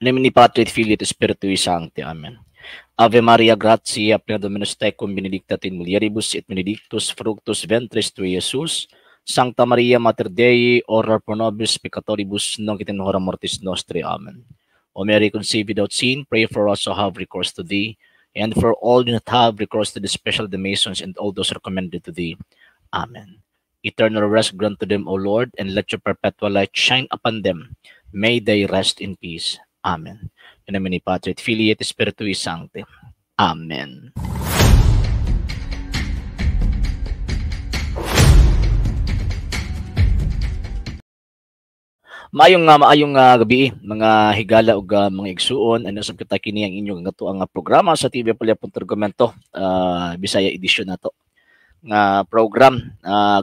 In nomine Patri et Filii et Spiritui Sancti. Amen. Ave Maria, gratia, plena Dominus tecum, benedicta in mulieribus, et benedictus fructus ventris tui, Iesus. Sancta Maria, Mater Dei, ora pro nobis peccatoribus, nunc et in hora mortis nostri. Amen. O Mary, conceived without sin, pray for us who have recourse to thee, and for all that have recourse to the special the Masons and all those recommended to thee. Amen. Eternal rest grant to them, O Lord, and let your perpetual light shine upon them. May they rest in peace. Amen. In nomine Patri et Filii et Spiritui Sancti. Amen. maayong gabi mga higala ug mga igsuon, ano sab kita kini ang inyong ngato ang programa sa TV Palyapon Argumento, Bisaya edition nato nga program.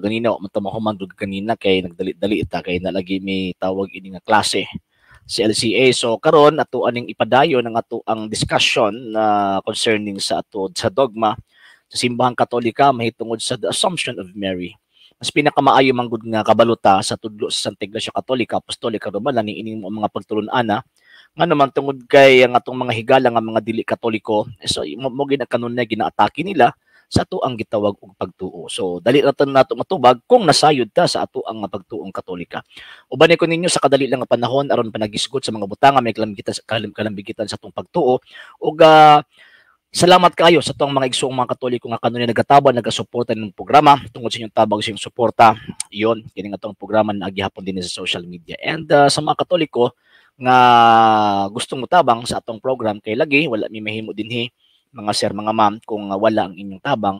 Ganina matamohuman dud kanina kay nagdali-dali ta kay nalagi may tawag ini nga klase si LCA. So karon ato aning ipadayon ang ato ang discussion concerning sa ato sa dogma sa simbahang Katolika mahitungod sa the Assumption of Mary. Mas pinakamaayo manggod nga kabaluta sa tudlo sa Santa Iglesia Katolika Apostolika Romana ni ining mga pagtulun-ana nga naman tungod kay ang atong mga higala nga mga dili Katoliko, so mo ginakanon ginaatake nila sa ato ang gitawag og pagtuo. So dali ra nato matubag kung nasayod ta sa ato ang pagtuong Katolika. Uban ko ninyo sa kadali lang nga panahon aron panagisgot sa mga butanga may kalambigitan sa atong pagtuo ug salamat kayo sa itong mga igsoong mga Katoliko nga kanunay nagataban, nagasuporta ng programa tungkol sa inyong tabang sa inyong suporta. Iyon, kini nga itong programa na agihapon din sa social media. And sa mga Katoliko nga gustong mutabang sa atong program, kay lagi, wala may mahimo dinhi, mga sir, mga ma'am, kung wala ang inyong tabang,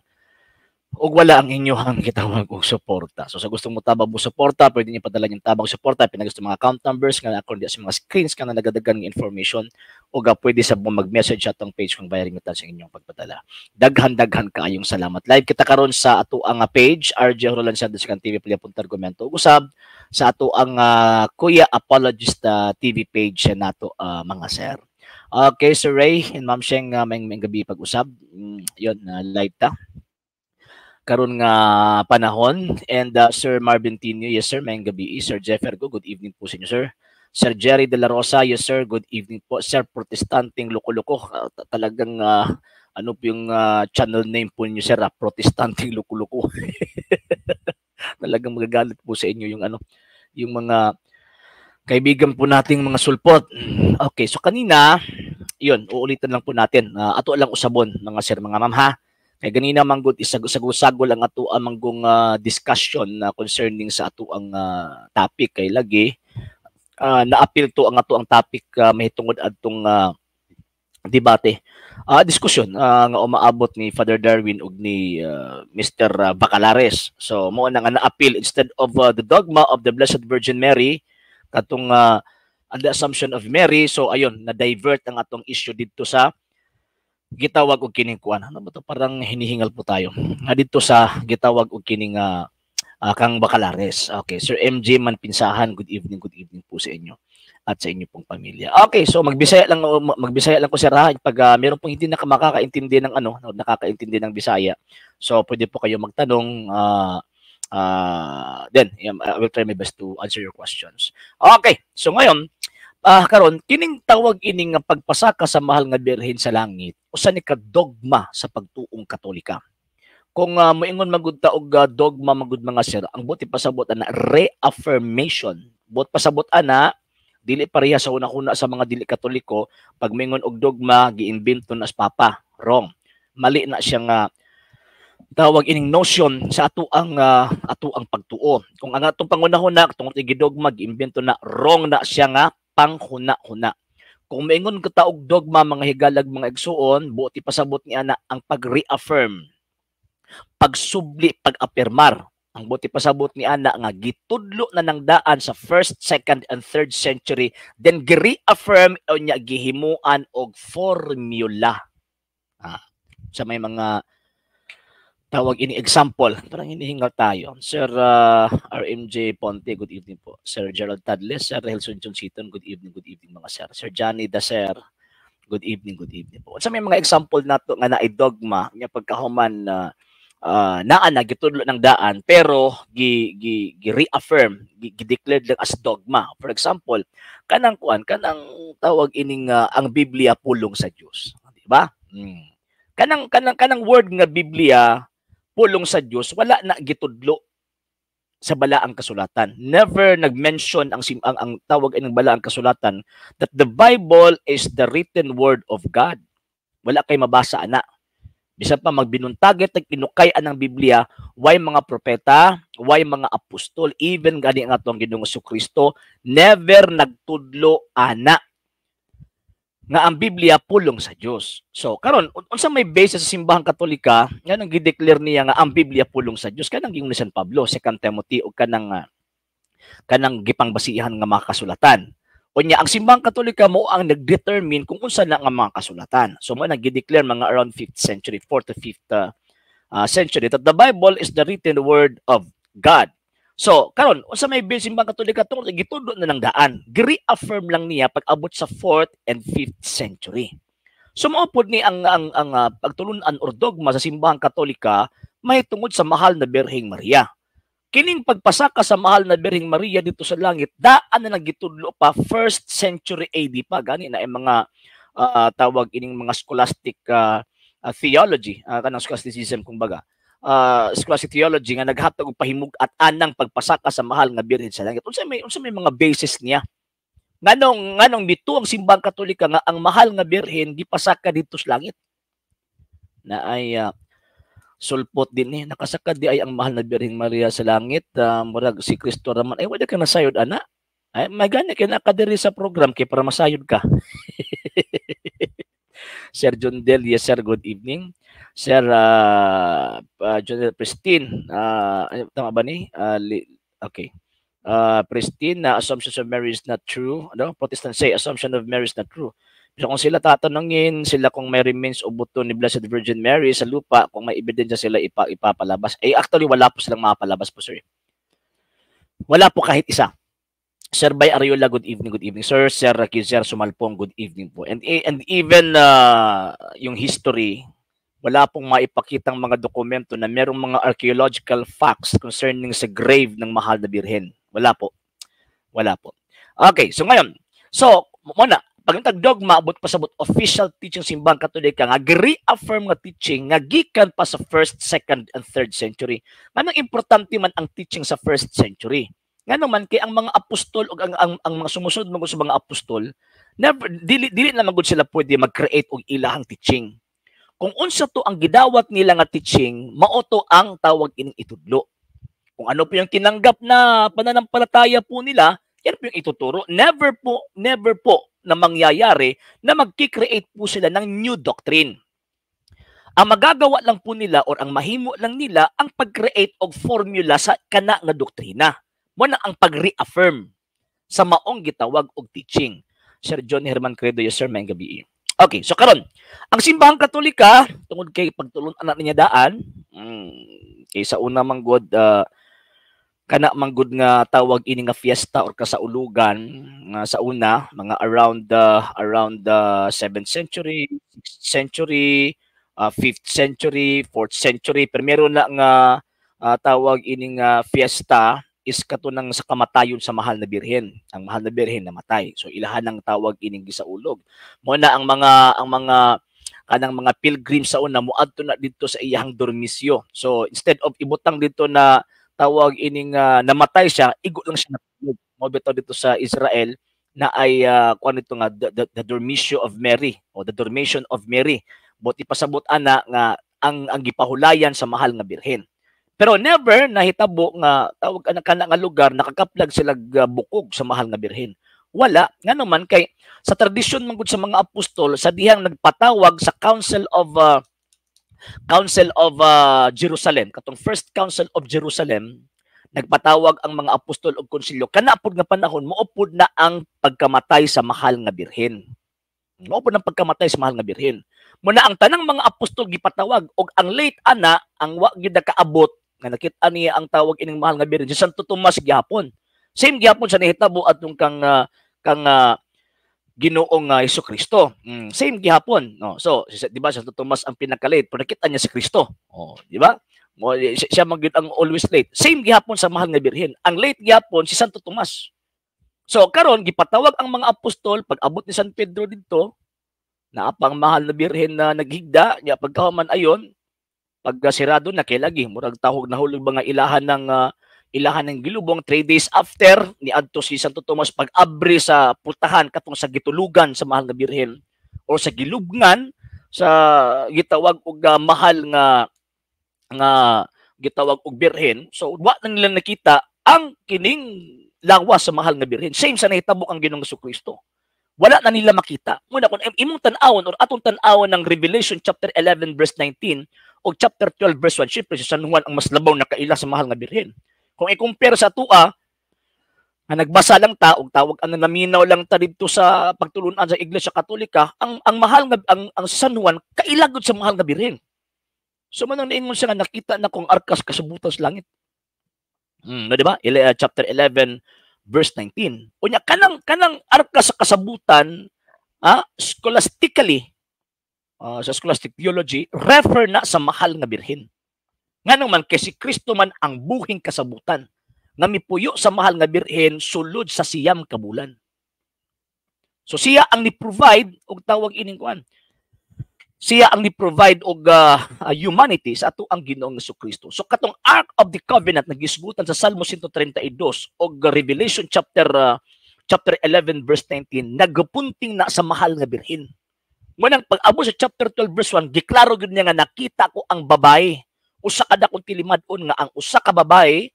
o wala ang inyong gitawag og suporta. So sa gustong mo tabang mo suporta, pwede niyo padala yung tabang suporta, pinagusto mga account numbers nga according sa mga screens nga nagadagan ng information o pwede sa mag-message sa atong page kung bayaring metal sa inyong pagpadala. Daghan kaayong salamat. Live kita karon sa ato ang page RJ Roland Santos kan TV Palyapon Argumento. Usab sa ato ang Kuya Apologist TV page nato mga sir. Okay, Sir Ray and Ma'am Sheng, may gabi pag-usab. Yun, live ta karon nga panahon. And Sir Marvin Tinio, yes sir, mayang gabi. Sir Jeff Ergo, good evening po sa inyo sir. Sir Jerry De La Rosa, yes sir, good evening po. Sir Protestanting Loko-Loko, talagang ano po yung channel name po niyo sir, Protestanting Loko-Loko. Talagang magagalit po sa inyo yung ano, yung mga kaibigan po nating mga sulpot. Okay, so kanina, yun, uulitan lang po natin. Ato lang usabon, mga sir, mga ma'am ha. Kaya ganina manggod isagol ang ato ang manggong discussion concerning sa ato ang topic kay lagi na-appeal to ang ato ang topic mahitungod adtong debate diskusyon nga umaabot ni Father Darwin ug ni Mr. Bacalares. So mo na nga na-appeal instead of the dogma of the Blessed Virgin Mary katong the Assumption of Mary. So ayun, na-divert ang atong issue dito sa gitawag og kining kuan. Ano ba to, parang hinihingal po tayo. Nga dito sa gitawag og kining kang Bacalares. Okay, Sir MJ Manpinsahan, good evening po sa inyo at sa inyo pong pamilya. Okay, so magbisaya lang ko sir ha pag meron pong hindi makakaintindi ng nakakaintindi ng Bisaya. So pwede po kayo magtanong then I will try my best to answer your questions. Okay, so ngayon karon kining tawag ining pagpasaka sa mahal nga birhen sa langit usa ni ka dogma sa pagtuong Katolika. Kung moingon magud ta og dogma magud mga sir, ang buti pasabot ana reaffirmation. Bot pasabot ana dili pareha sa una-una sa mga dili Katoliko pag moingon og dogma giimbento na sa Papa. Wrong. Mali na siya nga tawag ining notion sa ato ang pagtuo. Kung ang atong pangunahuna tungod gidogma giimbento na, wrong na siya nga panghuna-huna. Kung maingon ka taog dogma mga higalag mga igsuon, buti pasabot ni ana ang pag-reaffirm, pagsubli, pag-apirmar. Ang buti pasabot ni ana nga gitudlo na nang daan sa 1st, 2nd, and 3rd century, then gi-reaffirm o niya gihimuan og formula. Sa may mga tawag ini example, parang hinihingal tayo. Sir RMJ Ponte, good evening po. Sir Gerald Tadles, Sir Helson Johnsiton, good evening mga sir. Sir Johnny Daser, good evening po. Sa may mga example nato nga na dogma nga pagkahuman naa na gitudlo ng daan pero gi-reaffirm, gi-declare lang as dogma. For example, kanang tawag ining ang Biblia pulong sa Dios, di ba? Kanang word nga Biblia pulong sa Dios wala na gitudlo sa balaang kasulatan. Never nag-mention ang tawag ining balaang kasulatan that the Bible is the written word of God. Wala kay mabasa ana. Bisan pa magbinuntagit at inukay ang Biblia, why mga propeta, why mga apostol, even gani ang atong Ginoong Jesucristo, never nagtudlo ana nga ang Biblia pulong sa Dios. So karon unsa may base sa simbahang Katolika nga nang gi-declare niya nga ang Biblia pulong sa Dios kanang giingon ni San Pablo, 2 Timothy ug kanang gipangbasihan nga mga kasulatan. Unya ang simbahang Katolika mo ang nag-determine kung unsa na nga mga kasulatan. So mo nag-declare mga around 5th century, 4th to 5th century that the Bible is the written word of God. So, karon unsa may base simbang Katolika tungod gitudo na ng daan. Gi-reaffirm lang niya pag abot sa 4th and 5th century. So mao pod ni ang pagtulunan or dogma sa simbahang Katolika may tungod sa mahal na Birheng Maria. Kining pagpasaka sa mahal na Birheng Maria dito sa langit, daan na nagitudlo pa 1st century AD pa gani na ay mga tawag ining mga scholastic theology, kanang scholasticism kumbaga. Scholastic theology nga naghatag og pahimug at anang pagpasaka sa mahal nga birhen sa langit. Unsa may mga basis niya? Nganong bito ang simbang Katolika nga ang mahal nga birhen gipasaka dito sa langit. Na ay sulpot din nakasaka di ay ang mahal na Birheng Maria sa langit, murag si Kristo raman ay wala ka nasayod ana. Ay magani kay nakadiri sa program kay para masayod ka. Sir John Del, yes sir, good evening. Sir John Pristine, tama ba ni? Okay. Pristine, assumption of Mary is not true. Ano? Protestant say assumption of Mary is not true. So kung sila tatanungin, sila kung may remains o buto ni Blessed Virgin Mary sa lupa, kung may ebidensya sila ipapalabas. Actually, wala po silang mapalabas po, sir. Wala po kahit isa. Sir Bay Ariola, good evening, good evening. Sir Kizzer Sumalpong, good evening po. And even yung history, wala pong maipakitang mga dokumento na merong mga archaeological facts concerning sa grave ng mahal na birhen. Wala po. Wala po. Okay, so ngayon, muna, pagintag dogma, abot pasabot official teaching simbang Katolika nga gi-reaffirm nga teaching nga gikan pa sa 1st, 2nd, and 3rd century. Manang importante man ang teaching sa 1st century. Nga naman kay ang mga apostol o ang mga sumusunod mga sa mga apostol, never dili na magud sila pwede mag-create og ilahang teaching. Kung unsa to ang gidawat nila nga teaching, mao to ang tawag ining itudlo. Kung ano po yung tinanggap na pananampalataya po nila, yan po yung ituturo. Never po na mangyayari na magki-create po sila ng new doctrine. Ang magagawa lang po nila or ang mahimo lang nila ang pag-create og formula sa kana nga doktrina. Muna ang pag-reaffirm sa maong gitawag og teaching. Sir John Herman Credo, yes sir, may gabi. Okay, so karon, ang simbahang Katolika tungod kay pagtulon anak niya daan, kay sa una manggod kana manggod nga tawag ini nga fiesta or kasaulugan nga sa una mga around the 7th century, 6th century, 5th century, 4th century, pero meron na nga tawag ini nga fiesta is katunang sa kamatayon sa mahal na birhen. Ang mahal na birhen namatay. So ilahan ang tawag ining gisaulog. Mo na ang mga kanang mga pilgrims sa una moadto na dito sa iyang dormisyo. So instead of ibutang dito na tawag ining namatay siya, igo lang siya natulog. Mo bitaw dito sa Israel na ay kuan ito nga the dormisyo of Mary o the dormition of Mary. Buti pasabot ana nga ang gipahulayan sa mahal nga birhen. Pero never nahitabo nga tawag kana nga lugar nakakaplag sila bukog sa mahal nga birhen. Wala nga naman kay sa tradisyon man gud sa mga apostol sa dihang nagpatawag sa Council of Jerusalem, katong First Council of Jerusalem, nagpatawag ang mga apostol og konsilyo kana pod nga panahon moupod na ang pagkamatay sa mahal nga birhen. Moupod ang pagkamatay sa mahal nga birhen. Muna ang tanang mga apostol gipatawag og ang late ana ang wa gyud kaabot nga nakita niya ang tawag ining mahal nga birhen si Santo Tomas gihapon. Same gihapon sa nahitabo atong kang Ginoong Hesukristo. Same gihapon, no. So di ba Santo Tomas ang pinaka-late pero nakita niya si Kristo. Oh, di ba? Mo siya magid ang always late. Same gihapon sa mahal nga birhen. Ang late gihapon si Santo Tomas. So karon gipatawag ang mga apostol pag abot ni San Pedro didto na pang mahal na birhen na naghigda nya pagkahuman ayon pag sirado na kay lagi murag tahog nahulog mga ilahan ng gilubong 3 days after ni adto si Santo Tomas pag abri sa putahan katong sa gitulugan sa mahal na birhen o sa gilubngan sa gitawag og mahal nga gitawag og birhen. So wa na nila nakita ang kining lawas sa mahal nga birhen. Same sa nahitabo ang Ginoong Jesucristo. Wala na nila makita. Muna kung imong tan-awon or atong tan-awon ng Revelation chapter 11 verse 19 o chapter 12 verse 1, syempre si San Juan ang mas labaw na kaila sa mahal nga birhen. Kung i-compare sa tua, na nagbasa lang ta og tawag ang naminaw lang ta didto sa pagtulunan sa Iglesia Katolika, ang mahal nga ang San Juan kailagod sa mahal nga birhen. So manang niingon siya nga nakita na kung arkas kasabutan sa langit. No, di ba? Chapter 11 verse 19. Unya kanang arkas sa kasabutan, scholastically, sa scholastic theology, refer na sa mahal nga birhen. Nganong man kay si Kristo man ang buhing kasabutan nga mipuyo sa mahal nga birhen sulod sa siyam ka bulan. So siya ang ni-provide og tawag ining kuan. Siya ang ni-provide og humanity sa ato ang Ginoong Jesucristo. So katong Ark of the Covenant nagisgutan sa Salmo 132 og Revelation chapter 11 verse 19 nagapunting na sa mahal nga birhen. Ngunang pag-abo sa chapter 12 verse 1 giklaro gid niya nga nakita ko ang babae. Usa ka dakong tilimad-on nga ang usa ka babae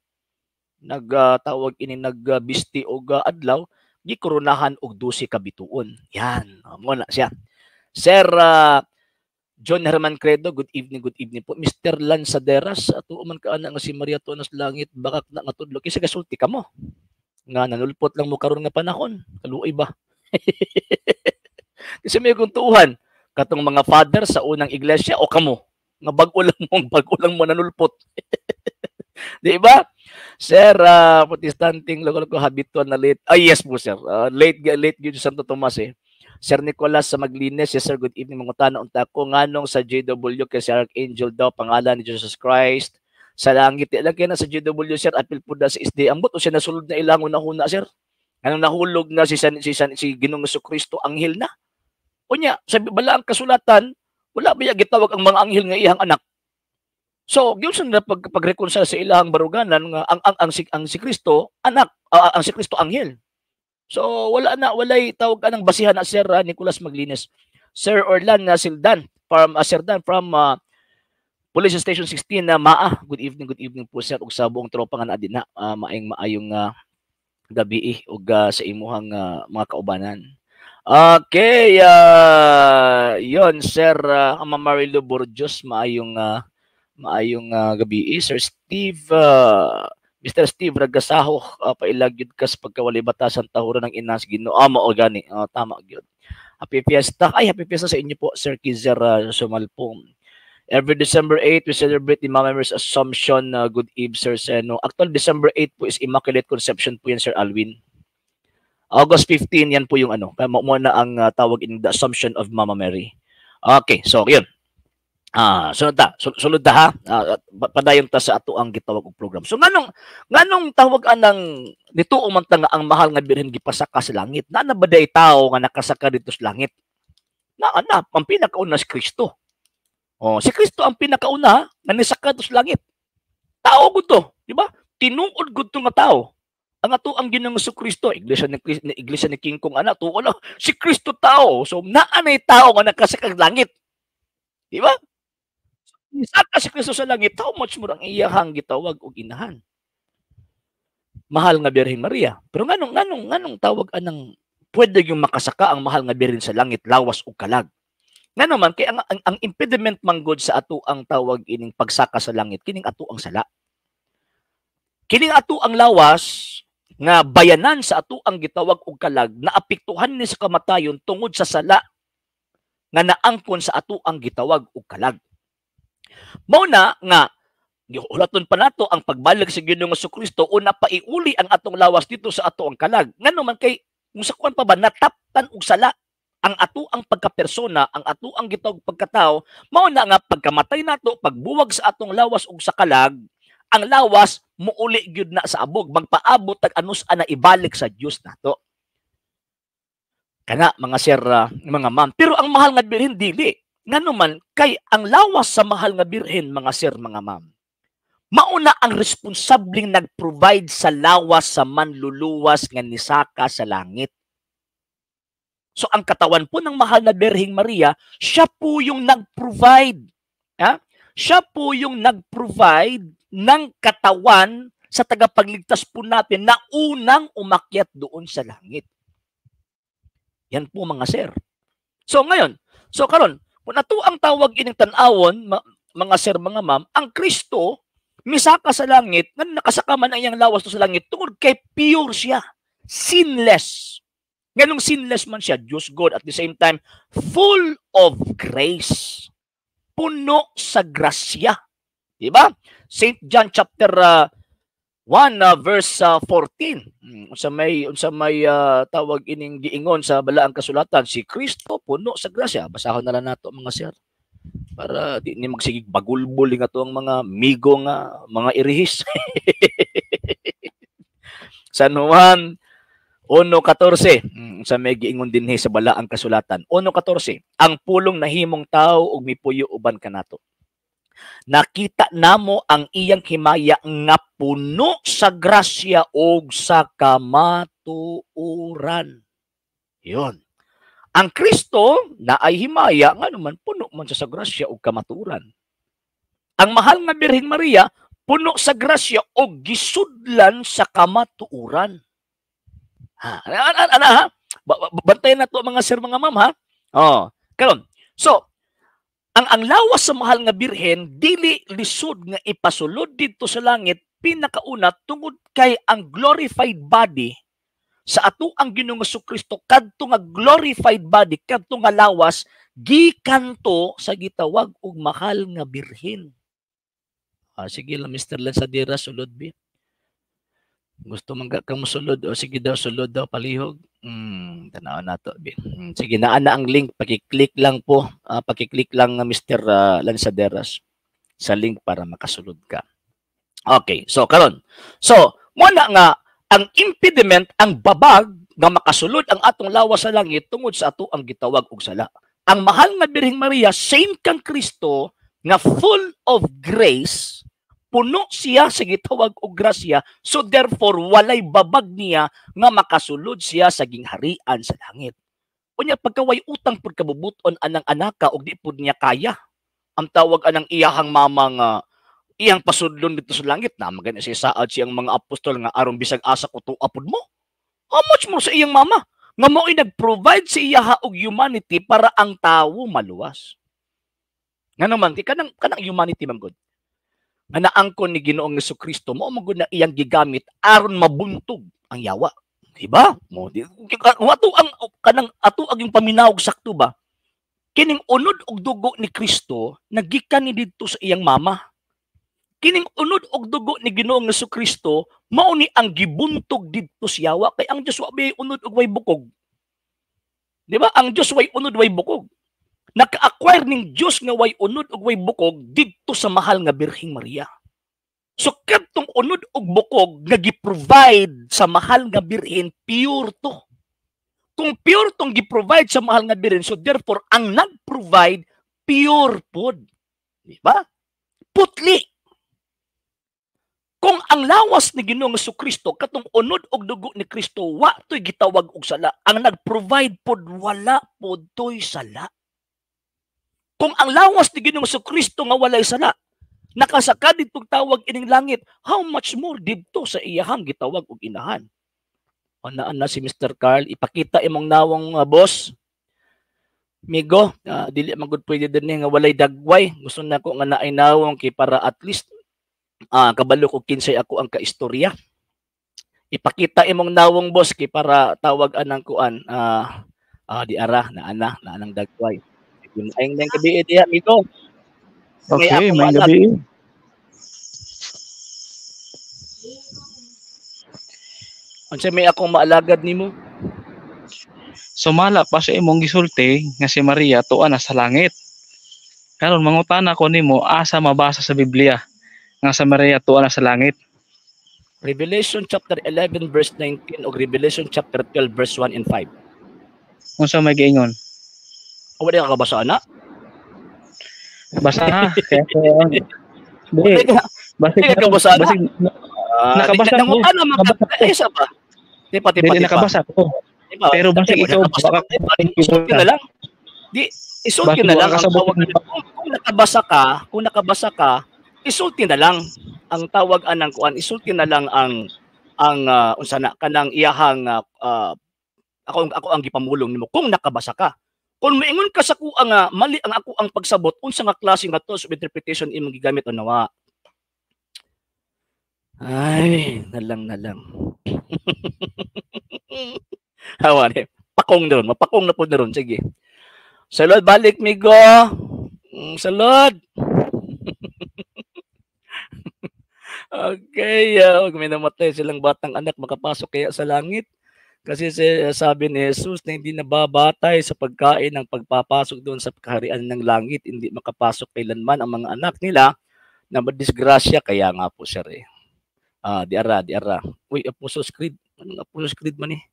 nagtawag ini nagbisti og adlaw gikoronahan og 12 ka bituon. Yan, mo na siya. Sir John Herman Credo, good evening po. Mr. Lanzaderas, ato man ka ana nga si Maria Tonas Langit, baka na natudlo kasi gasulti ka mo. Nga nanulpot lang mo karon nga panahon. Kaluoy ba? Kasi may kuntuhan katong mga father sa unang iglesia o kamo nga bago lang mo nanulpot. Di ba? Sir, protestanting local ko habitual na late. Yes po sir. Late gyud Santo Tomas eh. Sir Nicolas sa Maglines, yes sir, good evening mga tanong unta ko nganong sa JW kay si Archangel daw pangalan ni Jesus Christ sa langit lagi na sa JW sir apil po da sa SD ambot o siya nasulod na ilangon na huna sir anong nahulog na si Ginoong Jesucristo anghel na unya sabi bala ang kasulatan wala ba gitawag ang mga anghel nga iyang anak so gyud na pag-reconcile sa ilahang baruganan nga ang si Kristo anak ang si Kristo anghel. So walay tawag anang basihan na Sir Nicolas Maglines. Sir Orlan Sildan from Police Station 16 na good evening po sir ug sa buong tropa nga adina maayong gabi ug sa imuhang mga kaubanan. Okay, yon Sir Marilo Borjos maayong gabi Sir Steve Mr. Steve Ragasaho, pailagyod ka sa pagkawalay batasan tahuran ng inas Ginoo. Mao gani. Tama gyud. Happy Fiesta. Happy Fiesta sa inyo po, Sir Kizer Sumalpong. Every December 8, we celebrate the Mama Mary's Assumption. Good eve, Sir Seno. Actually, December 8 po is Immaculate Conception po yan, Sir Alwin. August 15, yan po yung muna ang tawag in the Assumption of Mama Mary. Okay, so yun. Sulod ha. Padayon ta sa ato ang gitawag og program. So nganong tawag anang dito umanta nga ang mahal nga birhen gipasaka sa langit. Na ba day tao nga nakasaka dito sa langit? Na ang pinakauna si Kristo. Si Kristo ang pinakauna nga nisaka dito sa langit. Tao gud to, di ba? Tinuod gud to nga tao. Ang ato ang Ginoong Jesucristo, iglesia ni King Kong ana to wala si Kristo tao. So naa nay tao nga nakasaka sa langit. Di ba? Saka si Kristo sa langit, how much mo ang iyahang gitawag og inahan? Mahal nga Birhen Maria. Pero nganong tawag anang pwede yung makasaka ang mahal nga Birhen sa langit, lawas o kalag. Nga naman, kaya ang impediment manggod sa ato ang tawag ining pagsaka sa langit, kining ato ang sala. Kining ato ang lawas, nga bayanan sa ato ang gitawag og kalag, na apektuhan ni sa kamatayon tungod sa sala, nga naangkon sa ato ang gitawag og kalag. Mauna nga giulaton pa nato ang pagbalik sa Ginoong Jesucristo una pa iuli ang atong lawas dito sa ato ang kalag. Ngano man kay musakuan pa ba nataptan og sala ang ato ang pagkapersona, ang ato ang gitawag pagkatao, mao na nga pagkamatay nato, pagbuwag sa atong lawas ug sa kalag, ang lawas muuli gyud na sa abog, magpaabot tag anus ana ibalik sa Dios nato. Kana mga sir, mga ma'am. Pero ang mahal nga birhen dili. Nganuman kay ang lawas sa mahal nga birhen mga sir, mga ma'am, mauna ang responsabling nag-provide sa lawas sa manluluwas nga nisaka sa langit. So ang katawan po ng mahal na Birheng Maria, siya po yung nag-provide. Ha? Siya po yung nag-provide ng katawan sa tagapagligtas po natin na unang umakyat doon sa langit. Yan po mga sir. So ngayon, karon, kung ato ang tawag ining tan-awon, mga sir, mga ma'am, ang Kristo misaka sa langit, nga nakasakaman ang iyang lawas to sa langit, tungod kay pure siya, sinless. Ganong sinless man siya, Diyos God, at the same time, full of grace. Puno sa grasya. Diba? St. John chapter 1 verse 14. Unsa may tawag ining giingon sa balaang kasulatan, si Kristo puno sa grasya. Basahon na lang nato mga sir. Para di ni magsigig bagulbol nga to ang mga migo nga mga irihis. San Juan 1:14, sa may giingon dinhi sa balaang kasulatan. 1:14, ang pulong nahimong tao ug mipuyo uban kanato. Nakita namo ang iyang himaya nga puno sa grasya ug sa kamatuoran. Yon. Ang Kristo na ay himaya nga naman puno man sa grasya ug kamatuoran. Ang mahal nga Birheng Maria puno sa grasya ug gisudlan sa kamatuoran. Ha? Bantayan na to mga sir, mga ma'am, ha? Oh, karon. So, ang lawas sa mahal nga birhen dili lisod nga ipasulod dito sa langit pinakauna tungod kay ang glorified body sa ato ang Ginoong Jesucristo kadto nga glorified body, kadto nga lawas gikanto sa gitawag og mahal nga birhen. Sige lang Mr. Lansadera, sulod bi. Gusto man ka mosulod o sige daw, sulod daw palihog. Tanaw na to. Sige, naana ang link, paki-click lang po. Paki-click lang Mr. Lansaderas sa link para makasulod ka. Okay, so karon. So, muna nga ang impediment, ang babag nga makasulod ang atong lawas sa langit tungod sa ato ang gitawag og sala. Ang mahal nga Birheng Maria, same kang Kristo nga full of grace, puno siya sa gitawag og grasya, so therefore walay babag niya nga makasulod siya sa gingharian sa langit. Unya pagkaway utang pud kabubuton anang anaka og di pud niya kaya. Ang tawag anang iyahang mama nga iyang pasudlon dito sa langit na magana siya saad siyang mga apostol nga aron bisag asa ko tuwa pud mo. How much mo sa iyang mama nga mao nag-provide sa iyaha og humanity para ang tawo maluwas. Ngano man kanang humanity man gud nga naangkon ni Ginoong Jesucristo, mao magud na iyang gigamit aron mabuntog ang yawa. Diba? Mo ato ang kanang ato ang yung paminawog sakto ba? Kining unod og dugo ni Kristo nagikan ni didto sa iyang mama. Kining unod og dugo ni Ginoong Jesucristo mao ni ang gibuntog didto sa yawa, kay ang Dios wa bay unod og way bukog. Diba? Ang Dios way unod way bukog. Naka-acquire ning Diyos nga way unod ug way bukog didto sa mahal nga Birheng Maria. So kadtong unod ug bukog nga gi-provide sa mahal nga birhen, pure to. Kung pure tong gi-provide sa mahal nga birhen, so therefore ang nag-provide pure pod. Di ba? Putli. Kung ang lawas ni Ginoong Jesucristo katong unod og dugo ni Kristo wa toy gitawag og sala, ang nag-provide pod wala pod toy sala. Kung ang lawas ni Ginoong Jesucristo nga walay sala, nakasaka didtong tawag ining langit, how much more didto sa iyahang gitawag og inahan? Anaan na si Mr. Carl, ipakita imong nawong boss. Migo, dili man gud pwede dinhi nga walay dagway. Gusto na ko nga naay nawong kay para at least kabalo ko kinsay ako ang kaistorya. Ipakita imong nawong boss kay para tawag anang kuan di ara na anang dagway. Ayong nang gabi diha amigo. Okay, may gabi. Unsa may akong maalagad nimo? Sumala pa sa imong gisulti nga si Maria tuwa na sa langit. Karon mangutana ko nimo asa mabasa sa Biblia nga si Maria tuwa na sa langit. Revelation chapter 11 verse 19 o Revelation chapter 12 verse 1 and 5. Unsa may giingon? O wala ka kabasa na? Basa ha. Basig ka kabasa na? Nakabasa ko. Ano mga isa ba? Di pati nakabasa ko. Pero basig ikaw baka isulti na lang. Di isulti na lang ang tawag. Kung nakabasa ka, isulti na lang ang tawag anang kuan, isulti na lang ang unsa na kanang iyahang ako ang gipamulong nimo kung nakabasa ka. Kung moingon ka sa kuha nga mali ang ako ang pagsabot unsa nga klase nga tools of interpretation imong gigamit o nawa. Ay, nalang. Hawani, pakong doon, mapakong na po na ron, sige. Salud, balik migo. Salud. Okay, huwag may namatay silang batang anak makapasok kaya sa langit. Kasi sabi ni Jesus na hindi nababatay sa pagkain ng pagpapasok doon sa kaharian ng langit. Hindi makapasok kailanman ang mga anak nila na madisgrasya. Kaya nga po, sir eh. Di ara. Uy, Apostles Creed. Anong Apostles Creed man eh?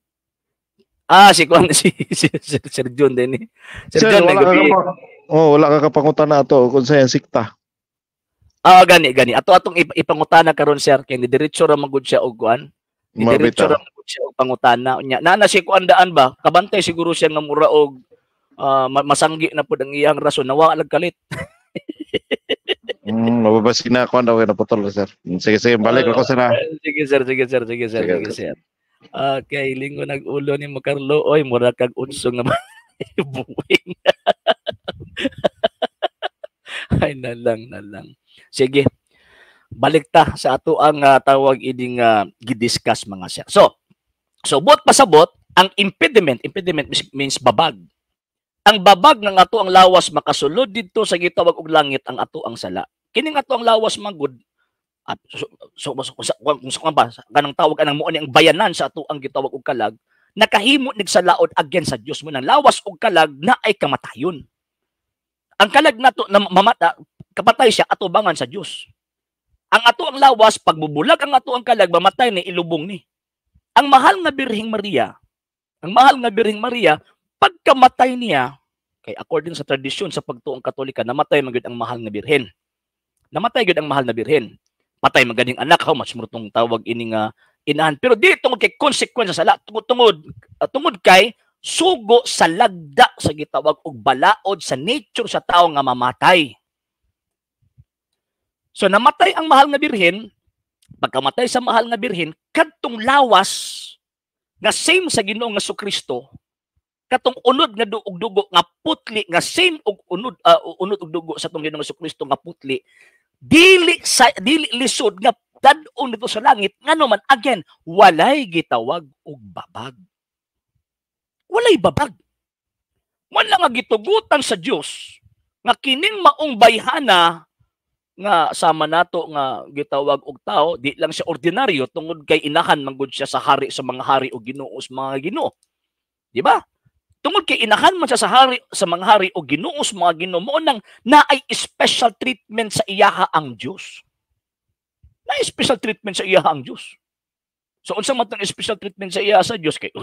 Si Sir John din eh. Sir John, wala ka kapangutan na ito kung sa'yo sikta. Gani. Atong ipangutana karon sir kay ni diretso ra magud siya og kuan. Ni diretso ra magud siya og pangutana unya. Nana si kuan daan ba? Kabantay siguro siya nga mura og masanggi na pud ang iyang rason nawa lag kalit. Mababasig na kuan daw kay naputol sir. Sige, balik ako sir. Sige sir. Okay, linggo nag-ulo ni Carlo. Oy, mura kag unsong naman. Buwing. Ay, nalang. Sige. Balik ta sa ato ang tawag ining gidiscuss mga sir. So bot pasabot ang impediment means babag. Ang babag ng ato ang lawas makasulod didto sa gitawag og langit ang ato ang sala. Kining ato ang lawas magud at kung ba kanang tawag anang mo ang bayanan sa ato ang gitawag og kalag nakahimo nig salaod against sa Dios mo nang lawas og kalag na ay kamatayon. Ang kalag nato na mamata kapatay siya atubangan sa Dios. Ang ato ang lawas pagbubulag ang ato ang kalag mamatay ni ilubong ni. Ang mahal nga Birheng Maria pagkamatay niya kay according sa tradisyon sa pagtuong Katolika namatay man gyud ang mahal nga birhen. Patay maganing anak mas murtong tawag ini nga inahan pero di tungod kay konsekwensya sa tungod kay sugo sa lagda sa gitawag og balaod sa nature sa tao nga mamatay. So namatay ang mahal nga birhen, pagkamatay sa mahal nga birhen kadtong lawas nga same sa Ginoo nga Jesucristo, katong unod nga dugo nga putli nga same og unod og dugo sa tong Ginoo nga Jesucristo nga putli, dili lisod nga dadon dito sa langit ngano man again walay gitawag og babag. Walay babag. Wala nga gitugutan sa Dios nga kining maong bayhana nga sama nato nga gitawag og tao di lang siya ordinaryo tungod kay inahan manggod siya sa hari sa mga hari o Ginoo sa mga Ginoo. Di ba? Tungod kay inahan man siya sa hari sa mga hari o Ginoo sa mga Ginoo mo nang naay special treatment sa iyaha ang Dios. Naay special treatment sa iyaha ang Dios. So unsa man tang special treatment sa iyaha sa Dios kay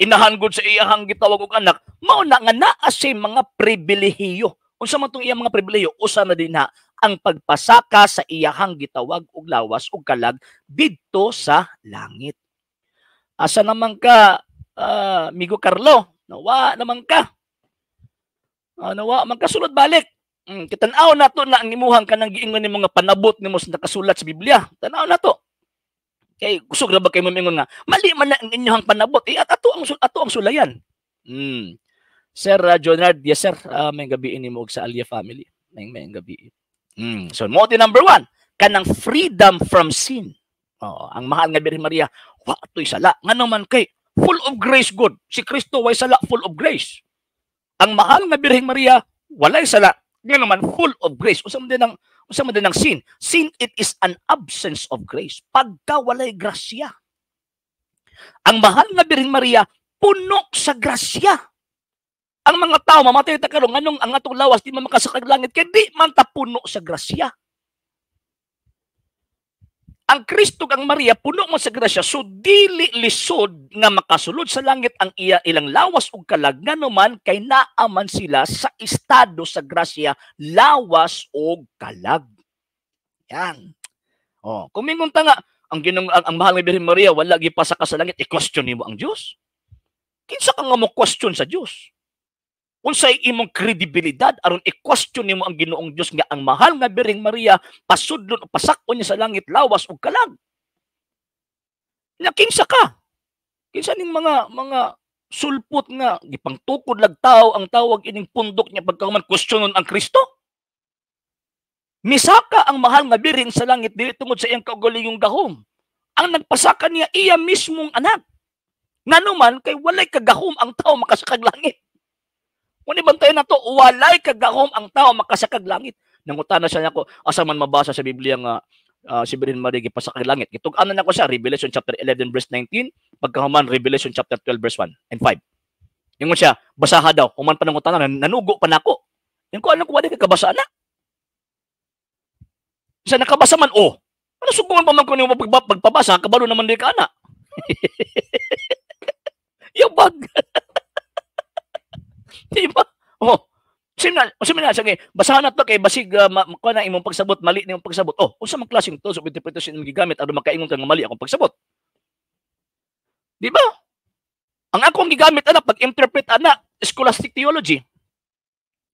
inahan gud sa iyahang gitawag og anak mao na nga naa say mga pribilehiyo. Unsa man tong iyang mga pribilehiyo usa na din ang pagpasaka sa iyahang gitawag og lawas og kalag didto sa langit. Asa naman ka Migo Carlo? Nawa naman ka. Nawa man ka sulod balik. Kitanaw nato na ang imuhang kanang giingon nimo nga panabot nimo sa nakasulat sa Biblia. Tanaw nato. Kay kusog ra ba kay mamingon nga mali man na ang inyong panabot at ato ang sulayan. Sir Jonard, yes sir, may gabi nimo og sa Alia family. May gabi. So mo ti number 1, kanang freedom from sin. Ang mahal nga Birhen Maria, wa toy sala. Ngano man kay full of grace good. Si Kristo way sala, full of grace. Ang mahal nga Birhen Maria, walay sala. Ngano man full of grace. Usa man din ang sin. Sin, it is an absence of grace. Pagka walay grasya. Ang mahal nga Birhen Maria, puno sa grasya. Ang mga tao mamatay ta karon nganong ang atong lawas di man makasakag langit kay di man ta puno sa grasya. Ang Kristo ang Maria puno man sa grasya, so dili lisod nga makasulod sa langit ang ilang lawas ug kalag nganuman kay naaman sila sa estado sa grasya, lawas ug kalag. Yan. Oh, kung mingon ta nga ang mahal nga Birhen Maria wala gipasa ka sa langit, i-question nimo ang Dios. Kinsa ka nga mo question sa Dios? Unsay imong kredibilidad aron i-question nimo ang Ginoong Dios nga ang mahal nga Birheng Maria pasudlon o pasakon niya sa langit, lawas ug kalag. Kinsa ka? Kinsa ning mga sulpot nga gipangtukod lag tao ang tawag ining pundok niya pagkahuman questionon ang Kristo? Misaka ang mahal nga Birhen sa langit dili tungod sa iyang kaugalingong gahom. Ang nagpasaka niya iya mismong anak. Nganuman kay walay kagahom ang tao makasakag langit. Kung ibantayan na to, walay kagahom ang tao makasakag langit. Nangutana siya nako, asa man mabasa sa Biblia nga si Birhen Maria gipasakag langit. Gitug-anan nako siya, Revelation chapter 11 verse 19, pagkahuman Revelation chapter 12 verse 1 and 5. Ingon siya, basaha daw, human pa nangutana, nanugo pa nako. Yung ko alam ko wala kay kabasa na. Sa nakabasa man, ano subukan pa man ko nimo pagpabasa, kabalo naman di ka ana. Yabag. Diba? Simina, sige, basahan na to kay basig makuha na imong pagsabot, mali na imong pagsabot. Unsa man klaseng tools of interpretation imong gigamit aron makaingon kang mali akong pagsabot? Diba? Ang akong gigamit ana pag-interpret ana, scholastic theology.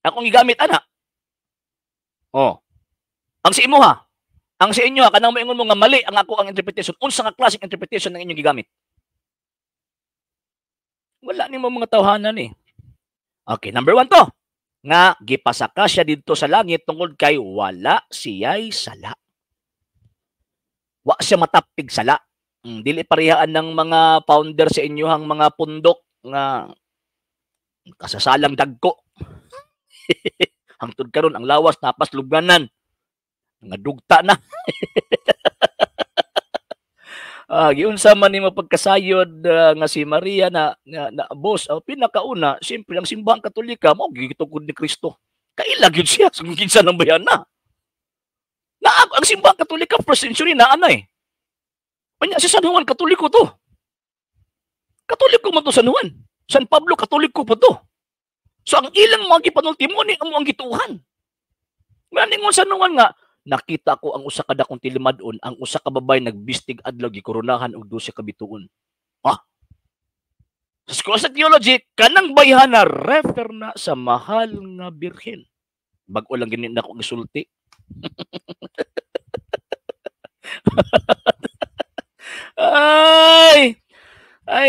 Akong gigamit ana. Ang sa imo ha, ang sa inyo ha, kanang moingon mo nga mali ang ako ang interpretation. Unsa nga klaseng interpretation ng inyong gigamit? Wala nimo mga tawhanan eh. Okay, number 1 to. Nga, gipasaka siya dito sa langit tungod kay wala siya'y sala. Wa siya matapig sala. Dili parehaan ng mga founder sa inyohang mga pundok nga kasasalang dagko. Hangtod karon ang lawas napas lugnanan. Nga dugta na. Giunsa man nimo pagkasayod nga si Maria na boss, pinakauna, siyempre ang simbahang Katolika mao gitugod ni Kristo. Kaila gyud siya kung kinsa nang bayan na. Ang simbahang Katolika first century na anay. Unya si San Juan Katoliko to. Katoliko man to San Juan. San Pablo Katoliko po to. So ang ilang mga gipanultimo ni amo ang gituhan. Maningon San Juan nga nakita ko ang usa ka dakong tilimadon, ang usa ka babay nagbistig adlaw gikoronahan og 12 ka bituon. Sa School of Theology, kanang bayhan na refer na sa mahal nga Birhen. Bag-o lang ginin na ko gisulti. Ay,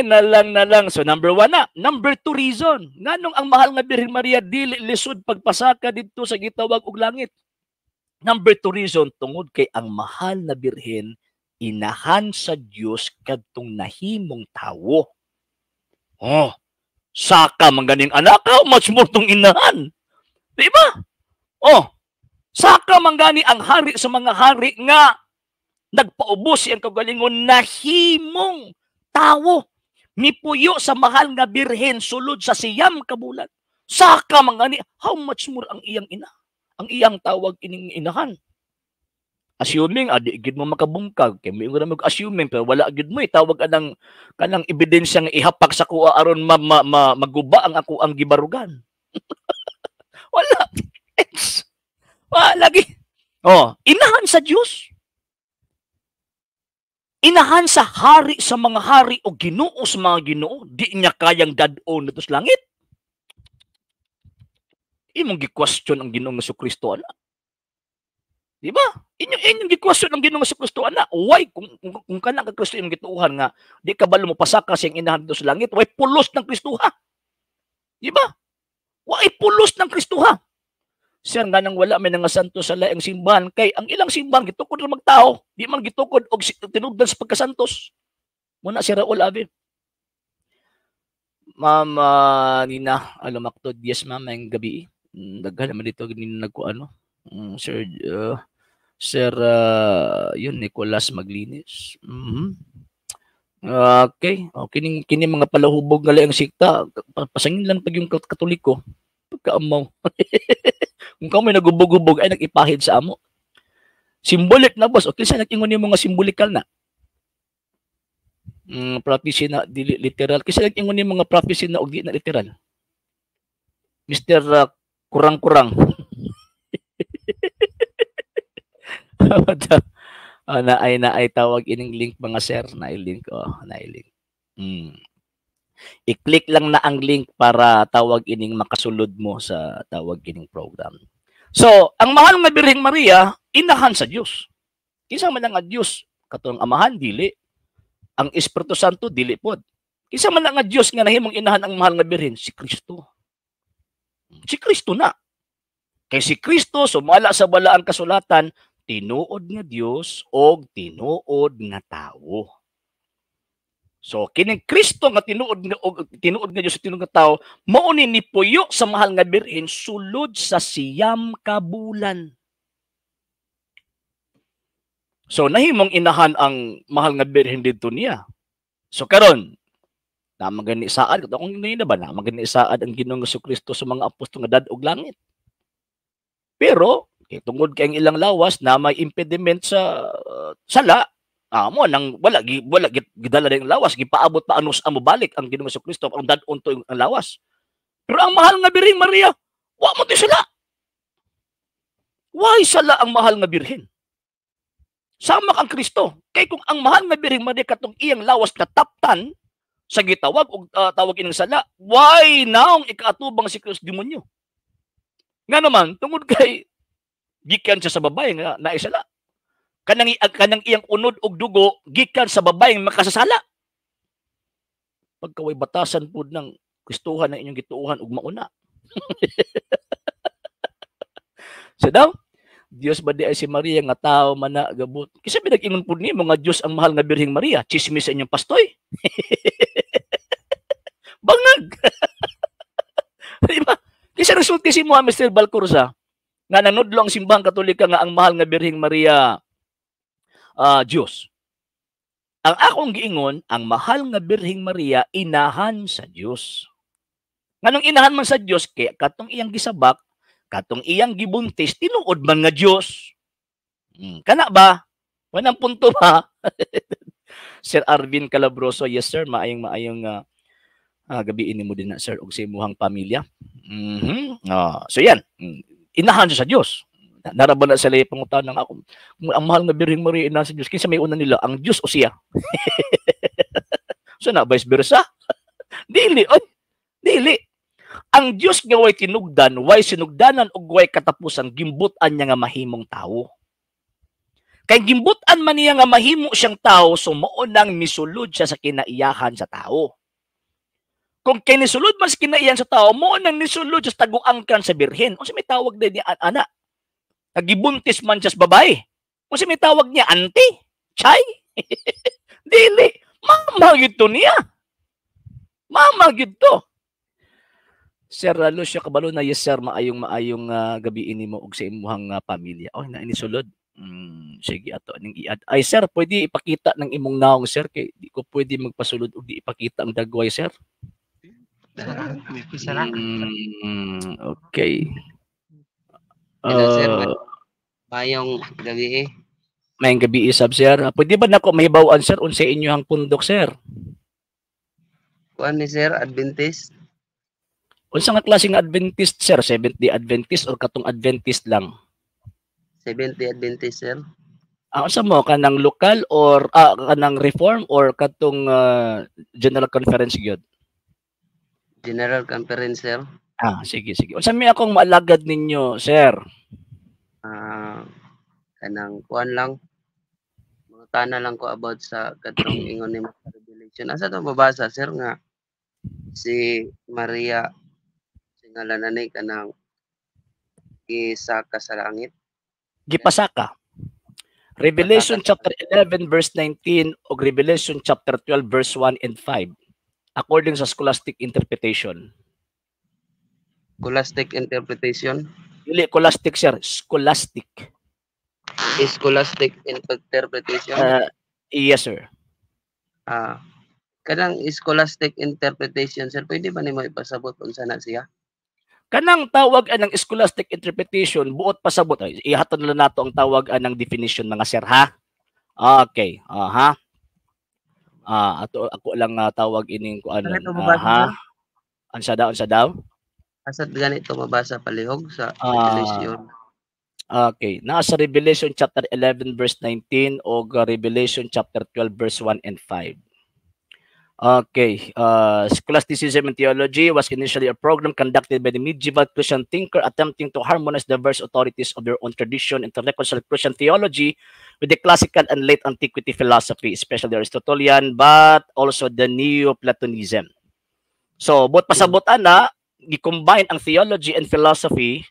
nalang. So, number 1 na. Number 2 reason. Nganong ang mahal nga Birhen Maria dili lisod pagpasaka dito sa gitawag og langit. Number 2 reason, tungod kay ang mahal na Birhen, inahan sa Dios kadtong nahimong tawo. Saka man ganing anak, how much more tong inahan? Diba? Saka man gani ang hari sa mga hari nga nagpaubos siyang kagalingon, nahimong tawo. Mipuyo sa mahal nga Birhen sulod sa siyam ka bulan. Saka man gani, how much more ang iyang ina? Ang iyang tawag ining inahan. Assuming, di gid mo makabungkag. Kaya may nga assuming, pero wala gid mo. Tawag kanang ebidensya nga ihapak sa kuha aron maguba ang ako ang gibarugan. Wala. Wala lagi. Inahan sa Dios. Inahan sa hari sa mga hari o Ginoo sa mga Ginoo. Di niya kayang dad-on nito sa langit. Imong gi-question ang Ginoong Jesucristo ana. Di ba? Inyong gi-question ang Ginoong Jesucristo ana. Why kung kana ka Kristo imong gituohan nga di ka balo mo pasaka siyang inahan dito sa langit, why pulos ng Kristo ha? Di ba? Why pulos ng Kristo ha? Siya nga nang wala may nga santo sa laing simbahan kay ang ilang simbahan gitukod ra magtao, di man gitukod og tinubdan sa pagkasantos. Muna si Raul Ave. Mama Nina Alamakto, yes mama ang gabi. Daghan naman dito nagkuano. Sir yun Nicolas Maglinis. Okay. O, kini mga palahubog nga ang sikta. Pasangin lang pag yung Katoliko. Pagkaamaw. Kung kami nagubog-ubog ay nag-ipahid sa amo. Symbolic na boss. Okay, sa nag-ingon yung mga symbolical na. Prophecy na dili literal. Kasi nag-ingon yung mga prophecy na og di na literal. Mr. Kurang-kurang. Naay tawag ining link mga sir. Naay-link. Naay-link. I-click lang na ang link para tawag ining makasulod mo sa tawag ining program. So, ang mahal nga Birheng Maria, inahan sa Dios. Kinsa man nga Dios, katong amahan dili. Ang Espiritu Santo dili pod. Kinsa man nga Dios nga nahimong inahan ang mahal nga Birhen? Si Kristo. Si Kristo na. Kay si Kristo sumala sa balaang kasulatan, tinuod nga Dios o tinuod nga tawo. So kining Kristo nga tinuod nga Dios o tinuod nga tawo, mao ni puyo sa mahal nga Birhen sulod sa siyam ka bulan. So nahimong inahan ang mahal nga Birhen didto niya. So karon na magani saad kung ngayon na ba na magani saad ang Ginoong Jesucristo sa mga apostol nga dadog langit. Pero tungod kay ang ilang lawas na may impediment sa sala, mo nang wala gidala ding lawas, gipaabot pa anus amo balik ang Ginoong Jesucristo ang dadon to ang lawas. Pero ang mahal nga Birheng Maria, wa mo ti sala. Why sala ang mahal nga Birhen? Sama kang Kristo. Kay kung ang mahal nga Birheng Maria katong iyang lawas na taptan sa gitawag og tawag inang sala, why naong ikaatubang si Kristo demonyo? Nga naman tungod kay gikan siya sa babae nga naisala. Kanang iyang unod og dugo gikan sa babae nga makasasala. Pagkaway batasan pud ng Kristohan na inyong gituuhan ug mauna. So daw, Dios ba di ay si Maria nga tao man na gabot. Kasi pinag-ingon po ni mga Diyos ang mahal nga Birheng Maria. Chismis sa inyong pastoy. Bangag. Diba? Kasi resulti si Mr. Balcursa nga nanudlo ang simbahang Katolika nga ang mahal nga Birheng Maria Diyos. Ang akong giingon, ang mahal nga Birheng Maria inahan sa Diyos. Nganong inahan man sa Diyos, kaya katong iyang gisabak, katong iyang gibuntis, tinuod man nga Diyos. Kana ba? Wanang punto ba? Sir Arvin Calabroso, yes sir, maayong gabi ini mo din na sir, og sa imuhang pamilya. So yan, inahan sa Diyos. Naraba na sila yung pangutan ng ako. Ang mahal na Birheng Maria inahan sa Diyos, kinsa may una nila, ang Diyos o siya? So na, vice versa? Dili. Ang Diyos nga way tinugdan, way sinugdanan ug way katapusan, gimbutan niya nga mahimong tawo. Kay gimbutan man niya nga mahimo siyang tawo, so mao nang misulod siya sa kinaiyahan sa tawo. Kung kinisulod man sa kinaiyahan sa tawo, mao nang nisulod siya sa taguangkan sa birhen. Unsa may tawag din niya ana? Nagibuntis man siya sa babae. Unsa may tawag niya auntie? Chay? Dili, mama gito niya. Mama gito. Sir Lucio Cabalo na yes sir, maayong gabi ini mo og sa imuhang pamilya. Oh, na ini sulod. Sige ato ning i-add. Ay sir, pwede ipakita ng imong naong sir kay di ko pwede magpasulod og di ipakita ang dagway sir. Okay. Hello sir. Mayong gabi. Mayong gabi sab sir. Pwede ba nako mahibaw-an sir unsa inyong pundok sir? Kuan ni sir Adventist. Unsa nga klaseng Adventist sir? Seventh-day Adventist or katong Adventist lang? Seventh-day Adventist sir. Unsa mo kanang lokal or kanang reform or katong General Conference gyud? General Conference sir. Sige. Unsa may akong maalagad ninyo sir? Kanang kuan lang. Mangutana lang ko about sa katong ingon ni Revelation. Asa to babasa sir nga si Maria ngalan ni kanang gisaka sa langit. Gipasaka. Revelation chapter 11 verse 19 o Revelation chapter 12 verse 1 and 5 according sa scholastic interpretation. Scholastic interpretation? Dili scholastic sir, scholastic. Scholastic interpretation? Yes sir. kanang scholastic interpretation, sir, pwede ba nimo ipasabot unsa na siya? Kanang tawag ng scholastic interpretation, buot pasabot. Ihatod na nato ang tawag ng definition mga sir, ha? Okay. Ha? Ako lang tawag ining ko ano. Ha? Unsa daw? Asad ganito mabasa palihog sa Revelation. Okay. Nasa Revelation chapter 11 verse 19 o Revelation chapter 12 verse 1 and 5. Okay. Scholasticism in theology was initially a program conducted by the medieval Christian thinker attempting to harmonize diverse authorities of their own tradition and to reconcile Christian theology with the classical and late antiquity philosophy, especially Aristotelian, but also the Neoplatonism. So, buot pasabutan na, i-combine ang theology and philosophy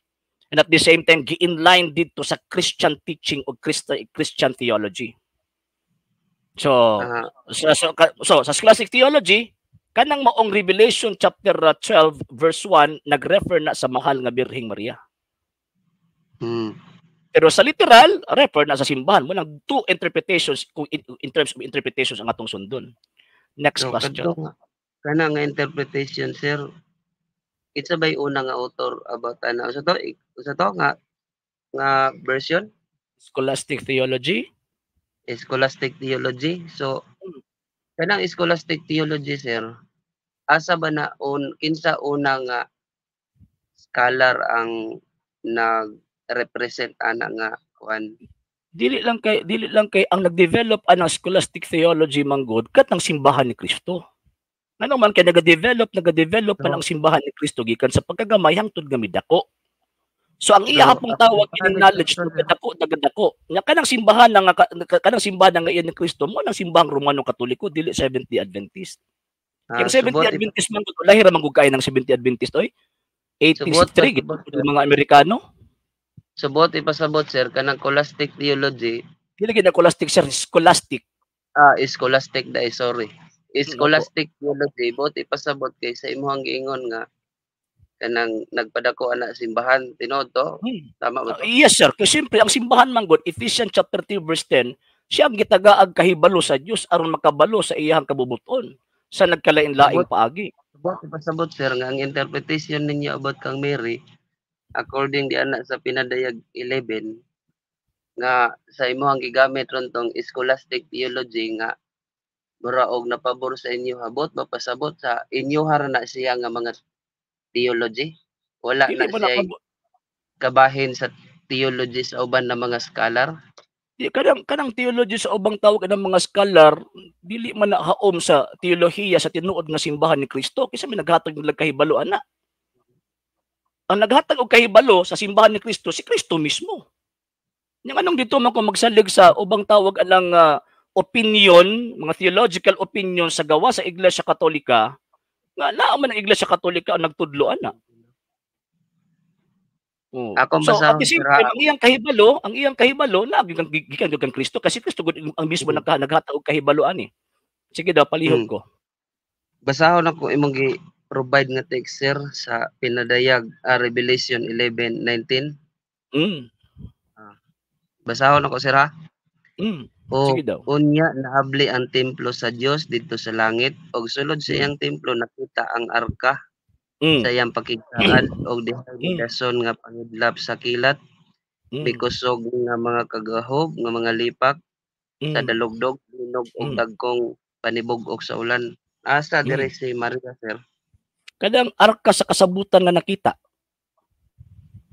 and at the same time, gi-inline dito sa Christian teaching o Christian theology. So, sa scholastic theology, kanang maong Revelation chapter 12 verse 1 nag-refer na sa mahal nga Birheng Maria. Pero sa literal, refer na sa simbahan. Mo nang two interpretations in terms of interpretations ang atong sundon. Next question. Kanang nga interpretation, sir, kitsa ba'y unang nga author about ano? Sa to nga version? Scholastic theology? Scholastic theology. So, kanang scholastic theology, sir, asa ba na kinsa unang scholar ang nag-represent ana nga kuan? Dili lang kay ang nag-develop ang scholastic theology manggod kat ng simbahan ni Kristo. Ano man kay nag-develop pa ng simbahan ni Kristo gikan sa pagkagamay hangtod gamid dako. So ang iya pong tawag kining knowledge nagadako. Nya kanang simbahan nga iyan ni Kristo mo nang simbahang Romano Katoliko dili 70 Adventist. Yung 70 Adventist man gud lahira man gud kay ng 70 Adventist oy. 83 gid mga Amerikano. Subot ipasabot sir kanang scholastic theology. Dili gid scholastic sir, scholastic. Scholastic sorry. Scholastic theology bot ipasabot kay sa imong giingon nga kanang nagpadako ana simbahan tinuod to. Tama ba to? Yes sir, kasi siyempre ang simbahan manggod Ephesians chapter 3 verse 10, siya ang gitagaag kahibalo sa Dios aron makabalo sa iyang kabubuton sa nagkalain-laing paagi. Pasabot sir nga ang interpretation ninyo about kang Mary according di ana sa pinadayag 11 nga sa imong gigamit ron tong scholastic theology nga muraog na pabor sa inyo habot pasabot sa inyo na siya nga mga theology. Wala na siya kabahin sa theology sa uban na mga scholar. Kanang theology sa ubang tawag ng mga scholar, dili man haom sa teolohiya sa tinuod nga simbahan ni Kristo kaysa may naghatag ng kahibalo ana. Ang naghatag og kahibalo sa simbahan ni Kristo si Kristo mismo. Yang anong dito man ko magsalig sa ubang tawag alang opinion, mga theological opinion sa gawa sa Iglesia Katolika, nga naa man ang Iglesia Katolika ang nagtudlo ana. So at the same time, ang iyang kahibalo na gikan kang Kristo kasi Kristo gud ang mismo naghatag og kahibalo ani. Sige daw palihog ko. Basahon ako imong gi-provide nga text sir sa pinadayag Revelation 11:19. Basahon ako sir ha. Sige daw. Unya naabli ang templo sa Dios dito sa langit og sulod sa iyang templo nakita ang arka sa iyang pakigtaan og dihay dason nga pangidlap sa kilat bikusog nga mga kagahog nga mga lipak sa dalugdog linog og dagkong panibug-ok sa ulan. Asa dire si Maria sir? Kadang arka sa kasabutan nga nakita.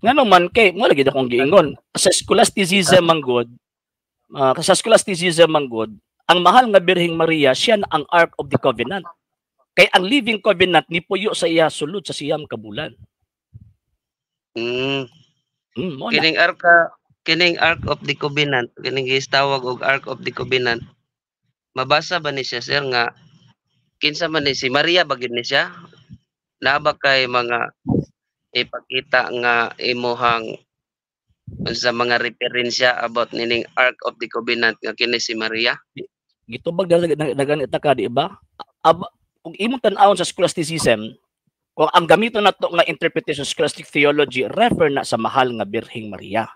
Ngano man kay mo lagi akong giingon sa scholasticism manggod. Sa scholasticism manggod, ang mahal nga Birheng Maria siya na ang Ark of the Covenant. Kay ang living covenant ni puyo sa iya sulod sa siyam ka bulan. Kining Ark of the Covenant, kining gitawag og Ark of the Covenant. Mabasa ba ni siya sir nga kinsa man ni si Maria bagid ni siya? Naba kay mga ipakita nga imuhang sa mga referensya about nining Ark of the Covenant nga kini si Maria? Gitubag daganita ka di ba? Kung imong tan-awon sa scholasticism, kung ang gamiton nato nga interpretation scholastic theology refer na sa mahal nga Birheng Maria.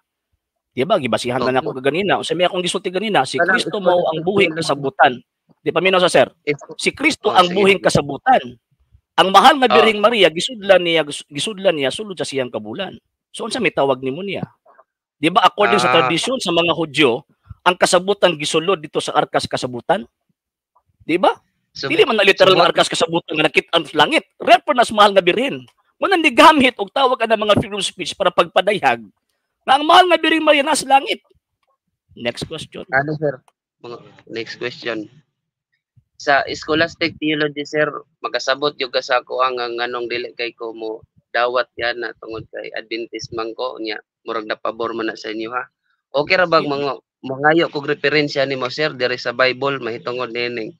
Di ba gibasihan na nako ganina. Unsa may akong gisulti ganina, si Kristo mao ang buhing kasabutan. Di paminaw sa sir. If, Si Kristo oh, ang sige. buhing kasabutan. Ang mahal nga Oh. Birhing Maria gisudlan niya sulod sa siyang kabulan. So unsa may tawag nimo niya? Di ba according sa tradisyon sa mga Hudyo, ang kasabutan gisulod dito sa arkas kasabutan? Di ba? So, Dili man na literal so, nga arkas kasabutan nga nakit-an sa langit. Refer na sa mahal nga Birhen. Munang digamit og tawag ana mga figure of speech para pagpadayag na ang mahal nga Birhing Maria nasa langit. Next question. ano sir? Next question. Sa scholastic theology sir, makasabot yung sa ako ang nganong dili kay ko mo dawat yan na tungod kay Adventist man ko nya murag na pabor man na sa inyo ha. Okay ra bang mangayo kog referensya nimo sir diri sa Bible mahitungod nining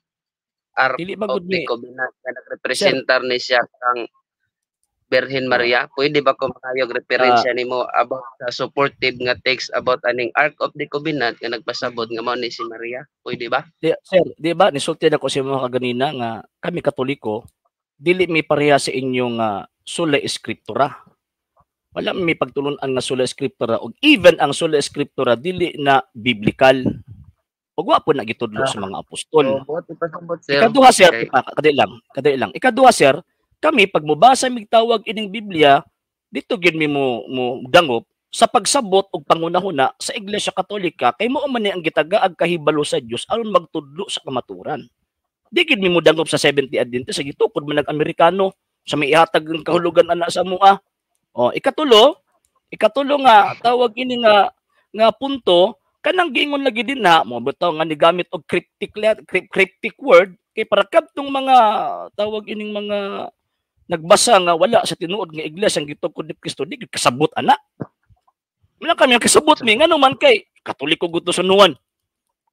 Ark Dili ba of gud the ni Covenant nga nagrepresentar ni siya kang Birhen Maria? Pwede ba ko makayog referensya nimo about sa supportive nga text about aning Ark of the Covenant nga nagpasabot nga mao ni si Maria? Pwede ba? Sir, di ba nisulti ako sa mga kaganina nga kami Katoliko dili mi pareha sa inyong sola escritura. Wala mi pagtulunan nga sola escritura ug even ang sola escritura dili na biblikal. Ug wa po na gitudlo sa mga apostol. Buot ipasabot sir. Ikaduha sir, Okay. kadali lang. Ikaduha sir, kami pag mubasa mig tawag ining Biblia, dito gid mi mo dangop sa pagsabot og pangunahuna sa Iglesia Katolika kay mao man ni ang gitagaag kahibalo sa Dios aron magtudlo sa kamaturan. Di gid mi mo dangop sa Seventh-day Adventist sa gitukod man nag-Amerikano sa may ihatag ng kahulugan ana sa mua. O ikatulo nga tawag ini nga punto kanang giingon lagi din na mo bitaw nga nigamit og cryptic word kay para kadtong mga tawag ining mga nagbasa nga wala sa tinuod nga iglesia ang gitukod ni Kristo di kasabot ana. Wala kami ang kasabot mi ngano man kay Katoliko gusto sunuan.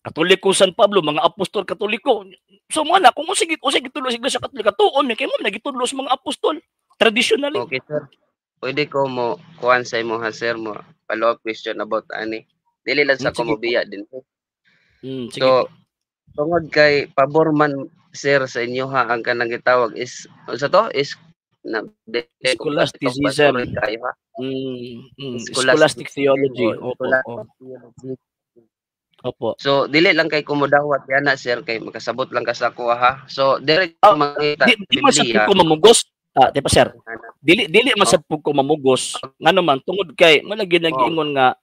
Katoliko San Pablo mga apostol Katoliko. So mo na kung usig gitulo sa iglesia Katolika tuon mi kay mo nagitudlo sa mga apostol traditionally. Okay sir. Pwede ko mo kuan sa imo ha sir mo follow up question about ani. Dili lang sa Sige po. komobiya din. Sige So po. tungod kay pabor man sir sa inyo ha ang kanang gitawag is sa to is na Scholasticism. kayo ha. Scholastic theology. o Opo. scholastic theology. Opo. So dili lang kay kumudawat yan na sir kay makasabot lang ka sa kuha ha. So direct Oh, makita Di man sa ko mamugos. Di pa sir. Dili man sa ko mamugos. Ngano man tungod kay malagi nag-ingon nga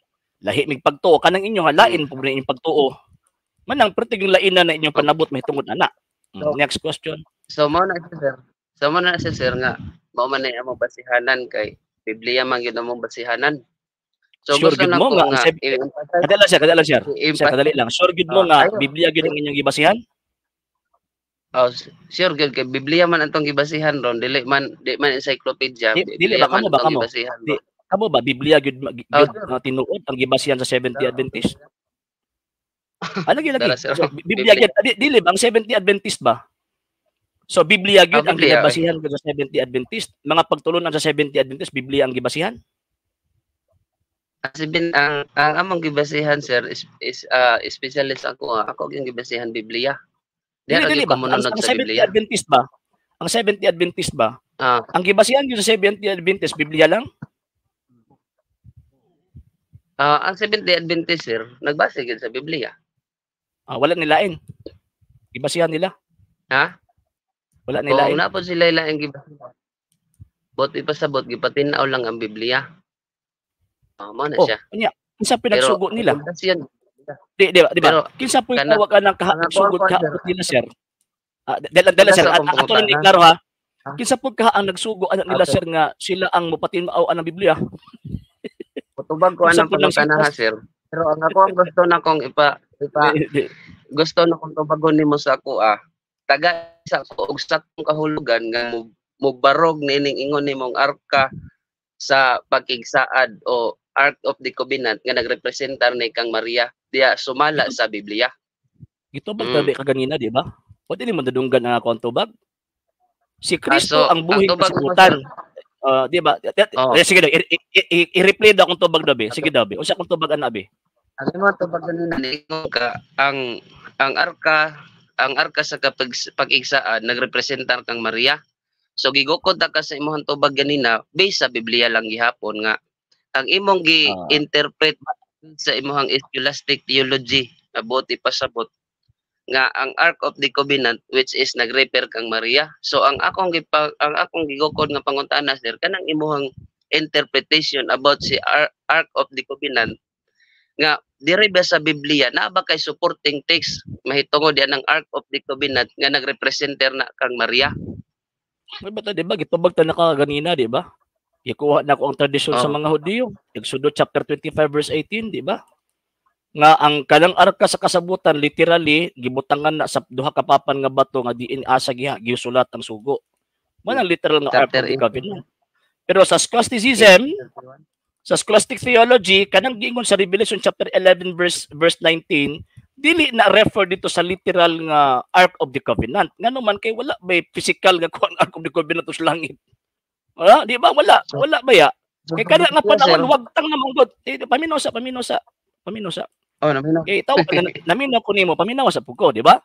lahi mig pagtuo kanang inyo halain po inyong pagtuo. Manang pertig yung lainan na inyong panabot mahitungod ana. Next question. So mo na siya sir. So mo na siya sir nga mao man na among basihanan kay Biblia man gyud among basihanan. So Sure gusto gid na mo ko nga, nga kadala sir. Sir, kadali lang. Sure gid mo nga Ayun. Biblia gid ang inyong gibasihan? Sure gyud kay Biblia man antong gibasihan ron dili man encyclopedia. Dili ba kamo ba antong kamo? gibasihan Di- ron. Kamo ba Biblia gid sir. tinuod ang gibasihan sa Seventh-day Adventist? Ano lagi? Dara, sir. So, Biblia gid dili ba ang Seventh-day Adventist ba? So Biblia gid ang Biblia, gibasihan sa Seventh-day Adventist. Mga pagtulunan sa Seventh-day Adventist Biblia ang gibasihan? Kasi ang among gibasihan sir is specialist ako yung gibasihan Biblia. Dili ba? Ko Ang mununod sa Seventh-day Biblia. Adventist ba? Ang Seventh-day Adventist ba? Ah, Ang gibasihan gyud sa Seventh-day Adventist Biblia lang? ang Seventh-day Adventist sir, nagbase gyud sa Biblia. Wala nilain. Gibasihan nila. Ha? Wala Kung nilain. na po sila ilang gibasihan. Bot ipasabot gipatinaw lang ang Biblia. Mo na siya. Kanya, kinsa pinagsugo nila? Kasi yan, Di ba? Pero, Kinsa po kana- tawag ka ng kuwan, sugod sir. kahapon nila, sir? Dala, sir. Nasa akong Ato lang pangutan, iklaro, ha? Ha? Kinsa po ka ang nagsugo anak nila, Okay. sir, nga sila ang mupatinmaaw ang Biblia? Kutubag ko Isa anang po lang pangutan na ha, sitas. sir. Pero ang ako ang gusto na kong gusto na kong tubagon nimo sa ako taga sa ko og sakong kahulugan nga mubarog nining ingon nimong arka sa pagigsaad o Ark of the Covenant nga nagrepresentar ni kang Maria diya sumala sa Biblia. Gitubag Mm. tabi kaganina, di ba? O dili man dadunggan ang ako ang tubag. Si Kristo so, ang buhing ang tubag ko, kasagutan. Di ba? Oh. Sige daw, i-replay daw akong tubag daw, be. Sige daw, be. Unsa akong tubag ana, be? Ang imo tubag kanina ningon ka ang arka sa pag-igsaad nagrepresentar kang Maria. So gigukod ta ka sa imong tubag ganina based sa Biblia lang gihapon nga ang imong gi-interpret sa imong scholastic theology abot ipasabot nga ang Ark of the Covenant which is nag-refer kang Maria. So ang akong gigukod nga pangutana sir kanang imuhang interpretation about si Ark of the Covenant nga diri ba sa Biblia na ba kay supporting text mahitungod yan ang Ark of the Covenant nga nagrepresenter na kang Maria? May bata, di ba? Gitubag ta na ka ganina, di ba? Ikuha na ko ang tradisyon sa mga Hudyo. Exodus chapter 25 verse 18, di ba? Nga ang kanang arka sa kasabutan literally gibutangan na sa duha ka papan nga bato nga diin asa gisulat ang sugo. Manang literal nga Ark of the Covenant. Pero sa scholasticism, sa scholastic theology, kanang giingon sa Revelation chapter 11 verse 19, dili na refer dito sa literal nga Ark of the Covenant. Ngano man kay wala may physical nga kuan Ark of the Covenant sa langit. Wala, di ba? Wala ba ya? Kay kada nga panahon wagtang na manggod. Paminosa. Oh, naminaw. Okay, naminaw ko nimo, paminaw sa pugo, di ba?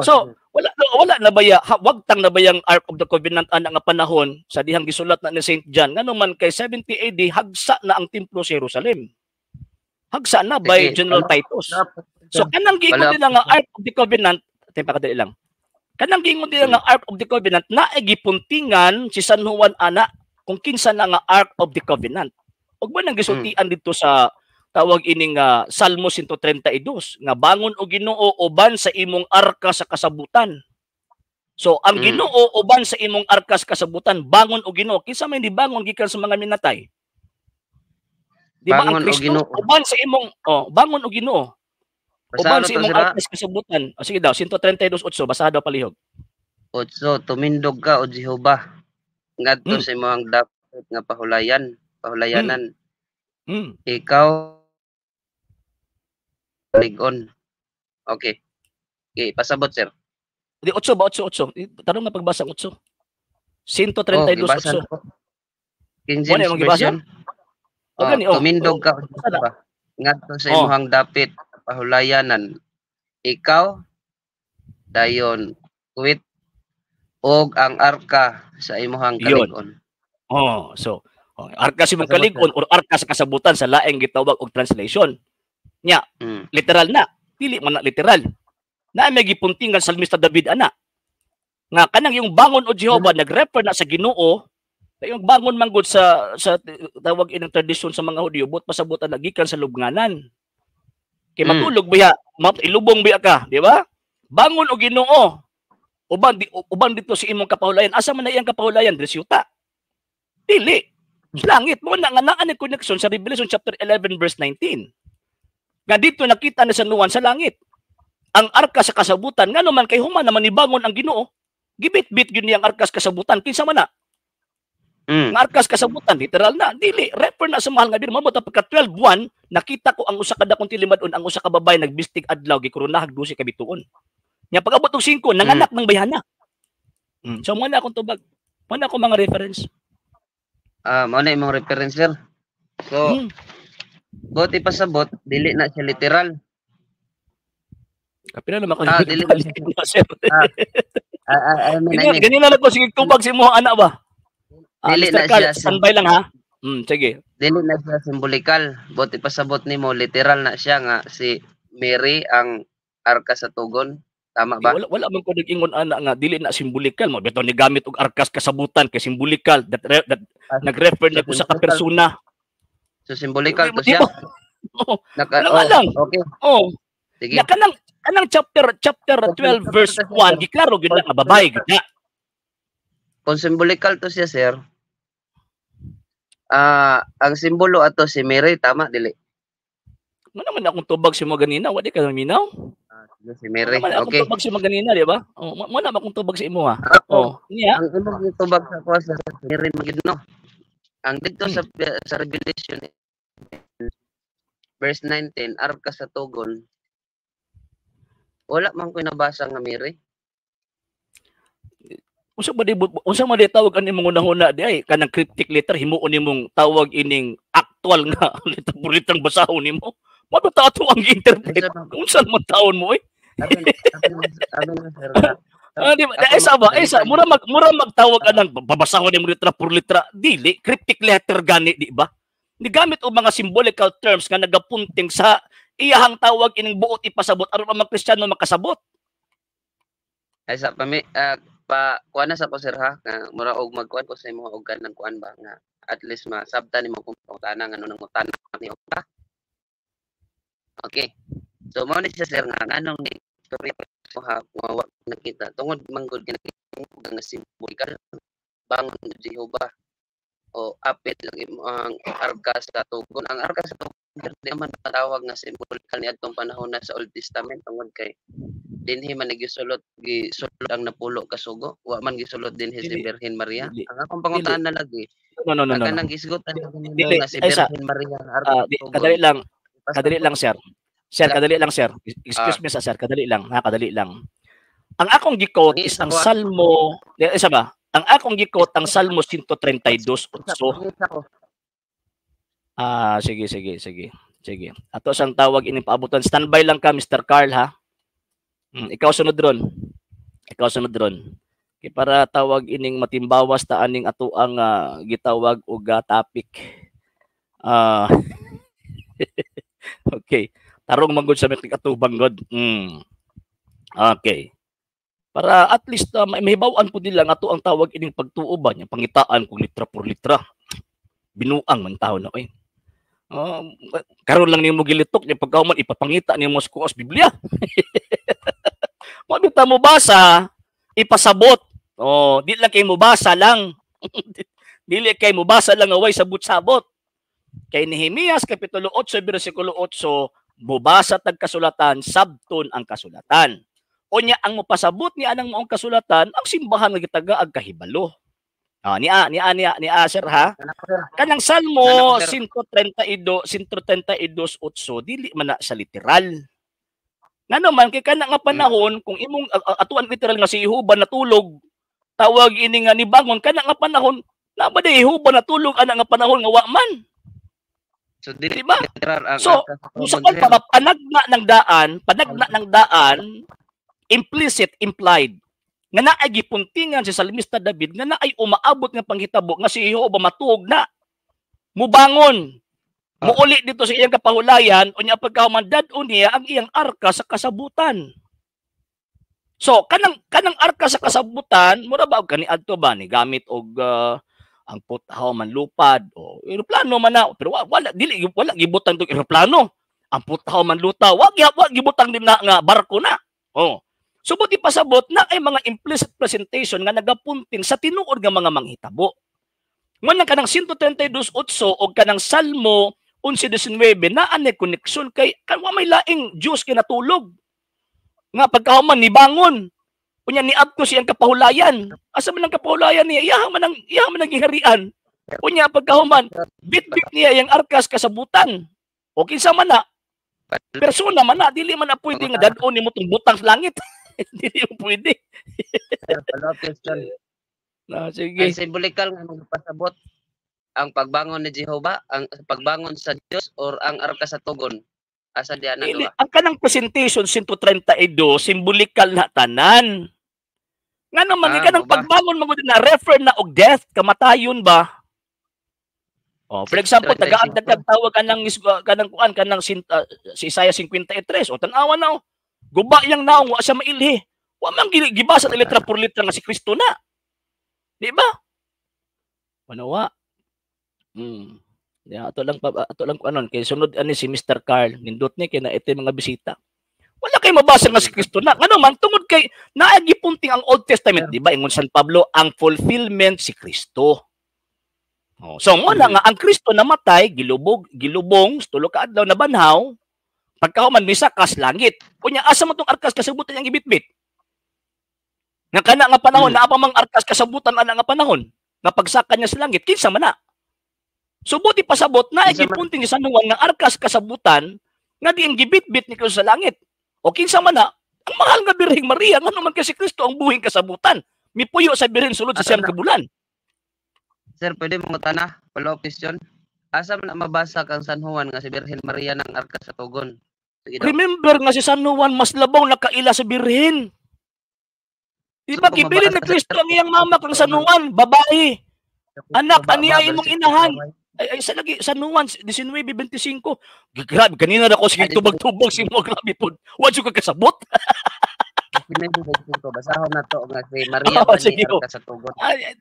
So, wala na ba ya, wagtang na ba yang Ark of the Covenant ana nga panahon sa dihang gisulat na ni Saint John ngano man kay 70 AD hagsa na ang templo sa Jerusalem. Hagsa na by General Titus. So kanang giingon nila nga Ark of the Covenant, kadali lang. Kanang giingon nila nga Ark of the Covenant na gipuntingan si San Juan ana kung kinsa na nga Ark of the Covenant. Ug ba nang gisultian dito sa tawag ining Salmo 132 nga bangon o Ginoo uban sa imong arka sa kasabutan. So ang Ginoo uban sa imong arka sa kasabutan, bangon o Ginoo kinsa may dibangon gikan sa mga minatay? Di ba ang Kristo uban sa imong bangon o Ginoo uban sa imong arka sa kasabutan. O sige daw 132:8 basa daw palihog. 8 tumindog ka o Jehova ngadto sa imong dapat nga pahulayanan. Ikaw ligon. Okay. Okay, pasabot sir. Di 8 ba 8. Tanong nga pagbasa 8. 132:8. King James Version. Tumindog ka ba? Ngadto sa imong dapit pahulayanan. Ikaw dayon kuwit og ang arka sa imong kaligon. So arka sa imong kaligon or arka sa kasabutan sa laing gitawag og translation. Nya, literal na. Dili man na literal. Na may gipuntingan salmista David ana. Nga kanang yung bangon o Jehova nagrefer na sa Ginoo, yung bangon manggod sa tawag inang tradisyon sa mga Hudyo, but pasabutan na gikan sa lubnganan. Kay matulog biya, ilubong biya ka, di ba? Bangon o Ginoo. Uban dito si imong kapahulayan. Asa man na iyang kapahulayan? Resyuta. Dili. Sa langit mo na nga naan connection sa Revelation chapter 11 verse 19. Nga dito nakita na San Juan sa langit. Ang arka sa kasabutan, nga naman kay human naman ibangon ang Ginoo. Gibit-bit yun niyang arka sa kasabutan. Kinsa man na? Ang arka sa kasabutan, literal na. Dili, refer na sa mahal nga din. Mamot pagka 12 buwan, nakita ko ang usa ka dakong tilimadon, ang usa ka babay nagbistig adlaw, gikurunahag 12 ka bituon. Nya pag-abot og 5, nanganak ng bayana. So mo na akong tubag. Mo na akong mga reference. Mo na imong reference sir. So bot ipasabot, dili na siya literal. Kapila naman ko. Dili na siya. Ganina na ko sige tubag si mo anak ba? Dili na siya. Standby lang ha. Sige. Dili na siya simbolikal. Bot ipasabot nimo literal na siya nga si Mary ang arka sa tugon. Tama ba? Wala man ko nag-ingon ana nga dili na simbolikal mo beto ni gamit og arkas kasabutan kay simbolikal that nag-refer na ko sa ka persona. So simbolikal to siya. Lang. Okay. Sige. Ya kanang chapter 12 verse 1 giklaro gyud nga babay gyud na. Kung simbolikal to siya sir. Ang simbolo ato si Mary tama dili. Mo naman akong tubag si mo ganina, wa di ka minaw. Si Mary. Okay. Akong tubag si mo ganina, di ba? Mo na akong tubag si imo ha. Niya. Ang imong tubag sa ko sa Mary magidno. Ang dito sa Revelation verse 19, arka sa tugon. Wala man ko nabasa nga Mary. Unsa man di tawag ani mong unang-una di ay kanang cryptic letter himuon nimong tawag ining actual nga litang basahon nimo. Mo ta ato ang interpret. Unsa man taon mo eh? Di ba? Esa mura magtawag anang babasahon nimo litra por litra. Dili cryptic letter gani di ba? Nigamit og mga symbolical terms nga nagapunting sa iyahang tawag ining buot ipasabot aron ang mga Kristiyano makasabot. Ay sa kuan na sa ko sir ha, nga mura og magkuan ko sa imo og kanang kuan ba nga at least masabtan nimo kung pangutana nga nung utana ni ka. Okay. So mo ni siya sir nga nganong ni story ko ha wa nakita tungod manggod nga simbolikal bangon ni Jehovah o apit lang ang arka sa tugon. Ang arka sa tugon di man matawag nga simbolikal ni adtong panahon na sa Old Testament tungod kay dinhi man gisulot ang napulo ka sugo wa man gisulot dinhi si Birhen Maria. Ang akong pangutaan na lagi no. kanang gisgutan nga si Birhen Maria ang arka sa tugon. Kadali lang sir. Kadali lang sir. Excuse me sir, kadali lang. Kadali lang. Ang akong gi-quote is ang Salmo, isa ba? Ang akong gi-quote ang Salmo 132:8. Sige. Ato sang tawag ining paabutan. Standby lang ka Mr. Carl ha. Ikaw sunod ron. Kay para tawag ining matimbawas ta aning ato ang gitawag og topic. Okay. Tarong manggod sa metik atubang god. Okay. Para at least mahibaw-an po nila nga ato ang tawag ining pagtuo ba nya pangitaan kung litra por litra. Binuang man tawo na oy. Karon lang nimo gilitok nya pagkauman ipapangita nimo sa kuos Biblia. Mabita mo basa, ipasabot. Di lang kay mo basa lang. Dili kay mo basa lang away sabot-sabot. Kay Nehemias kapitulo 8 bersikulo 8 mubasa tag kasulatan sabton ang kasulatan. Unya ang mopasabot ni anang maong kasulatan ang simbahan nga gitagaag kahibalo. Ni sir ha. Kanang Salmo 132:8 dili man na sa literal. Ngano man kay kana nga panahon kung imong atuan literal nga si Jehova natulog tawag ini nga nibangon kana nga panahon na ba di Jehova natulog ana nga panahon nga wa man. So dili ba? So sa panagna ng daan implicit implied nga naay gipuntingan si Salmista David nga naay umaabot nga panghitabo nga si Jehova matuog na mubangon muuli dito sa iyang kapahulayan unya pagkahuman niya ang iyang arka sa kasabutan. So kanang arka sa kasabutan mura ba og kaniadto ba ni gamit og ang puthaw man lupad o eroplano man na pero wala gibutang tong eroplano ang puthaw man luta wag gibutang din na nga barko na. Subot ipasabot na ay mga implicit presentation nga nagapunting sa tinuod nga mga manghitabo. Ngunang kanang 132:8 o kanang Salmo 11:19 na ane koneksyon kay kanwa may laing Diyos kinatulog. Nga pagkahuman ni bangon. Unya ni adto siyang kapahulayan. Asa man ang kapahulayan niya? Iyahan man ang giharian. Unya pagkahuman bit-bit niya yang arkas kasabutan. O kinsa man na persona man na dili man na pwede nga dadon nimo tong butang sa langit. Dili mo pwede. Sige. Ang simbolikal nga magpasabot ang pagbangon ni Jehovah, ang pagbangon sa Dios or ang arka sa tugon. Asa diyan na duwa? Ang kanang presentation 132 simbolikal na tanan. Nga naman kanang pagbangon magud na refer na og death, kamatayon ba? For example, tagaagdag tawag kanang si Isaiah 53 o tan-awan na guba yang naong wa siya mailhi. Wa man gibasa litra por litra nga si Kristo na. Di ba? Manawa. Ato lang anon kay sunod ani si Mr. Carl nindot ni kay na ito mga bisita. Wala kay mabasa nga si Kristo na. Ngano man tungod kay naagipunting ang Old Testament, di ba? Ingon San Pablo ang fulfillment si Kristo. So mo na nga ang Kristo namatay, gilubong tulo ka adlaw na banhaw. Pagkahuman misakas langit. Kunya asa man tong arkas kasabutan yang gibitbit. Nga kana nga panahon na apa mang arkas kasabutan ana nga panahon nga pagsaka niya sa langit kinsa man na. Subuti pasabot na gipunting sa nuwan nga arkas kasabutan nga diing gibitbit ni Kristo sa langit. O kinsa man na ang mahal nga Birheng Maria ngano man kay si Kristo ang buhing kasabutan. Mipuyo sa Birhen sulod sa siyang kabulan. Sir, pwede mo tanah follow-up question. Asa man mabasa kang San Juan nga si Birhen Maria ng arka sa tugon? Remember nga si San Juan mas labaw nakaila sa Birhen. Diba gibilin ni Kristo ang iyang mama kang San Juan, babae. Anak, aniya imong inahan. Ay sa lagi sa nuance 19:25. Grabe kanina na ko sige tubag-tubag si mo grabe pod. Wa jud ka kasabot. Basahon na to nga si Maria Oh, sige, Bani Arca sa tugot. Ay,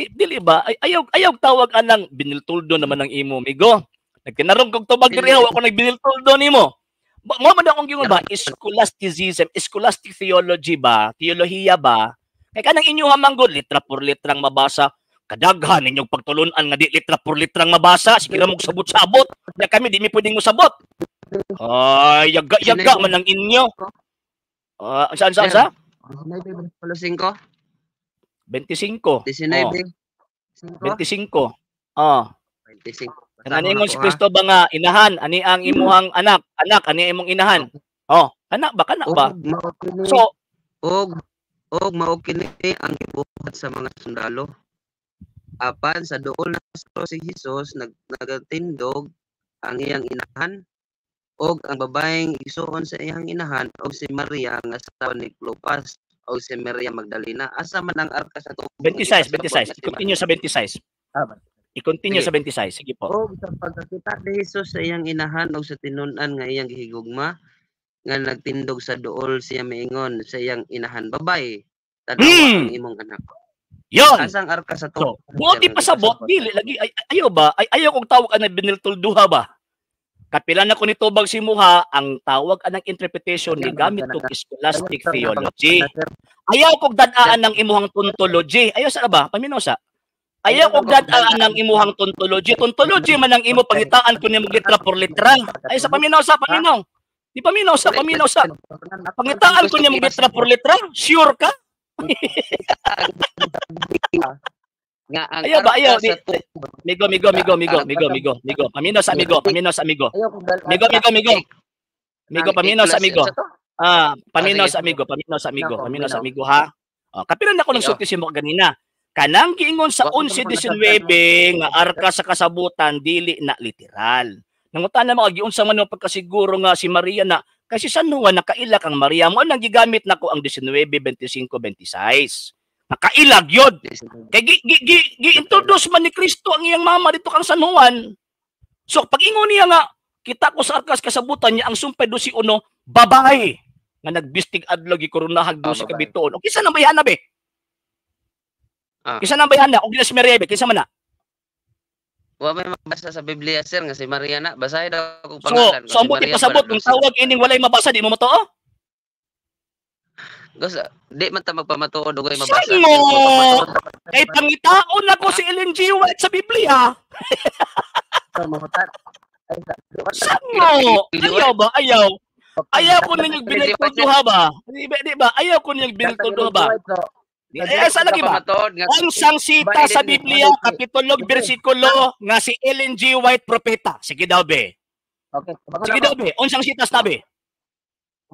dili ba? Ayaw tawag anang biniltuldo naman ng imo, migo. Nagtinarong kog tubag diri ako nagbiniltuldo nimo. Mo man akong gingon ba scholasticism, scholastic theology ba, teolohiya ba? Kay kanang inyo hamanggod litra por litrang mabasa. Kadaghan ninyong pagtulunan nga di litra por litrang mabasa, sige ra mo sabot-sabot. Ya kami di mi pwedeng mo sabot. Ay, yaga man ang inyo. Saan? 19, 25. 25. 19. 25. Oh. 25. Kanang ingon si Kristo ba nga inahan ani ang imuhang anak, ani imong inahan. Oh, kana ba? So, og mao kini ang gibuhat sa mga sundalo. Apan sa duol na si Jesus nagatindog ang iyang inahan og ang babaeng igsuon sa iyang inahan og si Maria nga asawa ni Clopas og si Maria Magdalena. Asa man ang arka sa tubo? 26. I-continue sa 26. I-continue sa 26. Sige po. Og sa pagkakita ni Jesus sa iyang inahan og sa tinun-an nga iyang gihigugma nga nagtindog sa duol siya miingon sa iyang inahan, babay, tanawa ang imong anak. Yon. Asang arka sa So, tubo? buti pa sabot dili lagi ayaw ba? Ayaw kog tawag ana biniltulduha ba? Kapila na ko ni tubag si muha ang tawag anang interpretation ni gamit og scholastic theology. Ayaw kog dad-aan ng imuhang tontology. Ayaw sa ba? Paminaw sa. Ayaw kog dad-aan ng imuhang tontology. Tontology man ang imo pangitaan kun nimo litra por litra. Ay sa paminaw. Di paminaw sa. Pangitaan kun nimo litra por litra. Sure ka? Nga ang Ayaw ba? Ayaw. arka sa tubo. Migo. Paminaw sa amigo. Migo, paminaw sa amigo. Paminaw sa amigo ha. Kapilan ako ng sulti si mo ganina. Kanang giingon sa 11:19 nga arka sa kasabutan dili na literal. Nangutan na mga giunsa man pagkasiguro nga si Maria na kasi sa nuwa nakailak ang Maria mo nang gigamit nako ang 19:25-26. Nakailag yun. Kay gi-introduce man ni Kristo ang iyang mama dito kang San Juan. So pag ingon niya nga kita ko sa arkas kasabutan niya ang sumpay 12:1 babae nga nagbistig adlaw gikoronahag 12 ka bituon. O kisa nang bayana be? Kisa nang bayana og si Maria be kisa man na? Wa may mabasa sa Biblia sir nga si Maria na basahin daw ako pangalan. So ang buti pasabot kung tawag ining walay mabasa di mo matoo? Gusto, di man ta magpamatuod og mabasa. Saan mo? Kay pangitaon ako si Ellen G. White sa Biblia. Saan mo? Ayaw ba? Ayaw. Ayaw ko ninyong biniltuduha ba? Di ba? Ayaw ko ninyong biniltuduha ba? Saan lagi ba? Unsang sita sa Biblia, kapitulo, bersikulo, nga si Ellen G. White propeta. Sige daw be. Sige daw be. Unsang sita sa tabi?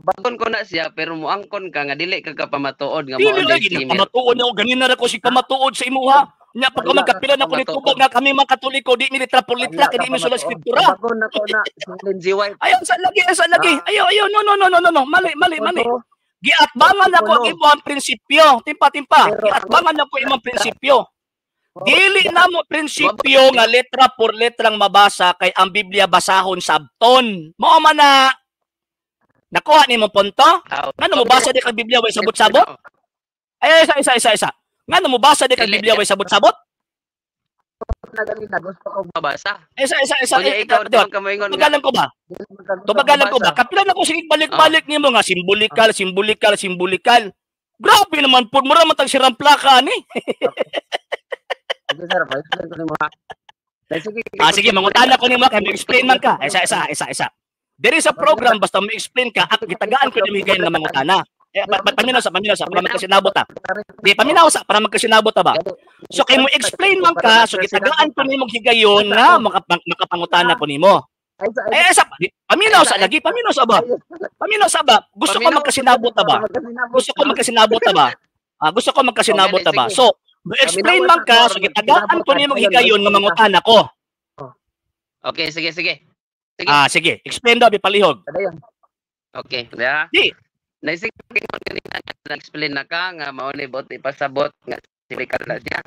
Bagon ko na siya pero muangkon ka nga dili ka pamatuod nga dili lagi na pamatuod na ganina na ko si pamatuod sa imuha nya pag magkapila na ko ni tubag na kami mga Katoliko di mi litra por litra kay di mi sulat skriptura. Bagon na ko na si White. Ayaw sa lagi. Ayaw no mali. Giatbangan ako ang imong prinsipyo. Timpa. Giatbangan ako imong prinsipyo. Dili na mo prinsipyo nga letra por letrang mabasa kay ang Biblia basahon sabton. Mao man na nakuha ni mo punto? Ngano mo basa di kang Biblia way sabot-sabot? Ay isa. Ngano mo basa di kang Biblia way sabot-sabot? Gusto ko mabasa. Isa. Ikaw ka moingon. Tubagalan ko ba? Kapila na ko sige balik nimo nga simbolikal. Grabe naman pud mura man tag sirang plaka ni. Sige mangutana ko nimo kay explain man ka. Isa. There is a program basta mo explain ka at gitagaan ko ni higay nga mangutana. Paminaw sa para magkasinabot ta. Di paminaw sa para magkasinabot ta ba. So kay mo explain man ka so gitagaan ko nimo higayon nga makapangutana ko nimo. Paminaw sa ba? Gusto ko magkasinabot ta ba? Gusto ko magkasinabot ta ba? So mo explain man ka so gitagaan ko nimo higayon nga mangutana ko. Okay, sige. Sige. Explain daw, palihog. Okay. Yeah. Di. Naisip ko kanina na-explain na ka nga mao ni bot ipasabot nga silikal na siya.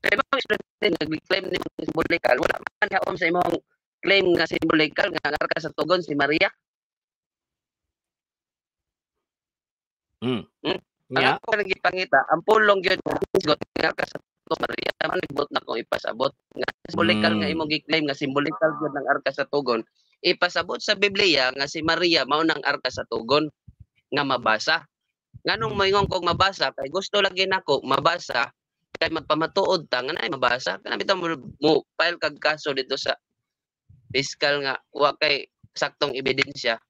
Kaya mga estudyante nag-claim ni symbolical, wala man haon sa imong claim nga symbolical nga ang arka sa tugon si Maria. Ang Nya. ako nang gipangita, ang pulong gyud nga arka sa tugon Maria, man nibot na kung ipasabot nga symbolical nga imong gi-claim nga symbolical gyud ng arka sa tugon. Ipasabot sa Biblia nga si Maria mao nang arka sa tugon nga mabasa. Nganong moingon kog mabasa kay gusto lagi nako mabasa kay magpamatuod ta nga naay mabasa kana bitaw mo file kag kaso dito sa fiscal nga wa kay saktong ebidensya.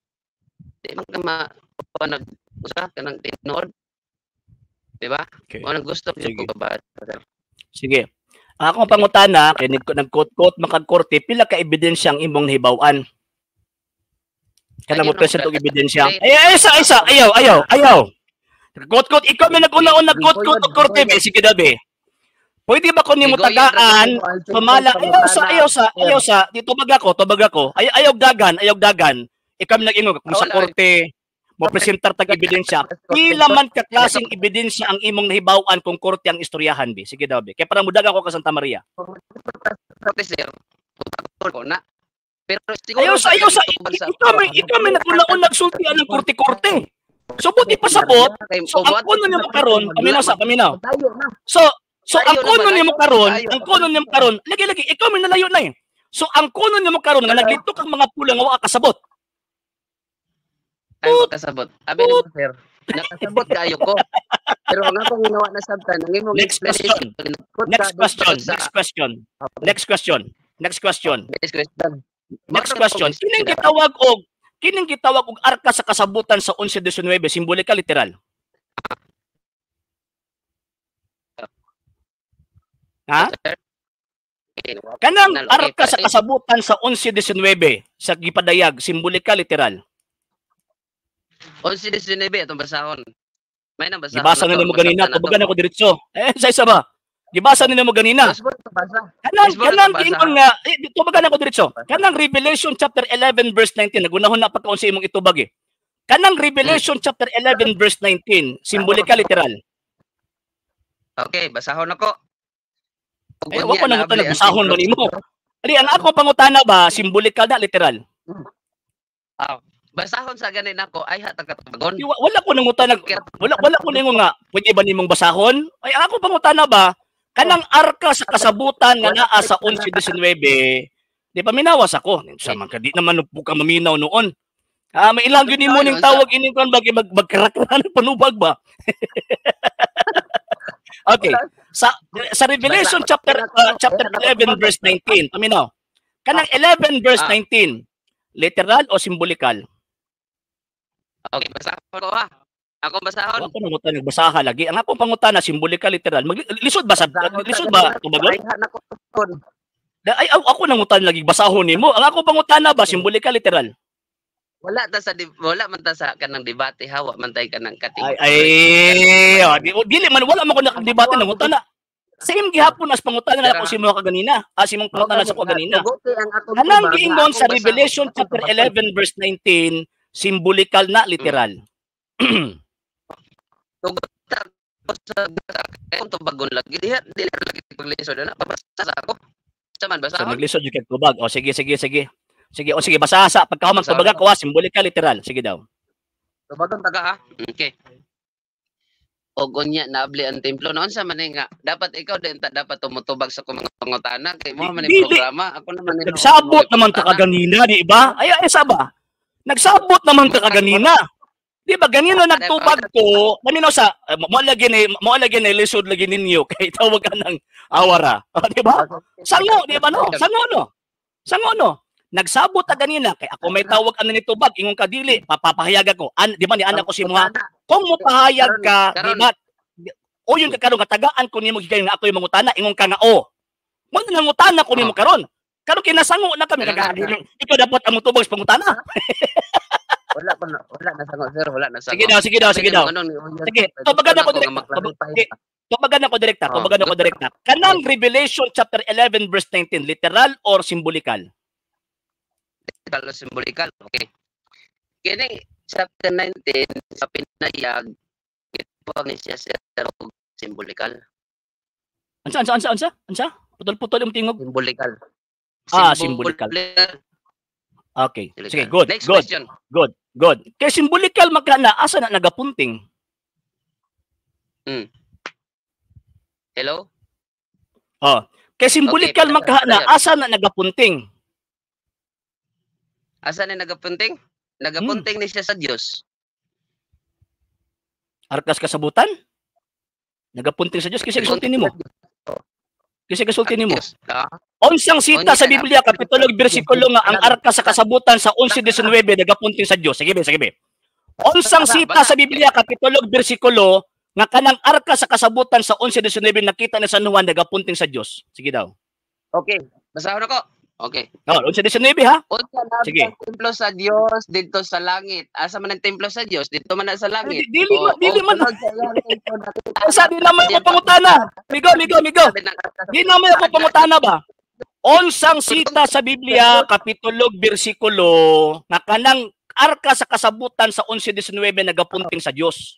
Di man ka nag usa kanang tinuod. Di ba? Okay. Mo gusto Sige. ko mabasa. Sige. Ako ang pangutana kay nag-quote makagkorte pila ka ebidensya ang imong nahibaw-an. Kana mo present og ebidensya. Isa. Ayaw. Quote ikaw man nag-una quote korte be sige dabe. Pwede ba ko nimo tagaan pamala ayaw sa dito tubag ako ayaw dagan ikaw nag-ingon kung sa korte mo presentar tag ebidensya pila man ka klaseng ebidensya ang imong nahibaw-an kung korte ang istoryahan be sige daw be kay para mudagan ko ka Santa Maria Sir, ko na. Pero ayaw sa ikaw may naguna nagsultian ng korte so buti pasabot so ang kuno nimo karon paminaw So ang kuno nimo karon, lagi ikaw may nalayo na eh. So ang kuno nimo karon nga naglito kang mga pula nga wa kasabot. Ay makasabot. Abi ni sir, nakasabot kayo ko. Pero ang akong ginawa na sabtan, ang imong Next question. Kining gitawag og arka sa kasabutan sa 11:19 simbolikal literal. Ha? Kanang arka sa kasabutan sa 11:19 sa gipadayag simbolikal literal. 11:19 atong basahon. May nang basahon. Gibasa nila mo ganina, tubagan ako diretso. Sa isa ba? Gibasa nila mo ganina. Kanang giingon nga, tubagan ako diretso. Kanang Revelation chapter 11 verse 19 nagunahon na pagkaon sa imong itubag eh. Kanang Revelation chapter 11 verse 19 simbolikal literal. Okay, basahon ako. Ay, wako nang utana basahon man imo. Ari ang ako pangutana ba simbolikal na literal? Basahon sa ganin ako ay hatag-tagon. Wala ko nang utana wala ko ningon nga pwede ba nimong basahon? Ay ang ako pangutana ba kanang arka sa kasabutan nga naa sa 11:19 di pa minawas ako. Sa man kadi naman po ka maminaw noon. May ilang gyud nimo ning tawag ining kon bagi magkarakran panubag ba? Okay. Sa Revelation chapter 11 verse 19, paminaw. Kanang 11 verse 19, literal o simbolikal? Okay, basahon ko ha. Ako basahon. Ako nangutan nagbasaha lagi. Ang akong pangutana simbolikal literal. Lisod ba tubagon? Ay ako nangutan lagi basahon nimo. Ang akong pangutana ba simbolikal literal? Wala man ta sa kanang debate hawa man tay kanang kating. Dili man wala man ko nakadebate nangutana. Same gihapon as pangutana na ako si mo kaganina. Simong pangutana sa ko ganina. Kanang giingon sa Revelation chapter 11 verse 19, simbolikal na literal. Tugot kung bagon lagi dili lagi paglisod na babasa ako. Saman basa. So naglisod yung tubag. Sige. Sige, basa sa pagkahuman tubag ako simbolikal literal. Sige daw. Tubagon taga ha. Okay. Og unya naabli ang templo noon sa man nga dapat ikaw din dapat tumutubag sa mga pangutana kay mo man programa ako naman nagsabot naman ta kaganina di ba ay saba nagsabot naman ta kaganina di ba ganina nagtubag ko kanino sa mo lagi ni lisod lagi ninyo kay tawag ka ng awara di ba sango di ba no sango no nagsabot ta ganina kay ako may tawag ano ni tubag ingon ka dili papahayag ako di ba ni anak ko si mga kung mo pahayag ka di ba o yung karon katagaan ko nimo gigayon nga ako yung mangutana ingon ka nga mo nangutana ko nimo karon kinasango na kami ikaw dapat ang tubag sa pangutana wala na sango sir wala na sango sige daw sige tubagan ako direkta kanang Revelation chapter 11 verse 19 literal or simbolikal? Kalau simbolikal, okay. Kini chapter 19 sa pinayag ito ni siya simbolikal. Ansa? Putol-putol yung tingog. Symbolikal. Symbolikal. Okay. Sige, good. Next Good. question. Good. Kay symbolikal magkana asa na nagapunting? Hello? Kay symbolikal Okay, magkana asa na nagapunting? Asa na nagapunting? Nagapunting ni siya sa Dios. Arkas kasabutan? Nagapunting sa Dios kasi gisulti nimo. Unsang sita sa Biblia kapitulo bersikulo nga ang arka sa kasabutan sa 11:19 nagapunting sa Dios. Sige be. Unsang sita sa Biblia kapitulo bersikulo nga kanang arka sa kasabutan sa 11:19 nakita ni San Juan nagapunting sa Dios. Sige daw. Okay, basahon ako. Okay. 11:19 ha? Unsa na ang templo sa Dios dito sa langit? Asa man ang templo sa Dios? Dito man na sa langit. Dili man. Sabi naman ko pangutana. Migo. Di naman ako pangutana ba? Unsang sita sa Biblia kapitulo bersikulo nga kanang arka sa kasabutan sa 11:19 nagapunting sa Dios.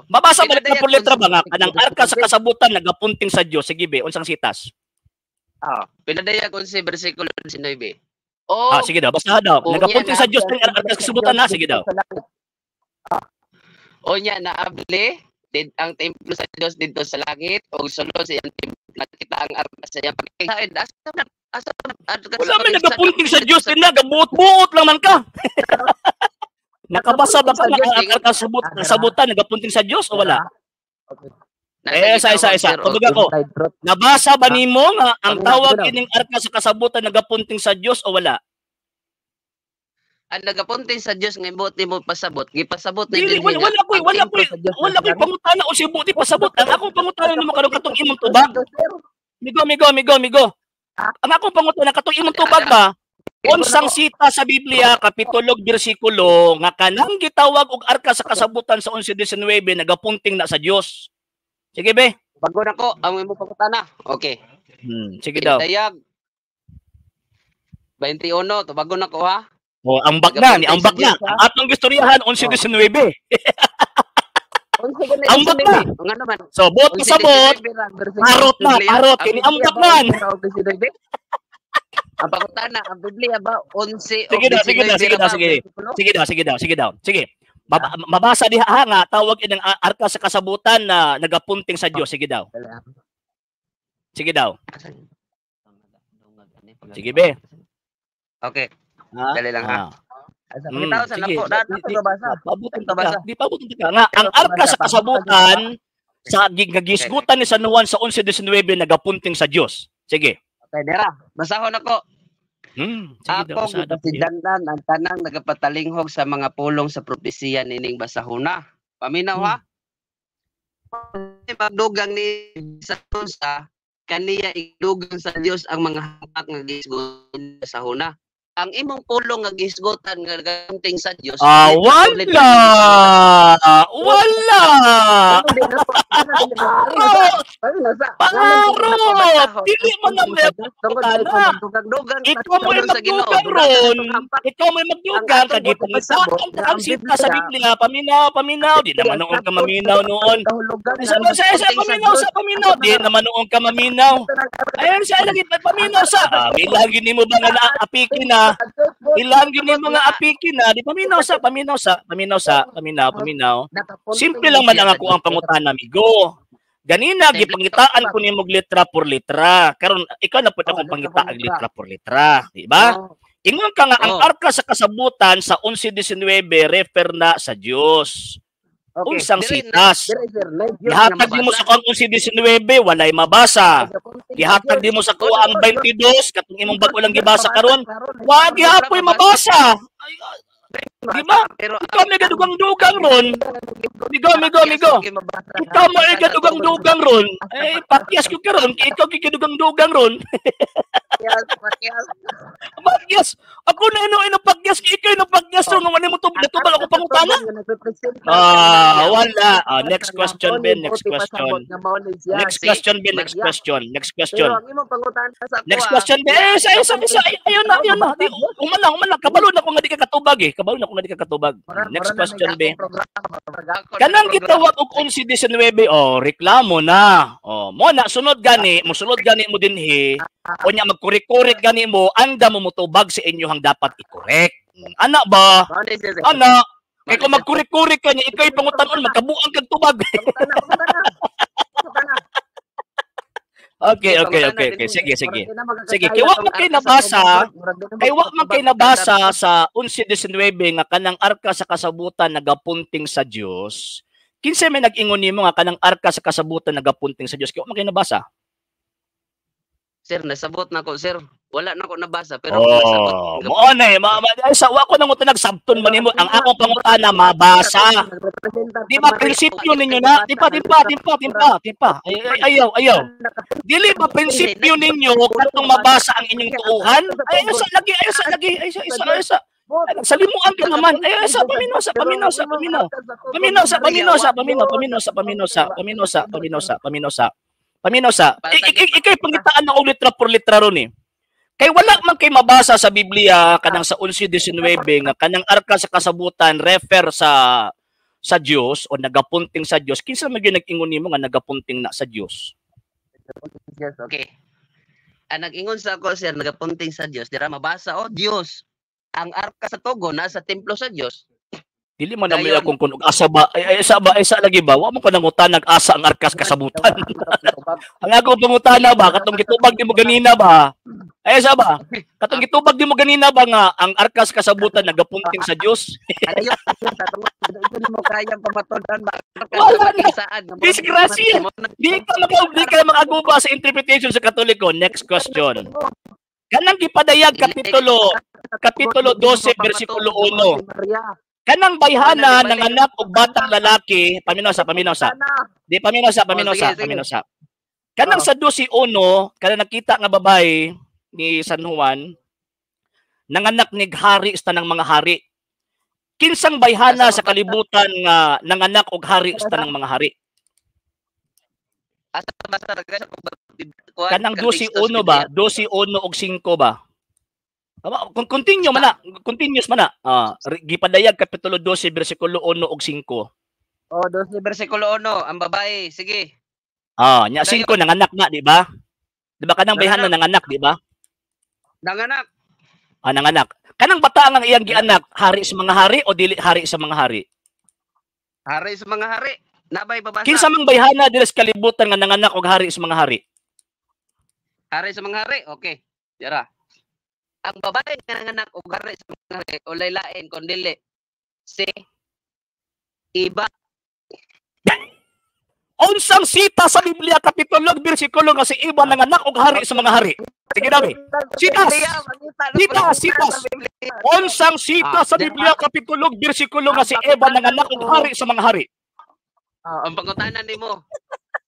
Mabasa ba letra por letra ba nga kanang arka sa kasabutan nagapunting sa Dios? Sige be, unsang sitas? Pinadaya ko sa bersikulo 19. Sige daw, basta daw. Nagapunting sa Dios ng arka sa kasabutan na, sige daw. Nya naabli ang templo sa Dios dito sa langit o sulod sa iyang templo nakita ang arka sa iyang pagkain. Wala man nagapunting sa Dios din na, gabuot-buot lang man ka. Nakabasa ba ka ang arka sa kasabutan nagapunting sa Dios o wala? Isa. Kumbaga ko, nabasa ba nimo nga ang tawag kining arka sa kasabutan nagapunting sa Dios o wala? Ang nagapunting sa Dios nga imbuot nimo pasabot, gipasabot na Dili, wala ko'y pangutana o sibuti pasabot. Ang akong pangutana nimo kadong katong imong tubag. Migo. Ang akong pangutana katong imong tubag ba? Unsang sita sa Biblia kapitulo bersikulo nga kanang gitawag og arka sa kasabutan sa 11:19 nagapunting na sa Dios. Sige be. Bago na ko ang imong pangutana. Okay. Sige daw. Dayag 21 to bago na ko ha. Ang bakna. Ang atong gistoryahan 11:19. Ang bakna. So bot pasabot. Parot kini ang baknan. Ang pangutana ang Biblia ba 11 Sige daw. Mabasa diha nga tawag inang arka sa kasabutan na nagapunting sa Dios. Sige daw. Sige be. Okay. Dali lang ha. Di pabutin ka nga ang arka sa kasabutan sa gigisgutan ni San Juan sa 11:19 nagapunting sa Dios. Sige. Okay, dira. Basahon ako. Sige daw, Ako gipasidandan ang tanang nagapatalinghoג sa mga pulong sa propesiya nining basahona. Paminaw ha? Magdugang ni sa kaniya igdugang sa Dios ang mga hamak nga gisgutan sa basahona. Ang imong pulong nga gisgutan nga gapunting sa Dios. Wala. Pangarot! Dili mo na may pagkutana. Ikaw mo yung magdugang ron. Ikaw mo yung magdugang. Kagipangitaan ka ang sita sa Biblia. Paminaw. Di naman noon ka maminaw noon. Paminaw. Di naman noon ka maminaw. Ayan siya lagi paminaw sa. Ilangin mo ba nga naapikin na? Ilangin mo mga apikin na. Di paminaw. Simple lang man ang ako ang pangutana, amigo. Ganina gipangitaan ko nimo letra por letra. Karon ikaw na pud akong pangita ang letra por letra, di ba? Ingon ka nga ang arka sa kasabutan sa 11:19 refer na sa Dios. Unsang sitas. Gihatag mo sa kung 11:19 walay mabasa. Gihatag mo sa kuha ang 22 katong imong bag-o lang gibasa karon. Wa gihapoy mabasa. Di ba? Ikaw may gadugang-dugang ron. Migo. Ikaw may gadugang-dugang ron. Pakyas ko karon. Ikaw gadugang-dugang ron. Pakyas. Pagyas. Ako na ino pagyas. Ikaw ino pagyas. So, nga mo natubal ako pangutana. Wala. Next question, Ben. Next question. Next question, Ben. Next question. Next question. Pero ang imong pangutana sa ako. Next question, Ben. Isa. Ayun na. Umalang. Kabalo na ko nga di ka katubag eh. Kabalo na ko nga di ka katubag. Next question, Ben. Kanang gitawag og 11-19. Reklamo na. Mo na sunod gani, mosulod gani mo dinhi. O nya magkurek-kurek gani mo, anda mo mutubag sa inyohang dapat i-correct. Ana ba? Ana. Kay kung magkurek-kurek ka niya, ikay pangutan-on magkabuang kag tubag. Okay. Sige. Sige, kay wa man kay nabasa sa 11-19 nga kanang arka sa kasabutan nagapunting sa Dios. Kinsa may nag-ingon nimo nga kanang arka sa kasabutan nagapunting sa Dios? Kay wa man kay nabasa. Sir, nasabot na ko, sir. Wala na ko nabasa pero nasabot. Mo na sa wa ko nang nagsabton man nimo ang akong pangutana mabasa. Di ba prinsipyo ninyo na? Timpa. Ayaw. Dili ba prinsipyo ninyo katong mabasa ang inyong tuuhan? Ayaw sa lagi. Salimuan ka naman. Ayaw sa Paminosa. Ikay pangitaan na og litra por litra ron eh. Kay wala man kay mabasa sa Biblia kanang sa 11-19 nga kanang arka sa kasabutan refer sa Dios o nagapunting sa Dios. Kinsa man gyud nag-ingon nimo nga nagapunting na sa Dios? Yes, okay. Ang nag-ingon sa ako sir nagapunting sa Dios, dira mabasa Dios. Ang arka sa Togo nasa templo sa Dios. Dili man naman akong kung asa ba isa lagi ba wa mo ka nangutan nag-asa ang arkas kasabutan. Ang ako pangutana ba katong gitubag di mo ganina ba? Isa ba? Katong gitubag di mo ganina ba nga ang arkas kasabutan nagapunting sa Dios? Ayaw sa mo kayang pamatudan ba? Disgrasya. Di ka mag-aguba sa interpretation sa Katoliko. Next question. Kanang gipadayag kapitulo 12 bersikulo 1. Kanang bayhana ng anak o batang lalaki, paminosa. Kanang sa 12:1, kanang nakita nga babae ni San Juan, nanganak ni hari sa tanang mga hari. Kinsang bayhana sa kalibutan nga nanganak og hari sa tanang mga hari? Kanang 12:1 ba? 12:1 og 5 ba? Kung continuous man na. Gipadayag kapitulo 12 bersikulo 1 og 5. 12 bersikulo 1 ang babae, sige. Nya 5 nanganak na, di ba? Di ba kanang bayhana nanganak, di ba? Nanganak. Nanganak. Kanang bata ang iyang gianak, hari sa mga hari o dili hari sa mga hari? Hari sa mga hari. Nabay babasa. Kinsa mang bayhana dili sa kalibutan nga nanganak og hari sa mga hari? Hari sa mga hari, okay. Dira. Ang babae nga nanganak og hari sa mga hari o laylain kun dili si Iba. Unsang sita sa Biblia kapitulo bersikulo nga si Iba nanganak og hari sa mga hari? Sige dami. Sitas. Unsang sita sa Biblia kapitulo bersikulo nga si Iba nanganak og hari sa mga hari? Ang pangutanan nimo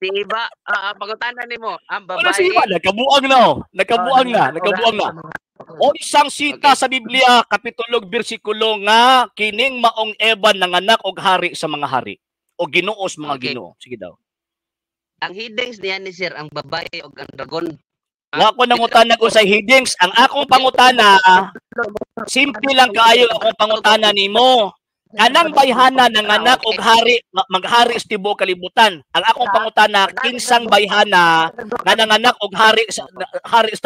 si Iba, pangutanan nimo ang babae. Si Iba nakabuang na. Unsang sita sa Biblia kapitulo bersikulo nga kining maong Eva nanganak og hari sa mga hari o Ginoo sa mga Ginoo. Sige daw. Ang headings niya ni sir ang babae og ang dragon. Wa ko nangutana ko sa headings. Ang akong pangutana simple lang kaayo akong pangutana nimo. Kanang bayhana nanganak og hari maghari sa tibuok kalibutan. Ang akong pangutana kinsang bayhana nga nanganak og hari sa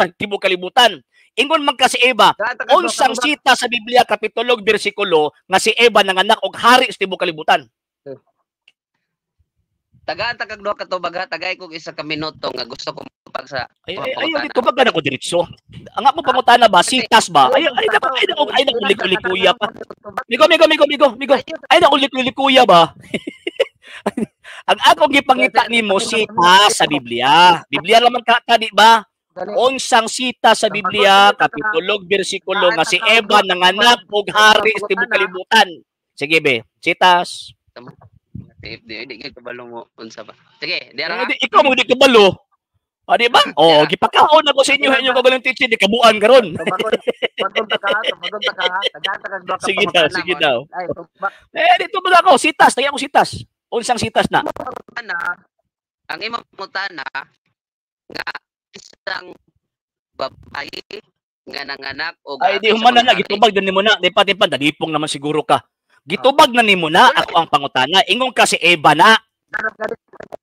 tibuok kalibutan. Ingon man ka si Eva, unsang sita sa Biblia kapitulo bersikulo nga si Eva nanganak og hari sa tibuok kalibutan. Tagaan kag duha ka tubaga, tagay kog isa ka minuto nga gusto ko pag sa ayaw dito ba na ko diretso. Ang akong pangutana ba sitas ba? Ay na ulik-ulikuya pa. Migo. Ay na ulik-ulikuya ba? Ang akong gipangita nimo sitas sa Biblia. Biblia naman ka di ba? Unsang sita sa Biblia kapitulo bersikulo nga si Eva nanganak og hari sa tibuok kalibutan. Sige be, sitas. Di kabalo mo unsa ba? Sige, dira. Ikaw mo di kabalo. O, di ba? O, gipakaon ako sa inyo, inyo kagalang teaching, di kabuan karon. Pagunta ka. Tagata ka doon ka Sige daw, pangutana sige mo. daw. Ay, tubag Dito ba ako? Sitas, tagay ako sitas. Unsang sitas na? na. Ang imong pangutana nga isang babae nga nanganak o Ay, di humana na, gitubag na nimo na. Di pa, dalipong naman siguro ka. Gitubag na nimo na, ako ang pangutana. Ingon ka si Eva na.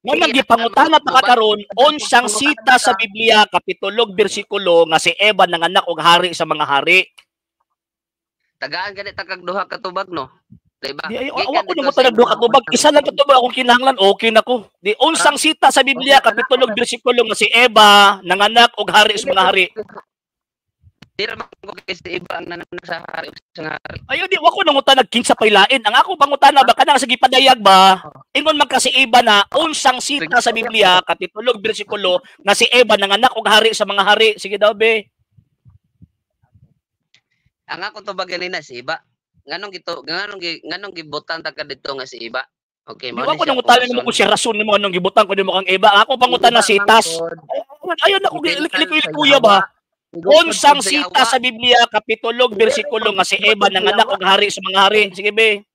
Ngayon, gipangutana pa karon unsang sita sa Biblia, kapitulo, bersikulo, nga si Eva nanganak og hari sa mga hari. Tagaan ganit ang kagduha ka tubag no. Diba? Di, ako nang tanag duha ka tubag. Isa lang ka tubag akong kinahanglan, okay na ko. Di unsang sita sa Biblia, kapitulo, bersikulo, nga si Eva nanganak og hari sa mga hari. Di ra ko kay si Eva ang nanganak sa hari sa hari. Ayo di wako nang utanag kinsa paylain. Ang ako pangutana ba kana sa gipadayag ba? Ingon man kasi Eva na unsang sita sa Biblia, kapitulo, bersikulo, nga si Eva nanganak og hari sa mga hari. Sige daw be. Ang ako tubag ganina si Eva. Nganong gibutan ta ka dito nga si Eva. Okay, Di ako nang utanag mo kung siya rason nimo anong gibutan ko nimo kang Eva. Ang ako pangutana si Tas. Ayon ako kuya ba? Unsang sita sa Biblia, kapitulo, bersikulo, nga si Eva nanganak og hari sa mga hari. Sige be.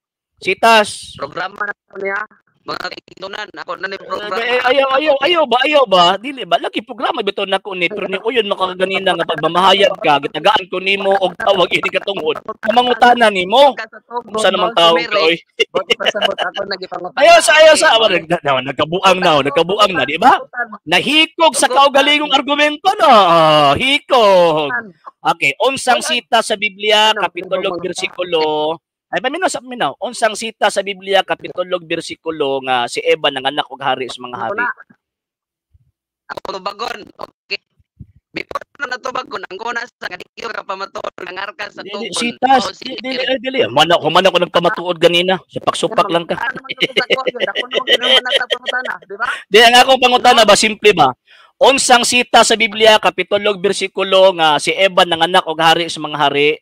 Sitas. Programa na niya. Mga kainunan, ako na ni programa. Ayaw ba? Dili ba? Lagi programa bito na ko ni. Pero ni uyon makaganina nga pagmamahayag ka, gitagaan ko nimo og tawag ini katungod. Kamangutana nimo. Sa namang tawag ka oy. Ayaw sa nagkabuang na, di ba? Nahikog sa kaugalingong argumento na. Hikog. Okay, unsang sita sa Biblia, kapitulo, bersikulo. Ay paminaw. Unsang sita sa Biblia, kapitulo, bersikulo, nga si Eva nanganak og hari sa mga hari. Ako tubagon. Okay. Before na natubagon, ang kuna sa kadikyo ka pamatuod ng arka sa tugon. Sitas, dili. Humana ko nagpamatuod ganina. Supak-supak lang ka. Di, ang akong pangutana ba, simple ba? Unsang sita sa Biblia, kapitulo, bersikulo, nga si Eva nanganak og hari sa mga hari.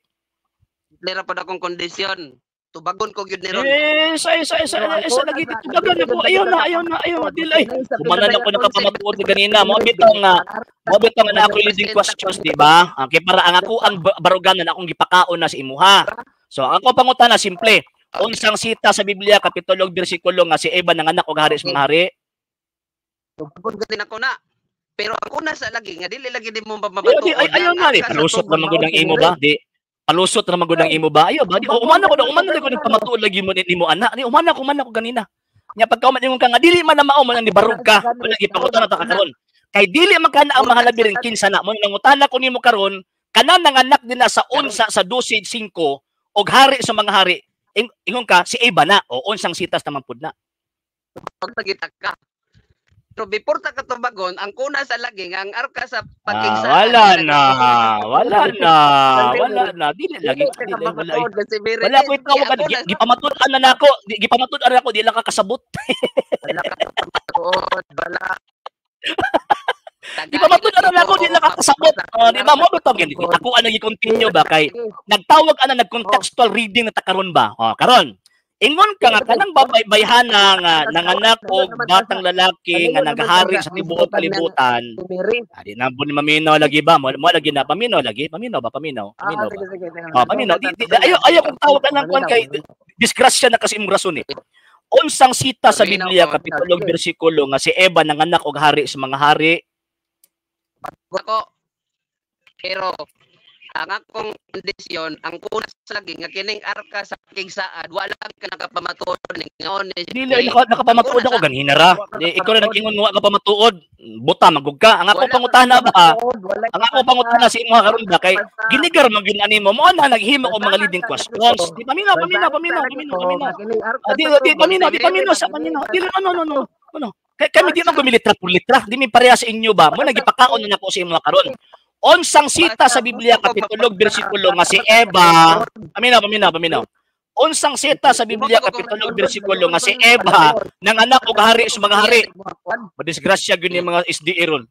Lera pa akong kondisyon. Tubagon ko gyud ni ron. Sa lagi tubagan na ko. Ayaw na dilay. Kumana na ko nakapamatuod ganina. Mo bitong na ako leading questions, di ba? Okay, para ang ako ang barugan na akong gipakaon na sa imuha. So, ako pangutana simple. Unsang sita sa Biblia, kapitulo, bersikulo, nga si Eva nanganak og hari sa mga hari. Tubagon gani ako na. Pero ako na sa lagi nga dili lagi di mo mabatuod. Ayaw na ni. Palusot naman gud ang imo ba? Di palusot naman gud ang imo ba? Ayaw ba? Di umana ko nagpamatuod lagi mo nimo ana. Di umana ko ganina. Nya pagka man ingon ka nga dili man na mao man ni barug ka. Wala gipangutan ta karon. Kay dili man kana ang mga labirin kinsa na mo nangutana ko nimo karon kana nanganak din na sa unsa sa 12:5 og hari sa mga hari. Ingon ka si Eva na o unsang sitas naman pud na. Pagtagitak ka. Pero before ta katubagon, ang kuna sa lagi ang arka sa pagkigsa. Wala na. Dili lagi. Wala ko tawag gipamatud-an na nako. Gipamatud-an ako di lang ka kasabot. Bala. Gipamatud-an na ako di lang ka kasabot. Di ba mo bitaw ganito? Ako ana gi-continue ba kay nagtawag ana nag-contextual reading na ta karon ba? Karon. Ingon ka nga kanang babayhana nga nanganak og batang lalaki nga naghari sa tibuok kalibutan. Di na po ni maminaw lagi ba? Mo lagi na paminaw lagi. Paminaw ba? Paminaw. Paminaw. Ayaw kong tawag ka ng kwan kay disgrasya na kasi imong rason eh. Unsang sita sa Biblia, kapitulo, bersikulo, nga si Eva nanganak og hari sa mga hari. Pero ang akong kondisyon, ang kuna sa lagi nga kining arka sa kigsaad, wala ka nakapamatuod ngaon. Dili nakapamatuod ako ganina ra. Ikaw na nag-ingon nga kapamatuod. Buta magug ka. Ang ako pangutana ba? Ang ako pangutana sa imo karon ba kay ginigar man gyud ani mo na naghimo og mga leading questions. Di paminaw. Di paminaw. Dili no. Kami di man gumilitra por litra. Di mi pareha sa inyo ba? Mo nagipakaon na nako sa imo karon. Unsang sita sa Biblia, kapitulo, bersikulo, nga si Eva. Paminaw. Unsang sita sa Biblia, kapitulo, bersikulo, nga si Eva nanganak og hari sa mga hari. Madisgrasya gyud ni mga SDE ron.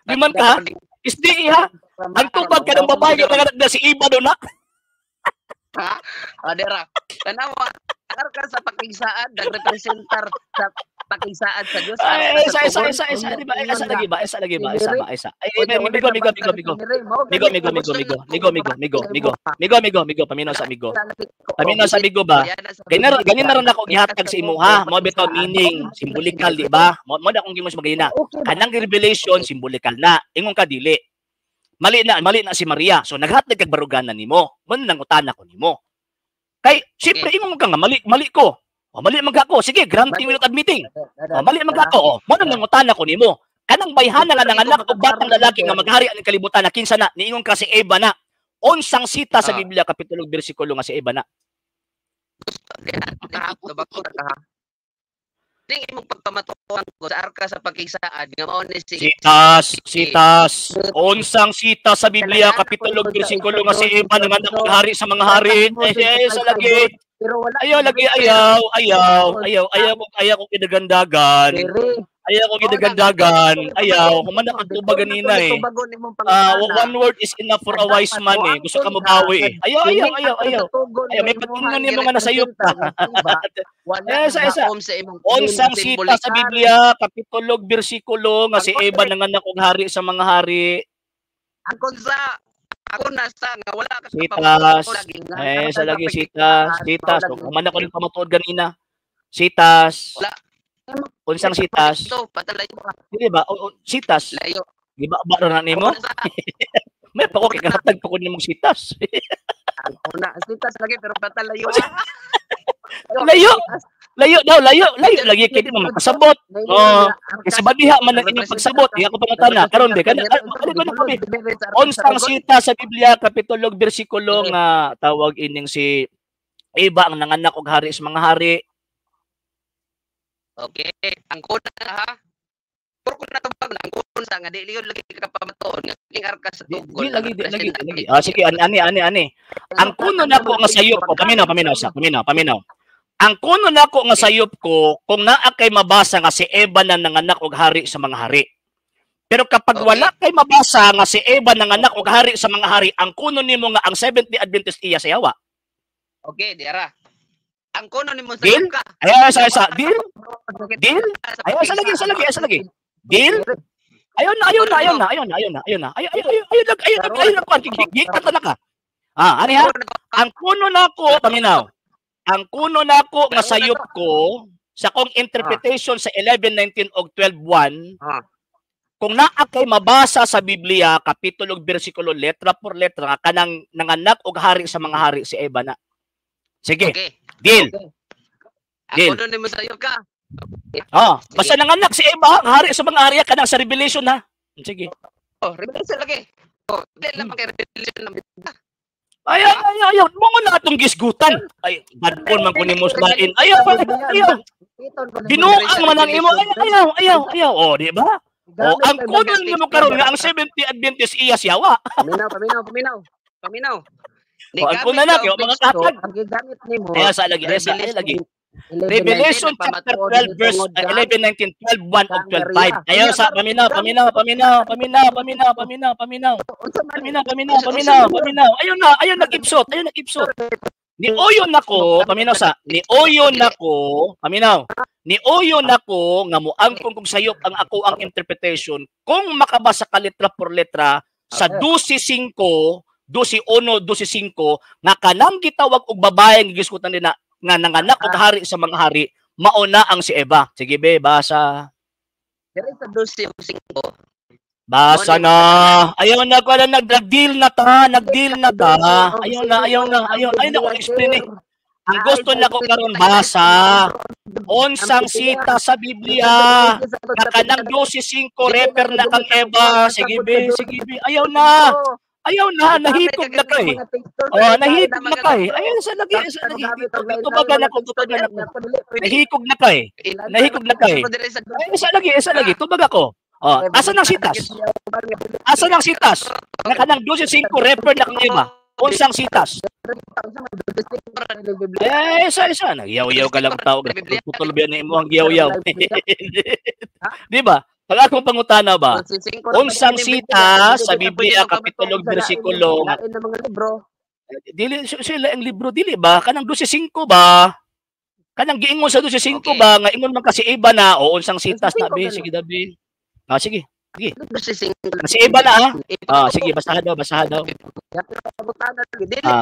Di man ka? SDE ha? Ang tubag ka ng babae nga nanganak na si Eva do na. Ha? Adera. Tanawa, arka sa pakigsaan nagrepresentar sa pakisaad sa Dios. Ay, isa, di ba? Isa lagi ba? Isa. Ay, migo, paminaw sa migo. Paminaw sa migo ba? Ganyan na rin ako gihatag sa imo, ha? Mo bitaw meaning, symbolikal, di ba? Mo na kung gimos magayina. Kanang revelation, symbolikal na. Ingon ka dili. Mali na si Maria. So naghatag kag baruganan nimo. Mo nang utana ko nimo. Kay, siyempre, ingon ka nga, mali ko. O, mali mag-ako. Sige, granting without admitting. O, mali mag-ako. O, mo nang nangutana ko nimo. Kanang bayhana nga nanganak o batang lalaki nga maghari ang kalibutan na kinsa na, niingon ka si Eva na. Unsang sita sa Biblia, kapitulo, bersikulo nga si Eva na. Ning imong pagpamatuan ko sa arka sa pakisaad nga mao ni si Sitas. Unsang sita sa Biblia, kapitulo, bersikulo nga si Eva nanganak og hari sa mga hari. Sa lagi. Pero wala Ayaw ko kidagandagan. Kumana ka tuba ganina eh. One word is enough for a wise man eh. Gusto ka mabawi eh. Ayaw. May patingnan niyo mga nasayop ka. Isa. Unsang sita sa Biblia, kapitulo, bersikulo nga si Eva nanganak og hari sa mga hari. Ang kunsa ako nasa nga wala ka Sitas. Sa lagi sitas. Kumana ko rin pamatuod ganina. Sitas. Unsang sitas? Dili ba? Sitas. Di ba na nimo? May pa ko kikanatag pa ko nimong sitas. Una, sitas lagi pero patalayo. Layo lagi kay di mo makasabot. Kasi badiha man ang inyong pagsabot. Iya ko pangutana karon di kana kami. Unsang sita sa Biblia kapitulo bersikulo nga tawag ining si Eva ang nanganak og hari sa mga hari. Okay, ang kuna ha. Pero kung natubag ang kuna nga dili yun lagi ka pamatuon nga king arka sa tugol. Lagi. Sige ani. Ang kuno nako nga sayop ko paminaw. Ang kuno nako nga sayop ko kung naa kay mabasa nga si Eva na nanganak og hari sa mga hari. Pero kapag wala kay mabasa nga si Eva nanganak og hari sa mga hari, ang kuno nimo nga ang Seventh-day Adventist iya sa yawa. Okay, diara. Ang kuno nimo sa Deal? ka. Sa deal? Sa lagi. Deal? Ayun na. Ani ha? Ang kuno nako paminaw. Ang kuno nako nga sayop ko sa kong interpretation sa 11:19 og 12:1. Kung naa kay mabasa sa Biblia kapitulo bersikulo letra por letra nga kanang nanganak og hari sa mga hari si Eva na. Sige. Okay. Deal. Ako doon mo sa'yo ka. Basta nanganak si Eva, hari sa mga hari kanang sa Revelation ha. Sige. Revelation lagi. Dili lang kay Revelation lang. Ayaw. Mga na atong gisgutan. Ay, badpon man ko ni Muslain. Ayaw. Binuang man ang imo. Ayaw. Di ba? Ang kunon nimo karon nga ang Seventh-day Adventist iya siyawa. Paminaw. Ang kuno na kay mga katag. Ang gigamit nimo. Sa lagi. Revelation chapter 12 verse 11, 19, 12, 1 o 12, 5. Ayaw sa paminaw. Ayaw nag-ipsot. Niuyon nako nga muangkon kong sayop ang ako ang interpretation kung makabasa ka letra por letra sa 12:5, 12:1, 12:5 nga kanang gitawag og babae nga giskutan nila nga nanganak og hari sa mga hari mauna ang si Eva. Sige be, basa. Pero sa 12:5 basa na. Ayaw na ko na nag-deal na ta. Ayaw na ko explain eh. Ang gusto na ko karon basa. Unsang sita sa Biblia nga kanang 12:5 refer na kang Eva. Sige be. Ayaw na, nahikog na kay. Nahikog na kay. Ayun sa lagi. Tubagan ako. Nahikog na kay. Ayun sa lagi. Tubag ako. Asa ng sitas? Nga kanang 12:5 refer na kang Eva. Unsang sitas? Isa. Nagyaw-yaw ka lang tao. Putol ba yan mo ang yaw-yaw? Di ba? Pag akong pangutana ba? Unsang sita sa Biblia kapitulo bersikulo dili sila ang libro dili ba kanang 12:5 ba? Kanang giingon sa 12:05 Okay. ba nga ingon man kasi iba na o unsang sitas na 12:05 be, gani. sige dabi. Ah, sige. Kasi Si iba na ha. Ah, sige, basahan daw.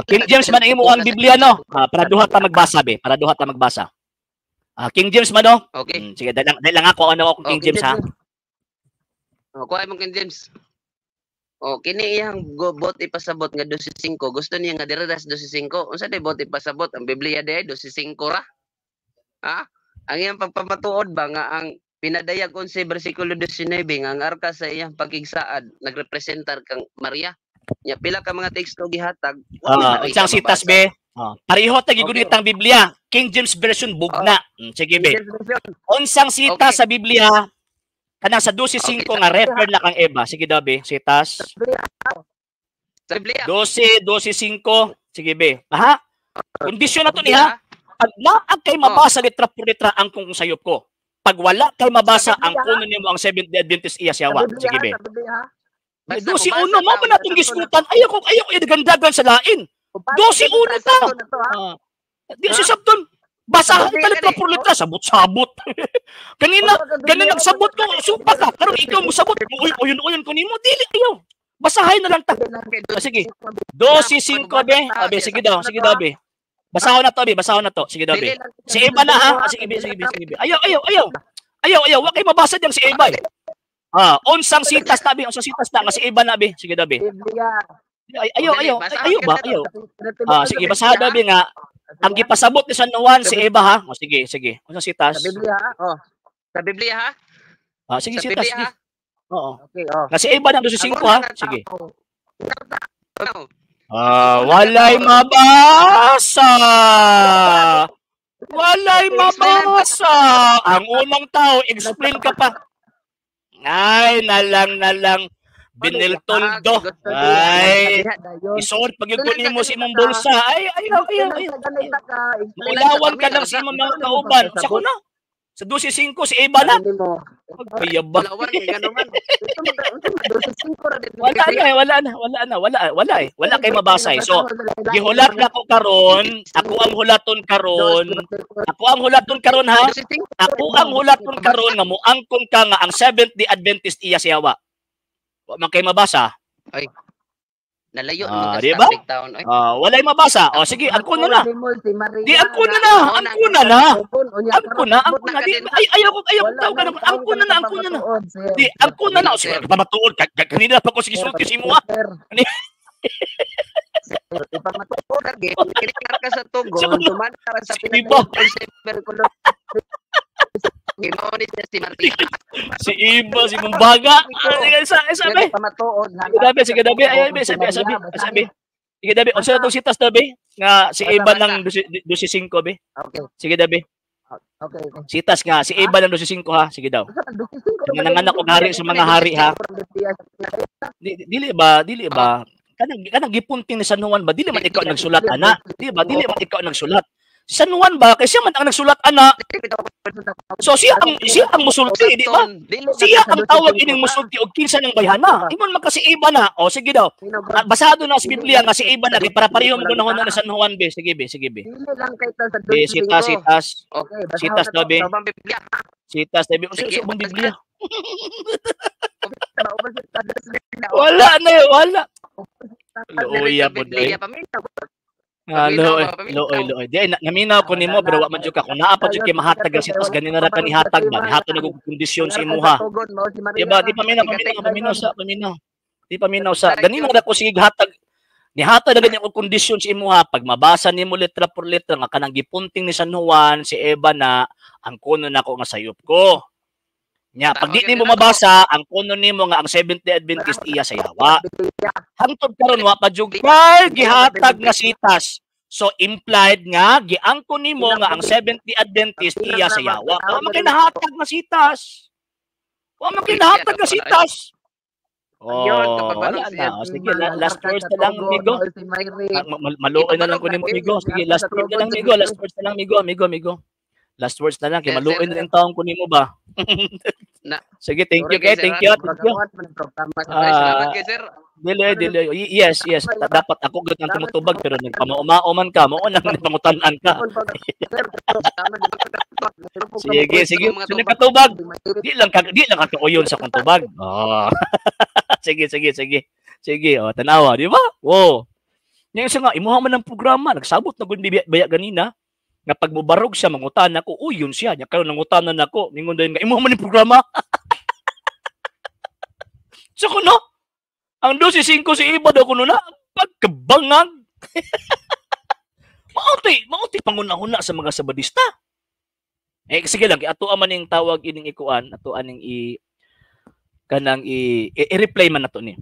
King James man imo ang Biblia no. Para duha ta magbasa be, para duha ta magbasa. King James man no. Okay. Sige, dahil lang ako ano akong King James ha. Kuha mo King James. Kini iyang bot ipasabot nga 12:05. Gusto niya nga dira 12:05. Unsa day bot ipasabot ang Biblia day 12:05 ra? Ha? Ang iyang pagpamatuod ba nga ang pinadayag 11 bersikulo 19 nga ang arka sa iyang pagigsaad nagrepresentar kang Maria. Nya pila ka mga teksto gihatag. Unsang sitas be? Pareho ta gigunit ang Biblia. King James version bugna. Sige be. Unsang sitas sa Biblia kanang sa 12:05 nga refer na kang Eva. Sige daw be, sitas. Sa Biblia. 12:5. Sige be. Aha. Kondisyon na to niha. Pag naag kay mabasa litra por litra ang kung sayop ko. Pag wala kay mabasa ang kuno nimo ang Seventh-day Adventist iya siyawa. Sige be. 12:1 mo ba natong giskutan? Ayaw ko idagandagan sa lain. 12:1 ta. Di si sabton. Basahan ka litra por litra, sabot-sabot. kanina nagsabot ko, supa ka. Karon ikaw mo sabot. Uyon ko nimo dili ayaw. Basahin na lang ta. Sige. 12:05 be. Abi sige daw be. Basahon na to. Sige daw be. Si Eva na ha. Sige be. Ayaw. Wa kay mabasa diyang si Eva. Unsang sitas na be, nga si Eva na be. Sige daw be. Ayaw ba? Sige, basahan daw be nga ang gipasabot ni San Juan si Eva ha. Sige. Unsang sitas? Sa Biblia ha. Sa Biblia ha. Sige, Sa sitas. Biblia, Sige. Oo. Okay, Kasi Eva ng 12:05 ha. Sige. Ano? Walay mabasa. Ang unang tao, explain ka pa. Ay, nalang. Biniltoldo. Ay, isuot pag yung kunin mo sa imong bulsa. Ay. Mulawan ka lang sa imong mga kauban. Sa ko na. Sa 12:05 si Eva na. Kaya ba? Wala eh. Wala kay mabasa eh. So, gihulat na ko karon, ako ang hulaton karon ha. Ako ang hulaton karon nga moangkon ka nga ang Seventh-day Adventist iya siyawa. Wa man kay mabasa. Ay. Nalayo mo di ba? taon. Walay mabasa. Sige, angko na. Di angko na. Ayaw ko tawag ka naman. Angko na. Di angko na. Sige, pamatuod. Kanina pa ko sige sulti si mo ha. Ipamatuod lagi. Kinikar ka sa tugon. Tumanda sa pinag-bersikulo. Ginoon niya si Maria. Si Iba, si Mumbaga. Sabi. Sige dabi. Sabi. Sige dabi. Unsa tong sitas dabi? Nga si Iba ng 12:05 be. Okay. Sige dabi. Okay. Sitas nga si Iba ng 12:05 ha. Sige daw. Nanganak og hari sa mga hari ha. Dili ba? Kanang gipunting ni San Juan ba? Dili man ikaw nagsulat ana. Dili man ikaw nagsulat. San Juan ba? Kasi man ang nagsulat ana. So siya ang musulti, di ba? Siya ang tawag ining musulti og kinsa ng bayhana. Ingon man kasi Iba na. Sige daw. Basado na sa Biblia nga si Iba na para pareho mo gunahon na San Juan be. Sige be. Dili lang kay ta sa Sitas. Okay. Sitas daw be. Biblia. Sitas daw be. Unsa sa Biblia? Wala. Loya po doy. Loy. Di naminaw ko nimo pero wa man jud ka kung naa pa jud kay mahatag ang sitas ganina ra ka ni hatag ba. Nihatag na og kondisyon sa imuha. Di ba? Di paminaw sa. Ganina ra ko sige hatag. Nihatag na ganyan og kondisyon sa imuha pag mabasa nimo litra por litra nga kanang gipunting ni San Juan si Eva na ang kuno nako nga sayop ko. Nya pag di nimo mabasa ang kuno nimo nga ang Seventh-day Adventist iya sa yawa. Hangtod karon wa pa jud kay gihatag nga sitas. So implied nga giangko nimo nga ang Seventh-day Adventist iya sa yawa. Wa man kay nahatag nga sitas. Wala na. Sige, last words na lang, amigo. Maluoy na lang ko nimo, amigo. Sige, last words na lang, amigo. Amigo. Last words na lang, kay maluoy na lang taong ko nimo ba? Sige, thank you. Salamat kay sir. Yes. Dapat ako gud ang tumutubag pero nagpamauman ka, mao nang pangutanan ka. Sige. Sino katubag? Di lang ka kauyon sa kantubag. Oh. Sige. Sige, tanawa, di ba? Oh. Yang isa nga imuha man ng programa, nagsabot na gud baya ganina. Nga pag mubarog siya mangutan ako, yun siya. Nya karon nangutanan nako, ningon dayon nga imuha man ng programa. So kuno, ang 12.5 si iba daw kuno na pagkabangag. Mauti pangunahuna sa mga sabadista. Sige lang, ato man ning tawag ining ikuan, ato aning i-replay man nato ni.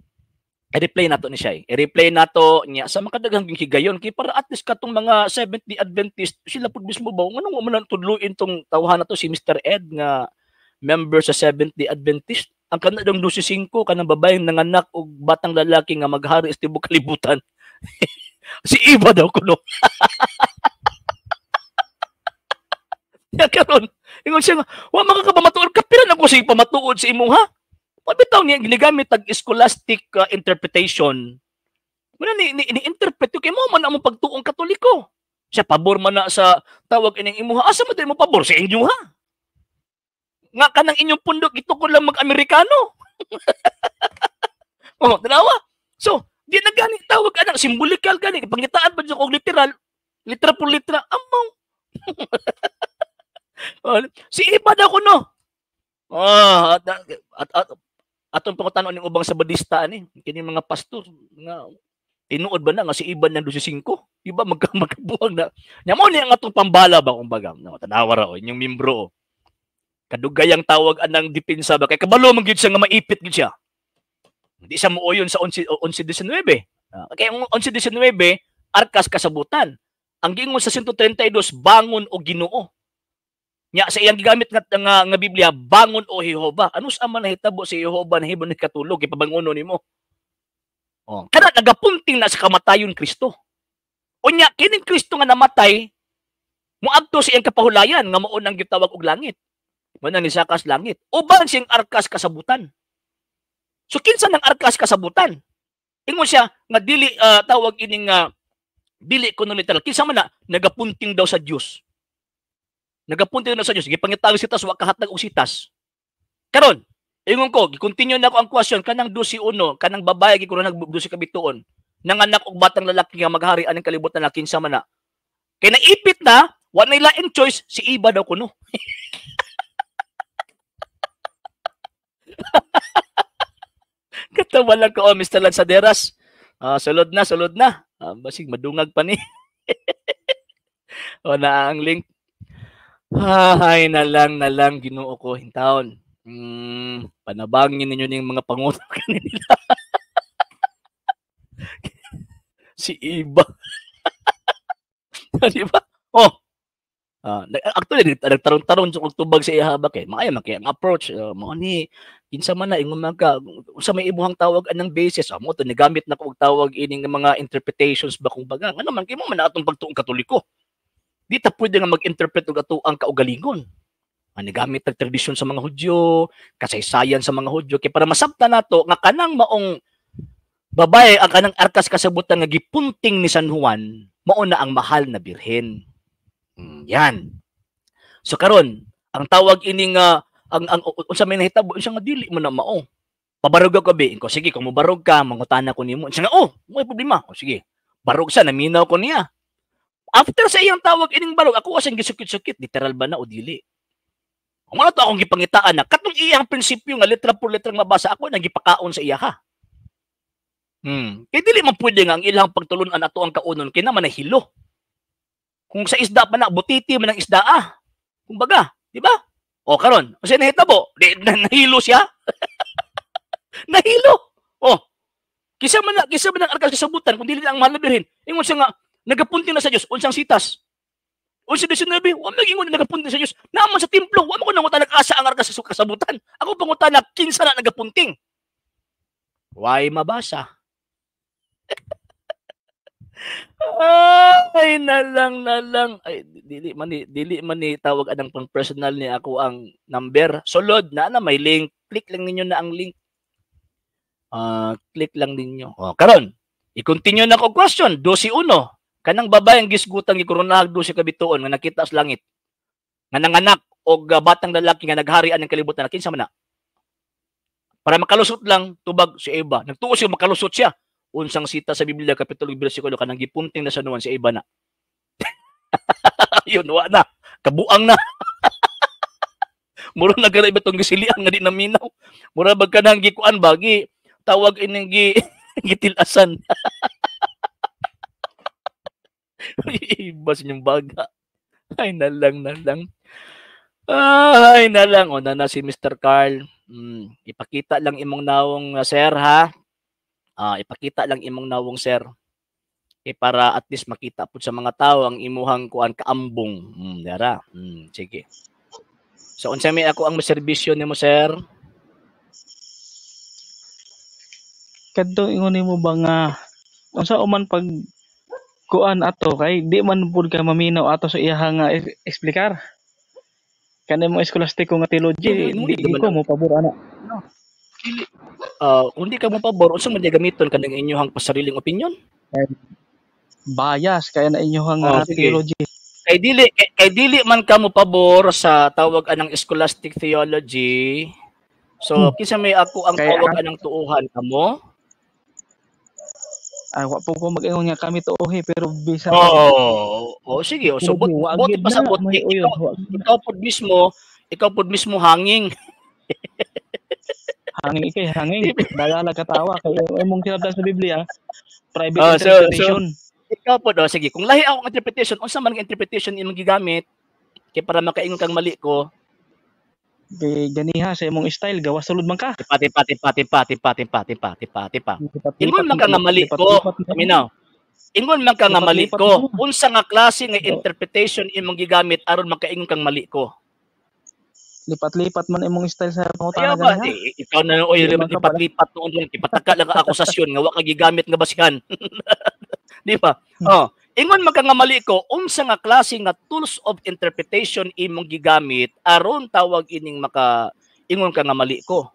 I-replay nato ni siya. I-replay nato niya sa makadaghang higayon kay para at least katong mga Seventh-day Adventist sila pud mismo ba nganong mo man tudluin tong tawhan nato si Mr. Ed nga member sa Seventh-day Adventist. Ang kana dong 12.5 kanang babaeng nanganak og batang lalaki nga maghari sa tibuok kalibutan. Si iba daw kuno. Ya karon, ingon siya nga, wa makakapamatuod ka pira na ko si pamatuod sa imo ha. Pabitaw niya ginagamit tag scholastic interpretation. Muna ni-interpret kay mo man ang pagtuong Katoliko. Siya pabor man na sa tawag ining imuha. Asa man din mo pabor sa inyo ha? Nga kanang inyong pundok ito ko lang mag-Amerikano. Tanawa. So, di na gani tawag anang symbolikal gani pangitaan ba og literal por litra amaw. Si iba daw kuno. Atong pangutanon ning ubang sabadista ani kini mga pastor nga tinuod ba na nga si iban ng 12.5 iba magkabuhag na nya mo ni ang atong pambala ba kumbaga no tanawa ra inyong membro kadugayang tawag anang depensa ba kay kabalo man gyud siya nga maipit gyud siya hindi siya muuyon sa 11:19 kay ang 11:19 arkas kasabutan ang giingon sa 132 bangon o Ginoo. Nya sa iyang gigamit nga Biblia, bangon o Jehova. Ano sa man nahitabo si Jehova na hibon ni katulog ipabangono nimo? Kana nagapunting na sa kamatayon Kristo. Unya kining Kristo nga namatay moadto sa iyang kapahulayan nga mao nang gitawag og langit. Mao nang nisakas langit. Uban siyang arkas kasabutan. So kinsa nang arkas kasabutan? Ingon siya nga dili tawag ining dili kuno literal. Kinsa man na nagapunting daw sa Dios. Nagapunti na sa Dios, gipangitawag sitas wa kahatag og sitas. Karon, ingon ko, gi-continue na ko ang question kanang 12:1, kanang babae gi kuno nag 12 kabituon. Nanganak og batang lalaki nga maghari aning kalibutan na kinsa man na. Kay naipit na, wa na lain choice si iba daw kuno. Katawa lang ko Mr. Lanzaderas. Sulod na. Basig madungag pa ni. Na ang link. Hay na lang Ginoo ko hintawon. Panabangin ninyo ning mga panguto kanila. Si iba. Di ba? Actually nagtarong-tarong sa tubag sa iya ba kay maayo man kay ang approach mo ni kinsa man na ingon man ka sa may ibuhang tawag anang basis mo to nagamit na ko og tawag ining mga interpretations ba kung baga ano man kay mo man atong pagtuong Katoliko. Di ta pwede nga mag-interpret og ato ang kaugalingon. Gamit ang tradisyon sa mga Hudyo, kasaysayan sa mga Hudyo kay para masabtan nato nga kanang maong babae ang kanang arkas kasabutan nga gipunting ni San Juan mao na ang mahal na birhen. Yan. So karon, ang tawag ini nga ang unsa may nahitabo unsa nga dili mo na mao. Pabarog ko bi, ko sige kung mobarog ka mangutana ko nimo. Unsa nga may problema. Sige. Barog sa naminaw ko niya. After sa iyang tawag ining barog, ako asang gisukit-sukit, literal ba na o dili? Kung ano to akong gipangitaan na, katong iyang prinsipyo nga letra por letra mabasa, ako nang gipakaon sa iya ha. Kaya dili man pwede nga ang ilang pagtulunan ato ang kaunon, kaya naman nahilo. Kung sa isda pa na, butiti man ang isda Kung baga, di ba? Karon, kasi nahitabo, nahilo siya. Nahilo. Kisa man ang arkas kasabutan, kung dili ang mahal na birhen, ingon siya nga, nagapunti na sa Dios unsang sitas. 11:19 wa magingon nagapunti sa Dios. Naman sa templo, wa mo ko nangutan nag-asa ang arkas sa kasabutan. Ako pangutana kinsa na nagapunting. Why mabasa? Ay nalang. Ay dili man ni tawag anang pang personal ni ako ang number. Sulod na may link. Click lang ninyo na ang link. Click lang ninyo. Karon, i-continue na ko question. 12:1. Kanang babaeng gisgutang gikurunahag 12 ka bituon nga nakita sa langit. Nga nanganak og batang lalaki nga nagharian ng kalibutan. Kinsa man na? Para makalusot lang tubag si Eva. Nagtuo siya makalusot siya. Unsang sita sa Biblia kapitulo bersikulo kanang gipunting na sa nuwan si Eva na. Yun, wa na. Kabuang na. Mura na gara iba tong gisilian nga di naminaw. Mura bag kanang gikuan ba gi tawag ining gitilasan. Ibas yung baga. Ay nalang. Ay nalang. O na si Mr. Carl. Ipakita lang imong nawong sir ha. Ipakita lang imong nawong sir. Para at least makita po sa mga tao ang imuhang kuan kaambong. Dara. Sige. So unsa may ako ang maserbisyo nimo sir? Kadto ingon nimo ba nga unsa man pag kuan ato kay di man pud ka maminaw ato sa iya nga eksplikar. Kanay mo eskolastiko nga theology di ko mo pabor ana. Kung di ka mo pabor unsa man gamiton kanang inyong pasariling opinion? Bias kaya na inyong theology. Kay dili man ka mo pabor sa tawag anang scholastic theology. So kinsa may ako ang tawag anang tuuhan kamo? Wa po ko mag-ingon nga kami tuohi pero bisa sige. So buti pa sa buti ikaw pod mismo hanging. Hanging dagala katawa kay imong sinabdan sa Biblia private interpretation. Ikaw po sige kung lahi ako ng interpretation unsa man ang interpretation imong gigamit kay para makaingon kang mali ko ganiha sa imong style gawas sulod man ka. Tipa. Ingon man ka nga mali ko. Minaw. Ingon man ka nga mali ko. Unsa nga klase nga interpretation imong gigamit aron makaingon kang mali ko. Lipat-lipat man imong style sa pangutana ganiha. Ikaw na oy lipat-lipat noon ipataka lang akusasyon nga wa ka gigamit nga basihan. Di ba? Ingon man ka nga mali ko, unsa nga klase nga tools of interpretation imong gigamit aron tawag ining ingon ka nga mali ko.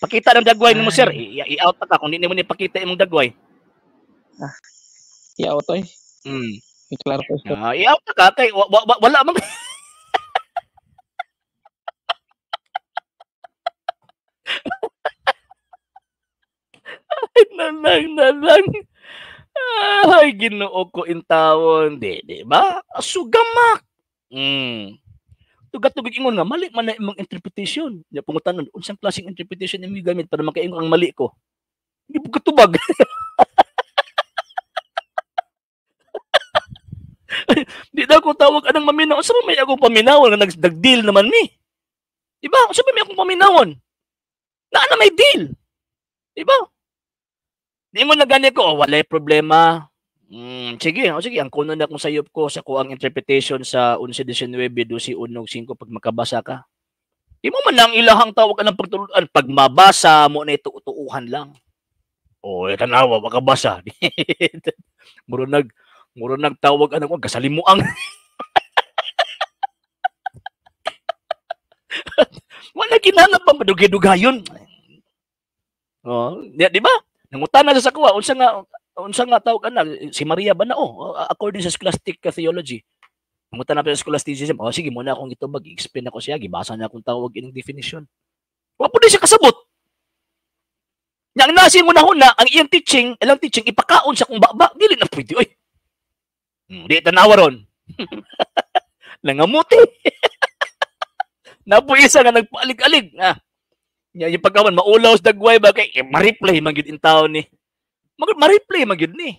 Pakita ng dagway nimo sir, i-out ka kung di mo ni pakita imong dagway. I-out oy. I-clar ko. I-out ka kay wala man. Nalang. Ay, Ginoo ko intawon. Di ba? Sugamak. Tugat-tugat ingon nga, mali man na imong interpretation. Ya pangutanon, unsang klaseng interpretation imong gamit para makaingon ang mali ko? Di po katubag. Di na ako tawag anang maminaw. Asa may akong paminawon nga nag-deal naman ni? Di ba? Asa may akong paminawon? Na may deal. Di ba? Di mo na gani ko, walay problema. Sige, ang kuno na kung sayop ko sa kuang interpretation sa 11:19, 12:1-5 pag makabasa ka. Di mo man lang ilahang tawag anang pagtuluan pag mabasa mo na ituuhan lang. Tanawa makabasa. muro nagtawag anang kasalimuang. Wala kinahanglan pa madugay-dugayon. Di ba? Nangutana sa kuha, unsa nga tawag ana si Maria ba na according sa scholastic theology. Nangutana pa sa scholasticism. Sige muna akong itubag, i-explain ako siya, gibasa na akong tawag ining definition. Wa pud siya kasabot. Yang nasin mo na huna ang iyang teaching ipakaon sa kung baba, dili na pwede oy. Di tanawa ron. Nangamuti. Napuisa nga nagpaalig-alig. Yung pagkaman maulaw sa dagway ba kay ma-replay man gyud in taon ni. Ma-replay man gyud ni.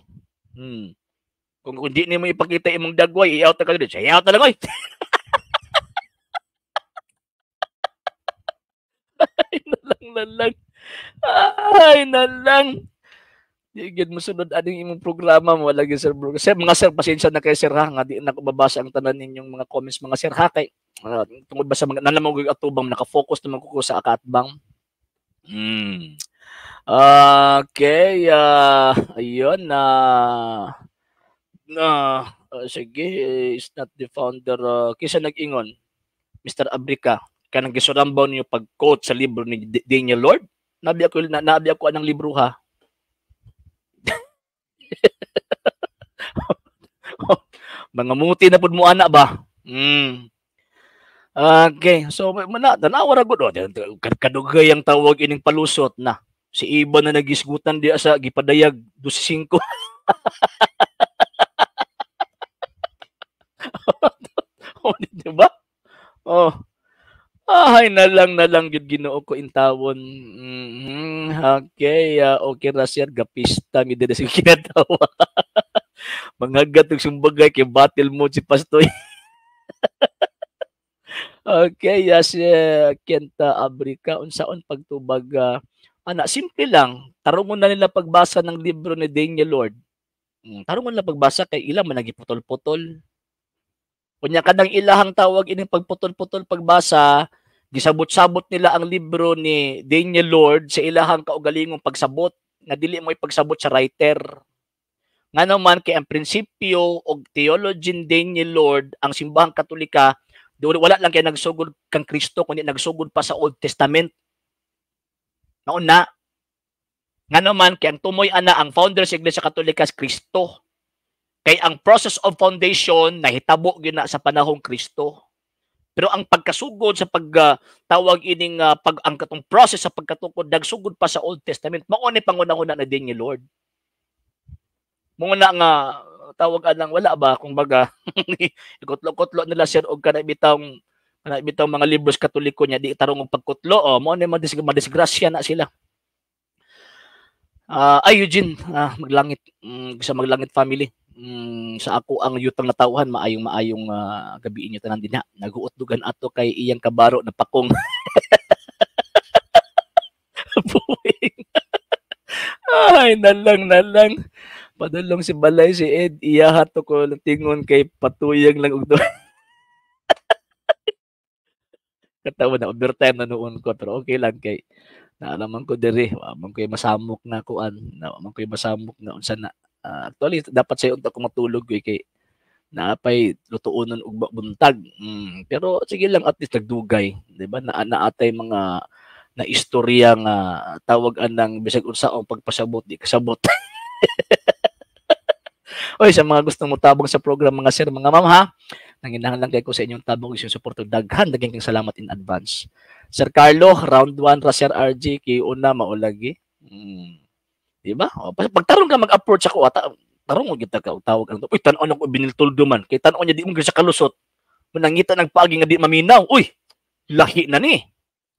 Kung di nimo ipakita imong dagway, i-out ka gyud. I-out na lang oy. Ay nalang. Di gyud mosunod aning imong programa mo lagi sir bro. Kasi mga sir pasensya na kay sir ha nga di na ko babasa ang tanan ninyong mga comments mga sir ha kay tungod ba sa mga nalamog atubang naka-focus naman ko sa akatbang. Okay, ayun sige, is not the founder. Kisa nag-ingon, Mr. Abrica. kanang gisurambaw niyo pag-quote sa libro ni Daniel Lord. Nabi ako anang libro ha. Mga muti na pud mo ana ba? Okay, so tanawa ra gud kadugay ang tawag ining palusot na. Si Iba na nagisgutan di sa gipadayag 25. Oh, di ba? Oh. Ay na lang gid Ginoo ko intawon. Okay, okay ra sir gapista mi diri sa kinatawa. Mangagat og sumbagay kay battle mode si Pastoy. Okay, yes, Kenta Abrica unsaon pagtubag ana simple lang. Tarungon na nila pagbasa ng libro ni Daniel Lord. Tarungon na pagbasa kay ilang man nagiputol-putol. Kunya kadang ilahang tawag ining pagputol-putol pagbasa, gisabot-sabot nila ang libro ni Daniel Lord sa ilahang kaugalingong pagsabot nga dili mo ipagsabot sa writer. Nga naman kay ang prinsipyo og theology ni Daniel Lord ang simbahang Katolika wala lang kay nagsugod kang Kristo kundi nagsugod pa sa Old Testament. Nauna nga naman kay ang tumoy ana ang founder sa Iglesia Katolika si Kristo. Kay ang process of foundation nahitabo gyud na sa panahong Kristo. Pero ang pagkasugod sa pagtawag ining ang katong process sa pagkatukod nagsugod pa sa Old Testament. Mao ni pangunahuna na din ni Lord. Muna nga tawag anang wala ba kung baga ikutlo-kutlo nila sir og kana bitang mga libros Katoliko niya di tarong og pagkutlo mao ni madisgrasya na sila. Ay Eugene maglangit sa maglangit family. Sa ako ang yutang natawhan maayong gabi inyo tanan dinha. Naguutdugan ato kay iyang kabaro na pakong. Ay nalang. Padulong si Balay si Ed iya hato ko tingon kay patuyag lang og katawa na overtime na noon ko pero okay lang kay naalaman ko diri man koy masamok na kuan man koy masamok na unsa na actually dapat sayo ako matulog kay naapay lutuonon ug buntag pero sige lang at least nagdugay di ba naatay mga na istorya nga tawag anang bisag unsaong pagpasabot di kasabot. Oy sa mga gustong motabang sa program mga sir mga ma'am ha nanginahanglan kay ko sa inyong tabang isang suporto daghang salamat in advance. Sir Carlo round 1 ra Sir RG kay una maulagi. Di ba? Pagtarong ka mag-approach ako tarong mo kita ka tawag ang uy tan-on ako biniltuldo man kay tan-on niya di mo sa kalusot. Manangita ng paagi nga di maminaw. Uy, lahi na ni.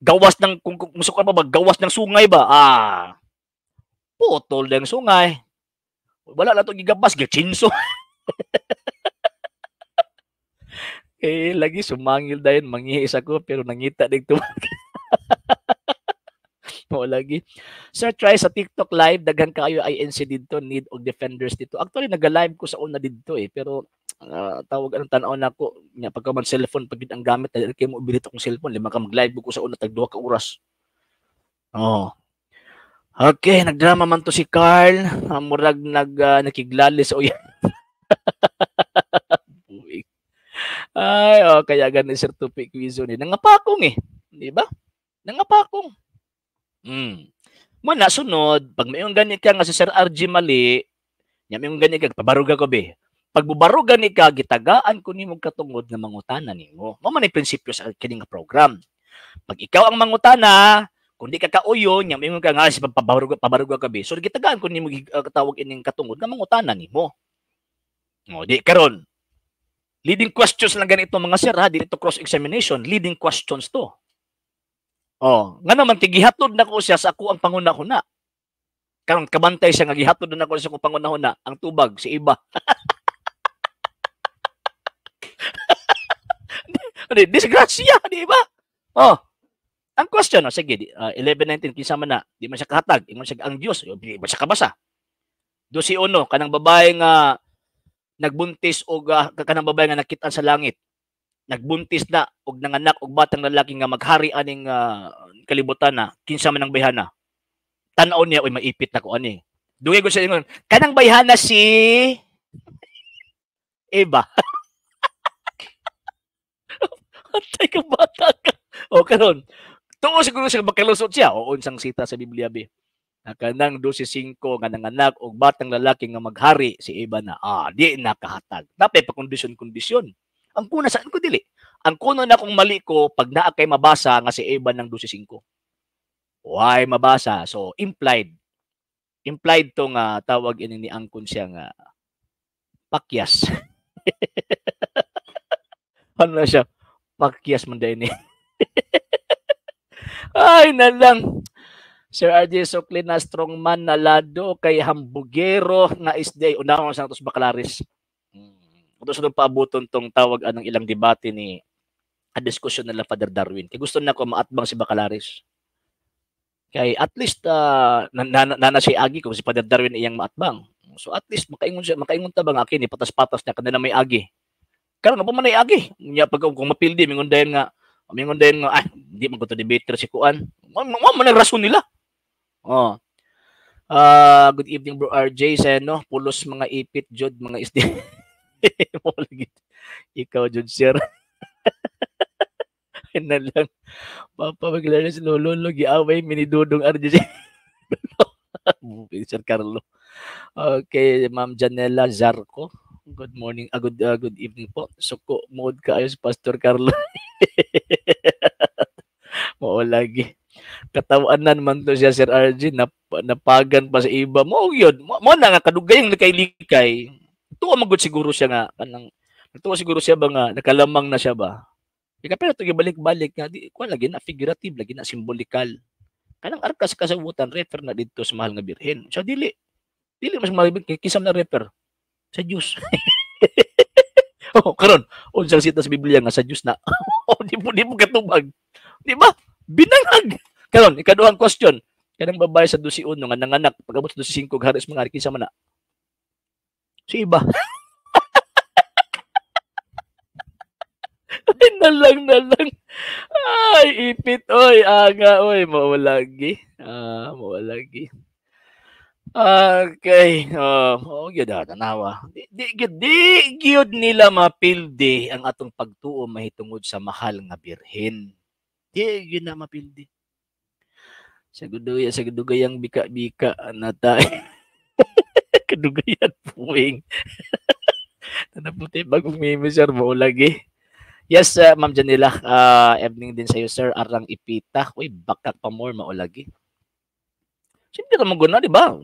Gawas ng kung musukan pa ba gawas ng sungay ba? Putol ng sungay. Wala na to gigabas gichinso. Eh lagi sumangil dayon mangihis ako pero nangita dito. Mo lagi. Sir try sa TikTok live daghan kaayo INC dito need og defenders dito. Actually naga-live ko sa una dito pero tawag anong tan-aw nako nya pagka man cellphone pag ang gamit kay mo bilito kong cellphone lima ka mag-live ko sa una tag 2 ka oras. Okay, nagdrama man to si Carl. Murag nakiglalis o yan. Ay, kaya ganun Sir Tupi Quizo ni. Nangapakong di ba? Nangapakong. Muna sunod, pag mayong ganit ka nga si Sir RG mali, nya mayong ganit ka pabaruga ko be. Pag bubarugan ni ka gitagaan ko nimo katungod nga mangutana nimo. Mao man ay prinsipyo sa kining program. Pag ikaw ang mangutana, kung di ka kauyo, nya mayong ka nga si pabaruga ka be. So gitagaan ko nimo katawag ining katungod nga mangutana nimo. Di karon. Leading questions lang ganito mga sir ha, dito cross examination, leading questions to. Nga naman gihatod na ko siya sa ako ang panguna-huna. Karon kabantay siya nga gihatod na ko sa ako panguna-huna, ang tubag si Iba. Disgrasya, di ba? Ang question, sige, 11:19 kinsa man na, di man siya kahatag, ingon siya ang Dios, di ba siya kabasa? 12:1 kanang babae nga nagbuntis og kanang babae nga nakit-an sa langit. Nagbuntis na og nanganak og batang lalaki nga maghari aning kalibutan na kinsa man ang bayhana. Tan-aw niya oy maipit na ko ani. Dugay ko sa ingon, kanang bayhana si Eva. Atay ka bata ka. karon. Tuo siguro siya makalusot siya o unsang sita sa Biblia be. Kanang 12:5 nga nanganak og batang lalaki nga maghari si iba na. Di nakahatag. Napay pa kondisyon-kondisyon. Ang kuna saan ko dili. Ang kuno na kung mali ko pag naa kay mabasa nga si iba ng 12:5. Why mabasa? So implied. Implied to nga tawag ini ni angkon siya nga pakyas. Ano na siya? Pakyas man din eh. Ay na lang. Sir RJ Sokli na strongman na lado kay hambugero nga isday. Unahon sa Santos Bacalaris. Ito sa paabuton tong tawag anong ilang debate ni a diskusyon nila Father Darwin. Kaya gusto na ko maatbang si Bacalaris. Kay at least nana si Agi kung si Father Darwin iyang maatbang. So at least makaingon ta ba nga kini patas-patas na kanila may Agi. Karon na pa man ay Agi. Nya pag kung mapildi mingon dayon nga di man ko to debater si Kuan. Man ang rason nila. Good evening bro RJ Seno, pulos mga ipit jud mga isdi. Mo lagi. Ikaw jud sir. Na lang. Papa maglaro si Lolo giaway minidudong RJ. Sir Carlo. Okay, Ma'am Janela Zarco. Good morning. Good evening po. Suko mode kaayo si Pastor Carlo. Mo lagi. Katawanan man to siya Sir RJ napagan pa sa iba mo yun mo na nga kadugayang likay-likay tuwa magud siguro siya nga kanang tuwa siguro siya ba nga nakalamang na siya ba pero to gibalik-balik nga di ko lagi na figurative lagi na simbolikal kanang arkas kasabutan refer na dito sa mahal nga birhen so dili mas malibig kisam na refer sa Dios. Karon unsang sita sa Biblia nga sa Dios na di mo katubag di ba binangag. Karon, ikaduhang question. Kanang babae sa 12 nga nanganak pag-abot sa 12:5 haris mga kinsa man na. Si iba. Ay, nalang. Ay, ipit oy, aga oy, mawalagi. Mawalagi. Okay. Gyud tanawa. Di gyud nila mapildi ang atong pagtuo mahitungod sa mahal nga birhen. Di gyud na mapildi. Sa gudugayang bika-bika na tayo. Kadugayan puwing. Tanaputi bagong meme sir mo lagi. Yes, Ma'am Janela. Evening din sa iyo sir. Arang ipita. Uy, bakat pa more maulagi. Siyempre ka maguna, di ba?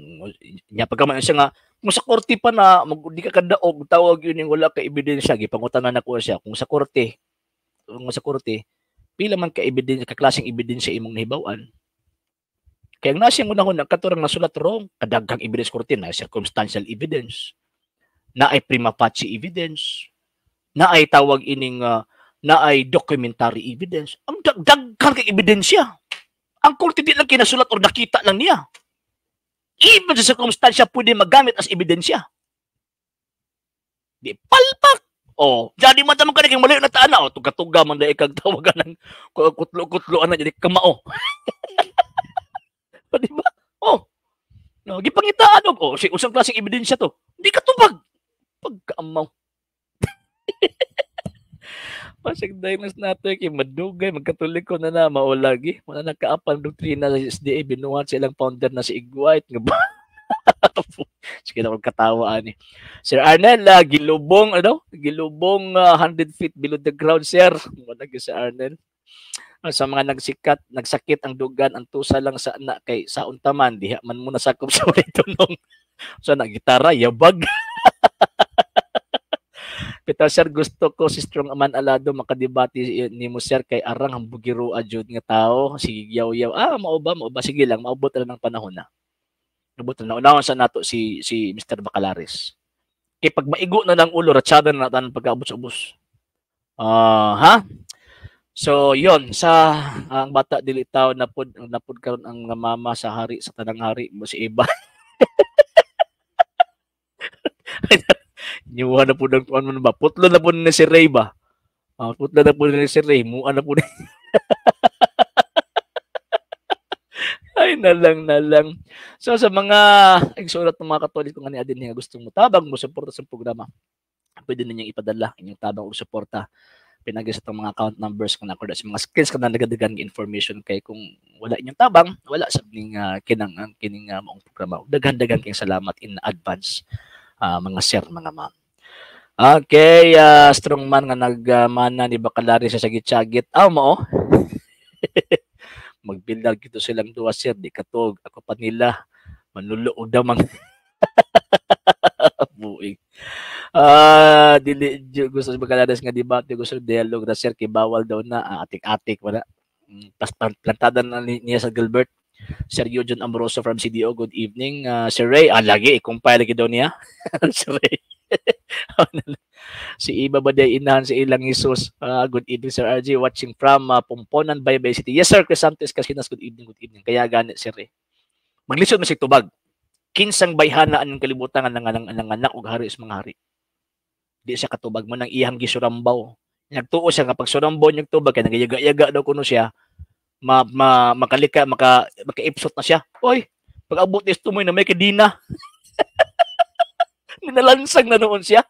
Nya pagkamayon siya nga, kung sa korte pa na, di ka kadaog, tawag yun yung wala ka ebidensya. Gipangutanan na ko siya. Kung sa korte, pila man ka ebidensya, kaklaseng ebidensya imong nahibawan. Kaya nga siya unahon katurang nasulat wrong, kadaghang evidence korte na circumstantial evidence, na ay prima facie evidence, na ay tawag ining na ay documentary evidence. Ang daghang kay ebidensya. Ang korte di lang kinasulat or nakita lang niya. Even sa circumstansya pwede magamit as ebidensya. Di palpak. Jadi man ka naging malayo na taana. Tuga-tuga man na ikag tawagan ng kutlo-kutloan na jadi kamao. Di ba? Gipangitaan og usang klaseng ebidensya to. Di ka tubag. Pagkaamaw. Pasig diagnos nato kay madugay magkatoliko na maulagi. Wala nagkaapang doktrina sa SDA binuhat silang founder na si Igwite nga ba. Sige na katawa ani. Sir Arnel gilubong 100 feet below the ground sir. Wala gyud si Arnel. Sa mga nagsakit ang dugan ang tusa lang sa anak kay sa untaman diha man muna sakop sa way tunong. So gitara yabag. Pero sir gusto ko si Strong Aman Alado makadebate ni mo sir kay arang ang bugiro adjud nga tao sige yaw-yaw mao ba sige lang maubot na ng panahon na. Maubot na unahon sa nato si Mr. Bacalaris. Kay pag maigo na ng ulo ratsada na natan pagkaabot sa ubos. So yon sa ang bata dili taw napud karon ang mama sa hari sa tanang hari mo si iba. Nyuha na po ng ano ba? Putlo na po ni si Ray ba? Putlo na po ni si Ray. Mua na po na. Ay, nalang. So, sa mga igsulat ng mga Katoliko nga ni Adin nga gustong mo tabang mo suporta sa programa, pwede ninyong ipadala inyong tabang o suporta. pinagi sa itong mga account numbers kung nakuha sa mga skills ka na nagadagan information kay kung wala inyong tabang, wala sa kining maong programa. Daghan-daghan kayong salamat in advance, mga sir, mga ma'am. Okay, strongman nga nagmana ni Bakalari sa sagit-sagit. Mo. Magbildag gito silang duwa, sir. Di katog. Ako pa nila. Manulood daw mga buing. Dili gusto sa Bakalari nga debate. Gusto dialogue na, sir. Kay bawal daw na. Atik-atik. Wala. Pas plantada na niya sa Gilbert. Sir Eugene Amoroso from CDO. Good evening. Sir Ray. Lagi. Ikumpay lagi daw niya. Sir Ray. Si Iba Baday inahan si ilang Jesus. Good evening, Sir RJ. Watching from Pomponan, Baybay City. Yes, sir. Crisantes Casinas. Good evening, good evening. Kaya ganit, sir. Maglisod mo si tubag. Kinsang bayhanaan ng kalibutan ng anak ug hari is mga hari. Di siya katubag mo ng iyang gisurambaw. Nagtuo siya kapag surambaw niyang tubag kaya nagayaga-yaga daw kuno siya. Makaipsot na siya. Oy, pag abot is tumoy na may kadina. Ninalansang na noon siya.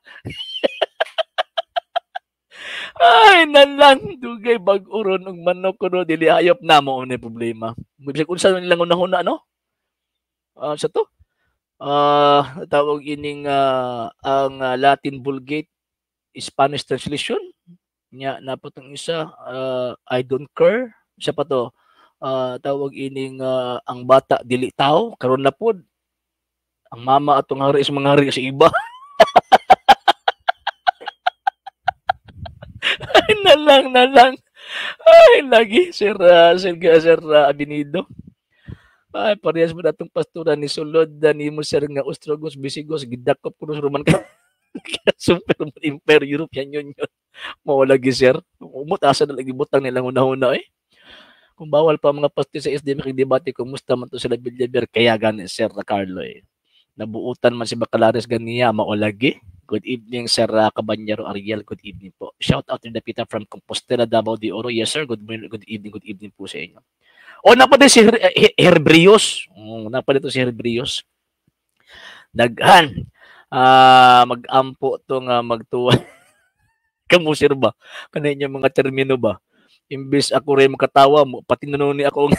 Ay, nalang dugay bag-uron ng manok ko dili hayop na mo na problema. Bisag unsa nilang una-una no? Sa to? Tawag ining ang Latin Vulgate Spanish translation nya naputong isa I don't care. Sa pa to? Tawag ining ang bata dili tao karon na pod. Ang mama atong hari is mga hari sa iba. Ay, nalang. Ay, lagi, Sir Abinido. Ay, parehas mo natong pastora ni Sulod, ni mo sir nga Ostrogos, Bisigos, gidakop ko sa Roman ka. Super Imperial European Union. Mawalagi, sir. Umutasa na lagi butang nilang una-una eh. Kung bawal pa mga pastor sa SDM debate, kumusta man to sila Bilyaber, kaya gani, Sir Carlo eh. Nabuutan man si Bacalares ganiya, maolagi. Good evening, Sir Cabanyero Ariel. Good evening po. Shout out to the Peter from Compostela, Davao de Oro. Yes, sir. Good evening po sa inyo. Napadi si Herbrios. Napadi to si Herbrios. Daghan. Mag-ampo to nga magtuwa. Kamu, sir ba? Kanina mga termino ba? Imbis ako rin makatawa mo, pati nanuni ako.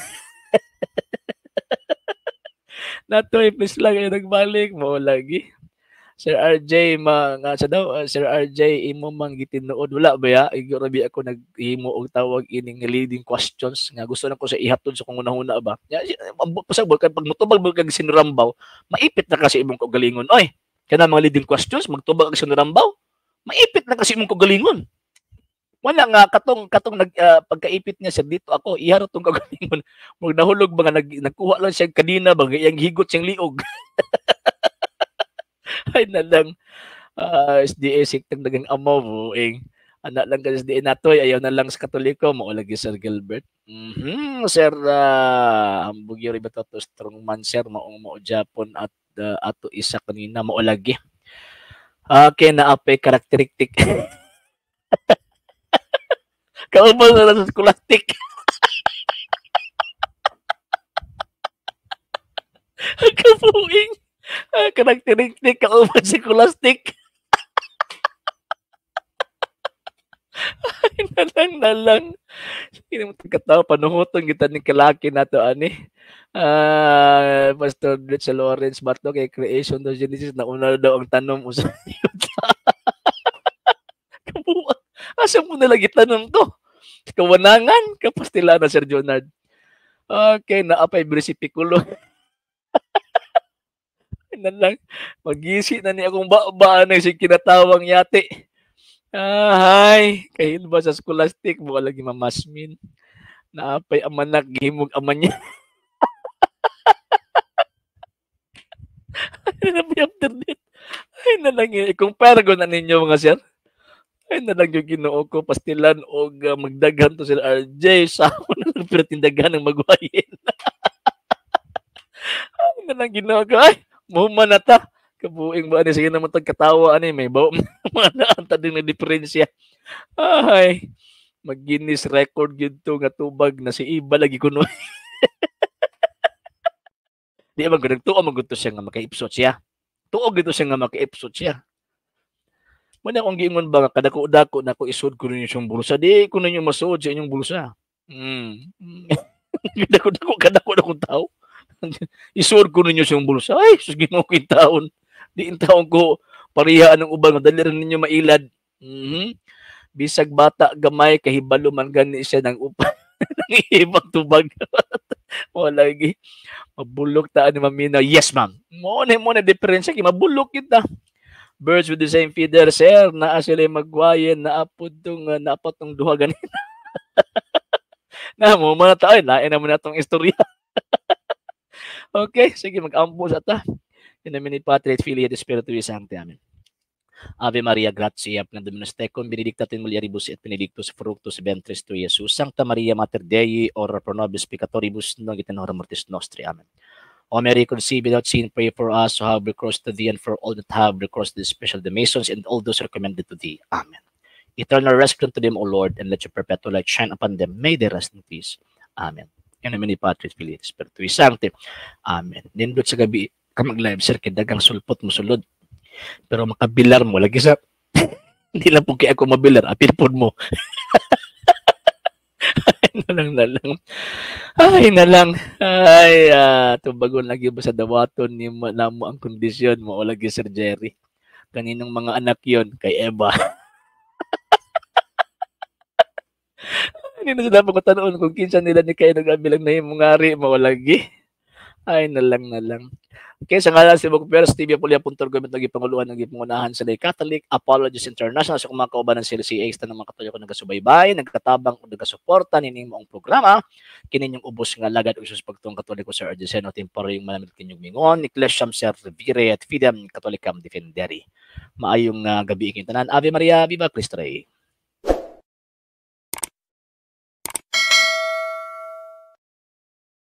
Natoy, please lang kayo nagbalik mo lagi. Sir RJ, Sir RJ, imo mang gitinuod. Wala ba ya? Igurabi ako naghimo og tawag ining leading questions. Nga gusto na ko sa ihatod sa kung una-una ba. Pasag pag mutubag mo kag sinurambaw, maipit na kasi imong kagalingon. Oy, kana mga leading questions, magtubag kag sinurambaw, maipit na kasi imong kagalingon. Wala nga katong pagkaipit niya sir dito ako iharot tong kagalingon. Mug nahulog ba nga nagkuha lang siya kadina ba iyang higot siyang liog. Ay na lang SDA siktang dagang amaw buing. Anak lang ka SDA natoy ayaw na lang sa Katoliko mo lagi Sir Gilbert. Sir ambugyo ri bato to strong man sir maong mo Japon at ato isa kanina mo lagi. Okay na apay karakteristik. Kauban na sa scholastic. Kapuing. Karakteristik kauban sa scholastic. Ay, nalang. Hindi mo katawa, panuhutong kita ng kalaki na to, ani. Pastor Dritz Lawrence Bato kay Creation to Genesis na una daw ang tanom mo sa kabuang. Asa mo nalagi tanong to? Kawanangan, kapastila na Sir Jonard. Okay, naapay bersipikulo. Na lang, magisi na niya akong ba na si kinatawang yate. Hay, kahil ba sa scholastic mo lagi mamasmin. Naapay amanak, gihimog aman niya. After that, ay na lang yun. I-compare ko na ninyo mga sir. Ay na lang yung ginoo ko, pastilan o magdaghan to sila RJ. Sa ako na lang pero tindagan ng magwayin. Ay na lang ginoo ko. Ay, muhuman na ta. Kabuing ba ani sige naman tagkatawa ani may bawo mga naanta din na diferensya. Ay, mag-Guinness record gyud to nga tubag na si Iba lagi kuno. Di ba gud tuo man gud to siya nga makaipsot siya. Tuo gid to siya nga makaipsot siya. Muna akong giingon ba nga kadako-dako na ko isud ko ninyo siyang bulsa. Di ko ninyo masuod sa inyong bulsa. Kadako-dako tao. Isuod ko ninyo siyang bulsa. Ay, sus Ginoo ko'y taon. Di in taon ko parihaan ng ubang dali rin ninyo mailad. Bisag bata gamay kahibalo man gani siya ng upa. Nang ibang tubag. Wala lagi. Mabulok ta ni Mamina. Yes, ma'am. Mo na diferensya kay mabulok kita. Birds with the same feather, sir. Naa sila magwayen, naapod tong duha ganina. Na mo man ta ay lain naman natong istorya. Okay, sige mag-ampo sa ta. In the minute Patriot Filiate Spiritui Sancti. Amen. Ave Maria, gratia, plena Dominus tecum, benedicta tu in mulieribus et benedictus fructus ventris tui, Iesus. Sancta Maria, Mater Dei, ora pro nobis peccatoribus, nunc et in hora mortis nostri. Amen. O Mary, conceived without sin, pray for us who have recourse to thee and for all that have recourse to thee, especially the Masons and all those recommended to thee. Amen. Eternal rest unto them, O Lord, and let your perpetual light shine upon them. May they rest in peace. Amen. In the mini Patris Filiate Spiritui Sancti. Amen. Nindot sa gabi, kamag-live, sir, kidagang sulpot mo sulod. Pero makabilar mo, lagi sa, hindi lang po kaya ako mabilar, apilpon mo. Ay na lang. Ay, tubagon lagi ba sa dawaton ni namo ang kondisyon mo o lagi Sir Jerry. Kaninong mga anak yon kay Eva. Hindi na sila pagkatanon kung kinsa nila ni kayo nag-abilang na yung mga ari mo lagi. Ay na lang. Okay, sa ngalan si Bog Peres, TV Apulia Puntor Government naging panguluan, naging pangunahan sa Catholic Apologies International sa kumakaoban ng CLCA ng mga katoliko nagasubaybay, nagkatabang o nagasuporta nining moong programa, kininyong ubos nga lagad o isus pagtong katoliko sa Argeseno, tempore yung malamit kinyong mingon, Ecclesiam Ser Revire at Fidem Catholicam Defenderi. Maayong gabi iking tanan. Ave Maria, Viva Cristo Rey.